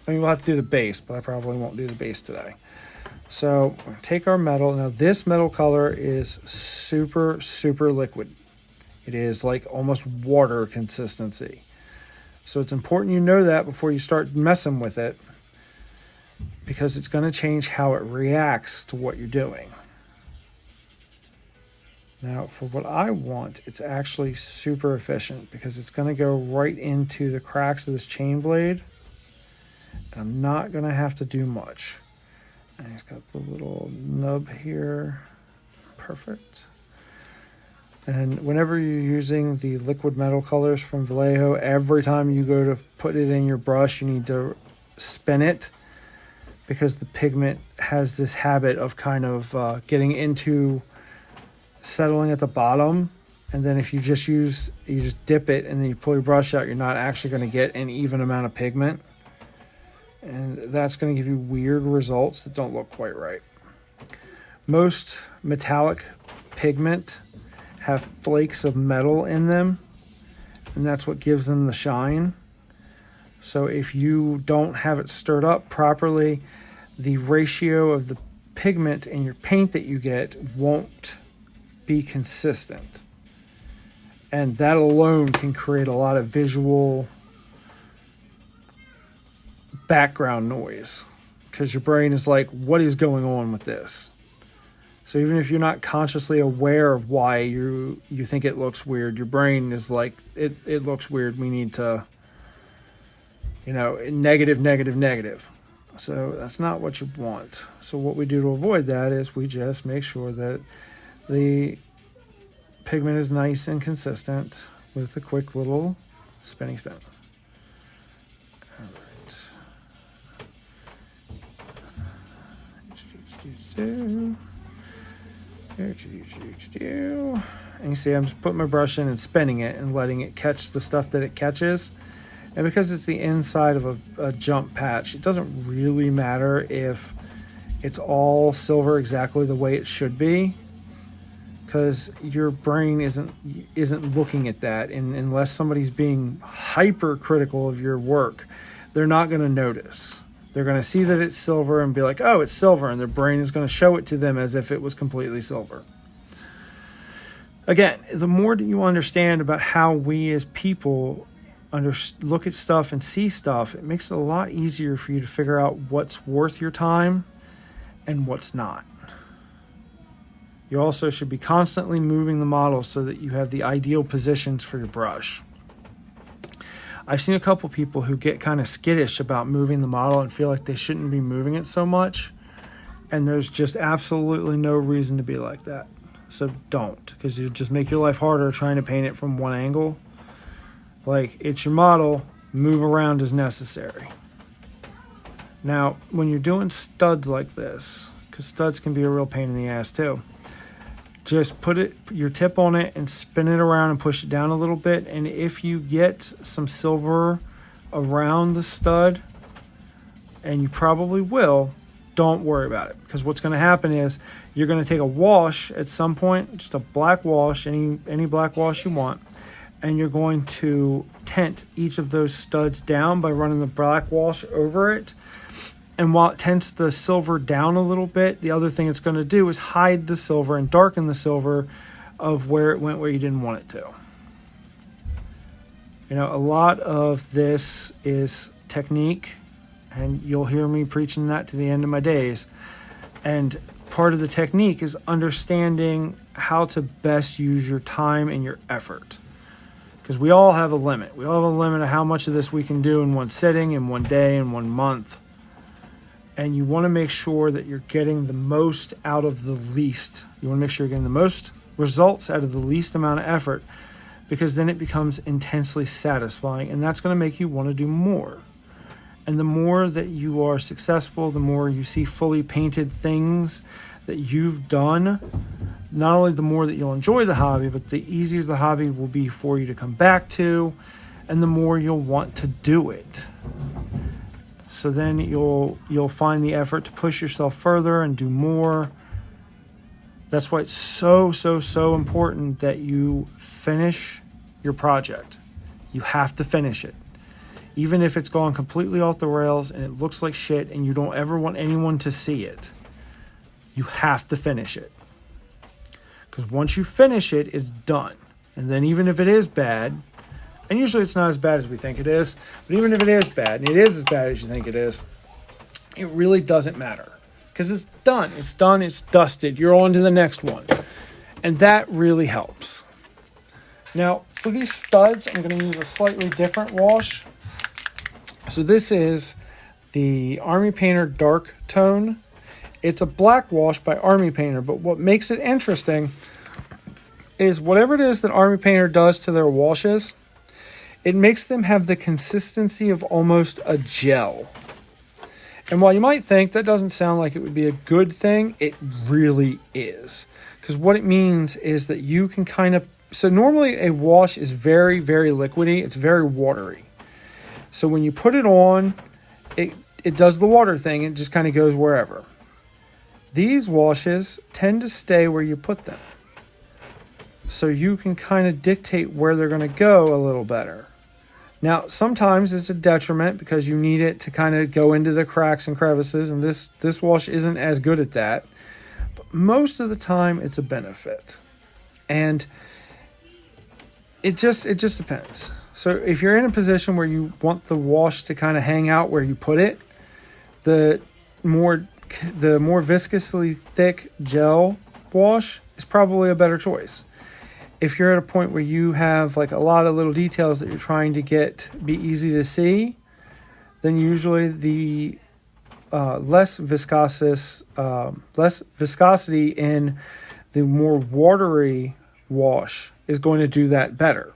I mean, we'll have to do the base, but I probably won't do the base today. So take our metal. Now this metal color is super, super liquid. It is like almost water consistency. So it's important you know that before you start messing with it, because it's going to change how it reacts to what you're doing. Now for what I want, it's actually super efficient because it's going to go right into the cracks of this chain blade. And I'm not going to have to do much. And it's got the little nub here. Perfect. And whenever you're using the liquid metal colors from Vallejo, every time you go to put it in your brush, you need to spin it, because the pigment has this habit of kind of getting into settling at the bottom. And then if you just dip it and then you pull your brush out, you're not actually going to get an even amount of pigment. And that's going to give you weird results that don't look quite right. Most metallic pigment have flakes of metal in them, and that's what gives them the shine. So if you don't have it stirred up properly, the ratio of the pigment in your paint that you get won't be consistent. And that alone can create a lot of visual background noise, because your brain is like, what is going on with this? So even if you're not consciously aware of why you think it looks weird, your brain is like, it looks weird. We need to, negative. So that's not what you want. So what we do to avoid that is we just make sure that the pigment is nice and consistent with a quick little spinny spin. All right. And you see I'm just putting my brush in and spinning it and letting it catch the stuff that it catches. And because it's the inside of a jump patch, it doesn't really matter if it's all silver exactly the way it should be, because your brain isn't looking at that. And unless somebody's being hyper critical of your work, they're not going to notice. They're going to see that it's silver and be like, oh, it's silver. And their brain is going to show it to them as if it was completely silver. Again, the more that you understand about how we as people look at stuff and see stuff, it makes it a lot easier for you to figure out what's worth your time and what's not. You also should be constantly moving the model so that you have the ideal positions for your brush. I've seen a couple people who get kind of skittish about moving the model and feel like they shouldn't be moving it so much. And there's just absolutely no reason to be like that. So don't, because you just make your life harder trying to paint it from one angle. Like, it's your model, move around as necessary. Now, when you're doing studs like this, because studs can be a real pain in the ass too, just put your tip on it and spin it around and push it down a little bit. And if you get some silver around the stud, and you probably will, don't worry about it. Because what's going to happen is you're going to take a wash at some point, just a black wash, any black wash you want, and you're going to tint each of those studs down by running the black wash over it. And while it tints the silver down a little bit, the other thing it's going to do is hide the silver and darken the silver of where it went where you didn't want it to. A lot of this is technique, and you'll hear me preaching that to the end of my days. And part of the technique is understanding how to best use your time and your effort. Because we all have a limit. We all have a limit of how much of this we can do in one sitting, in one day, in 1 month. And you want to make sure that you're getting the most out of the least. You want to make sure you're getting the most results out of the least amount of effort, because then it becomes intensely satisfying, and that's going to make you want to do more. And the more that you are successful, the more you see fully painted things that you've done, not only the more that you'll enjoy the hobby, but the easier the hobby will be for you to come back to, and the more you'll want to do it. So then you'll find the effort to push yourself further and do more. That's why it's so important that you finish your project. You have to finish it. Even if it's gone completely off the rails and it looks like shit and you don't ever want anyone to see it, you have to finish it. Because once you finish it, it's done. And then even if it is bad, and usually it's not as bad as we think it is, but even if it is bad, and it is as bad as you think it is, it really doesn't matter. Because it's done. It's done. It's dusted. You're on to the next one. And that really helps. Now, for these studs, I'm going to use a slightly different wash. So this is the Army Painter Dark Tone. It's a black wash by Army Painter, but what makes it interesting is whatever it is that Army Painter does to their washes, it makes them have the consistency of almost a gel. And while you might think that doesn't sound like it would be a good thing, it really is. Because what it means is that you can kind of... So normally a wash is very, very liquidy. It's very watery. So when you put it on, it does the water thing. It just kind of goes wherever. These washes tend to stay where you put them. So you can kind of dictate where they're going to go a little better. Now, sometimes it's a detriment because you need it to kind of go into the cracks and crevices, and this wash isn't as good at that. But most of the time, it's a benefit. And it just depends. So if you're in a position where you want the wash to kind of hang out where you put it, the more viscously thick gel wash is probably a better choice. If you're at a point where you have like a lot of little details that you're trying to be easy to see, then usually the less viscosity in the more watery wash is going to do that better.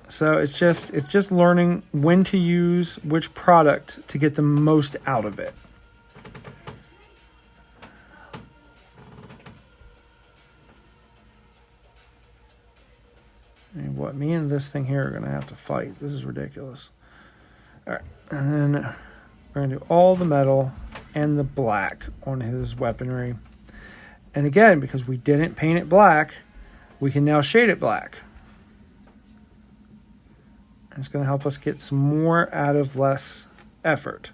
So it's just learning when to use which product to get the most out of it. And what me and this thing here are going to have to fight. This is ridiculous. All right, and then we're going to do all the metal and the black on his weaponry. And again, because we didn't paint it black, we can now shade it black. And it's going to help us get some more out of less effort.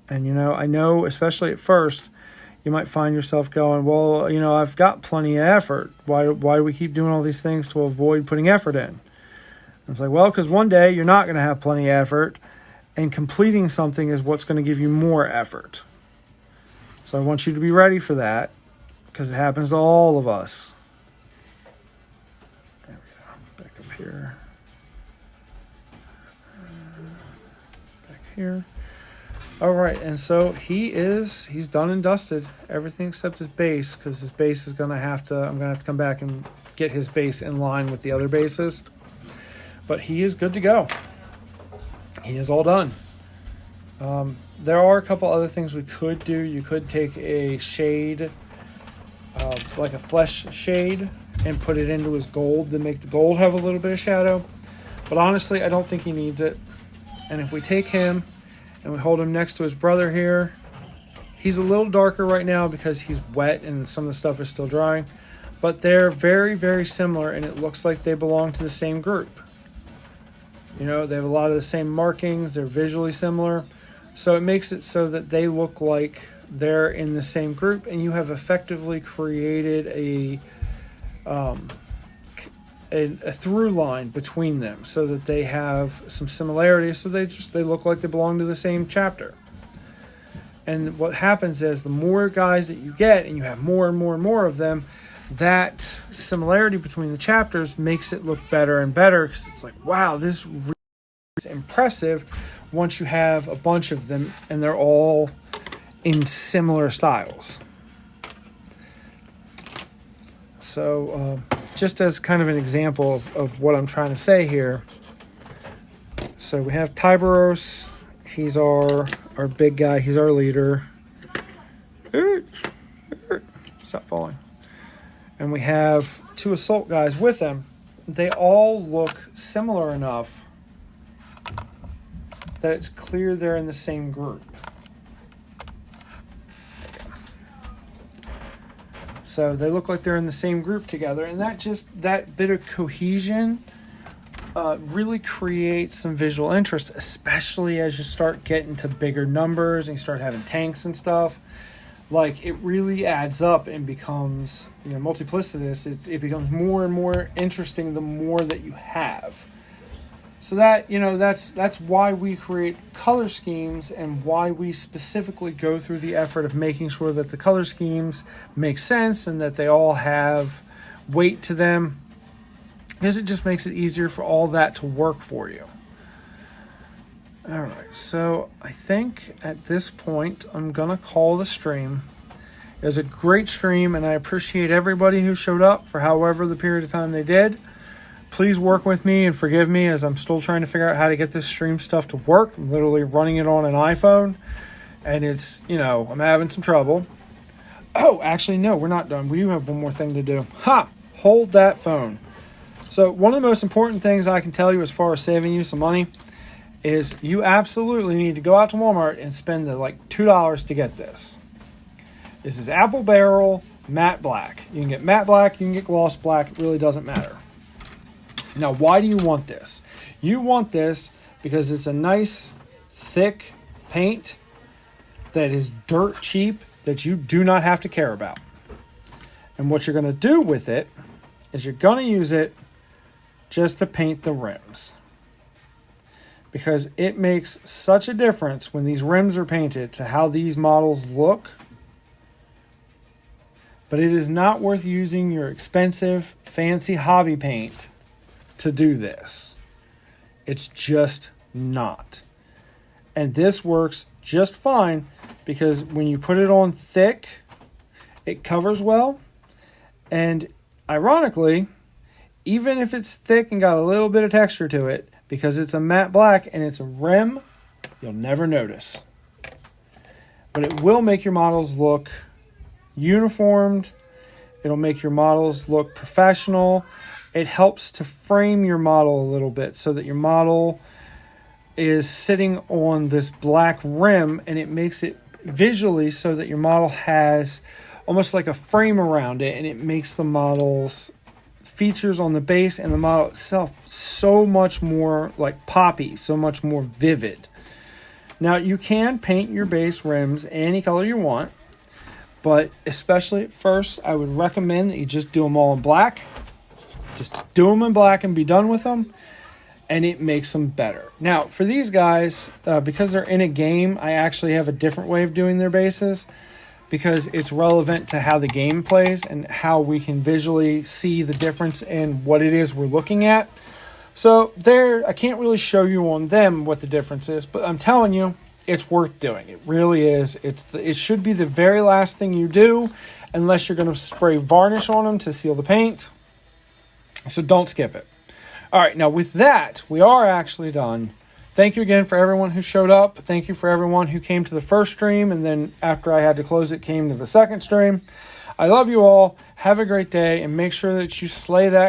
And I know, especially at first, you might find yourself going, well, I've got plenty of effort. Why do we keep doing all these things to avoid putting effort in? And it's like, well, because one day you're not going to have plenty of effort, and completing something is what's going to give you more effort. So I want you to be ready for that, because it happens to all of us. There we go. Back up here. Back here. All right, and so he's done and dusted everything except his base, because his base is I'm gonna have to come back and get his base in line with the other bases. But he is good to go. He is all done. There are a couple other things we could do. You could take a shade, like a flesh shade, and put it into his gold to make the gold have a little bit of shadow. But honestly, I don't think he needs it. And if we take him and we hold him next to his brother here, he's a little darker right now because he's wet and some of the stuff is still drying. But they're very, very similar, and it looks like they belong to the same group. They have a lot of the same markings. They're visually similar. So it makes it so that they look like they're in the same group, and you have effectively created a through line between them so that they have some similarities, so they look like they belong to the same chapter. And what happens is the more guys that you get, and you have more and more and more of them, that similarity between the chapters makes it look better and better, because it's like, wow, this really is impressive once you have a bunch of them and they're all in similar styles. So just as kind of an example of what I'm trying to say here, so we have Tiberos. He's our big guy. He's our leader. Stop falling. And we have two assault guys with him. They all look similar enough that it's clear they're in the same group. So they look like they're in the same group together, and that bit of cohesion really creates some visual interest, especially as you start getting to bigger numbers and you start having tanks and stuff. Like, it really adds up and becomes, multiplicitous. It becomes more and more interesting the more that you have. So that's why we create color schemes, and why we specifically go through the effort of making sure that the color schemes make sense and that they all have weight to them, because it just makes it easier for all that to work for you. All right, so I think at this point I'm gonna call the stream. It was a great stream, and I appreciate everybody who showed up for however the period of time they did. Please work with me and forgive me, as I'm still trying to figure out how to get this stream stuff to work. I'm literally running it on an iPhone, and it's, I'm having some trouble. Oh, actually, no, we're not done. We do have one more thing to do. Hold that phone. So one of the most important things I can tell you as far as saving you some money is you absolutely need to go out to Walmart and spend the $2 to get this. This is Apple Barrel Matte Black. You can get matte black, you can get gloss black. It really doesn't matter. Now, why do you want this? You want this because it's a nice, thick paint that is dirt cheap, that you do not have to care about. And what you're going to do with it is you're going to use it just to paint the rims. Because it makes such a difference when these rims are painted to how these models look. But it is not worth using your expensive, fancy hobby paint to do this. It's just not. And this works just fine, because when you put it on thick, it covers well. And ironically, even if it's thick and got a little bit of texture to it, because it's a matte black and it's a rim, you'll never notice. But it will make your models look uniformed. It'll make your models look professional. It helps to frame your model a little bit so that your model is sitting on this black rim, and it makes it visually so that your model has almost like a frame around it, and it makes the model's features on the base and the model itself so much more like poppy, so much more vivid. Now, you can paint your base rims any color you want, but especially at first, I would recommend that you just do them all in black. Just do them in black and be done with them, and it makes them better. Now, for these guys, because they're in a game, I actually have a different way of doing their bases, because it's relevant to how the game plays and how we can visually see the difference in what it is we're looking at. So I can't really show you on them what the difference is, but I'm telling you, it's worth doing. It really is. It should be the very last thing you do, unless you're going to spray varnish on them to seal the paint. So don't skip it. All right, now with that, we are actually done. Thank you again for everyone who showed up. Thank you for everyone who came to the first stream, and then after I had to close it, came to the second stream. I love you all. Have a great day, and make sure that you slay that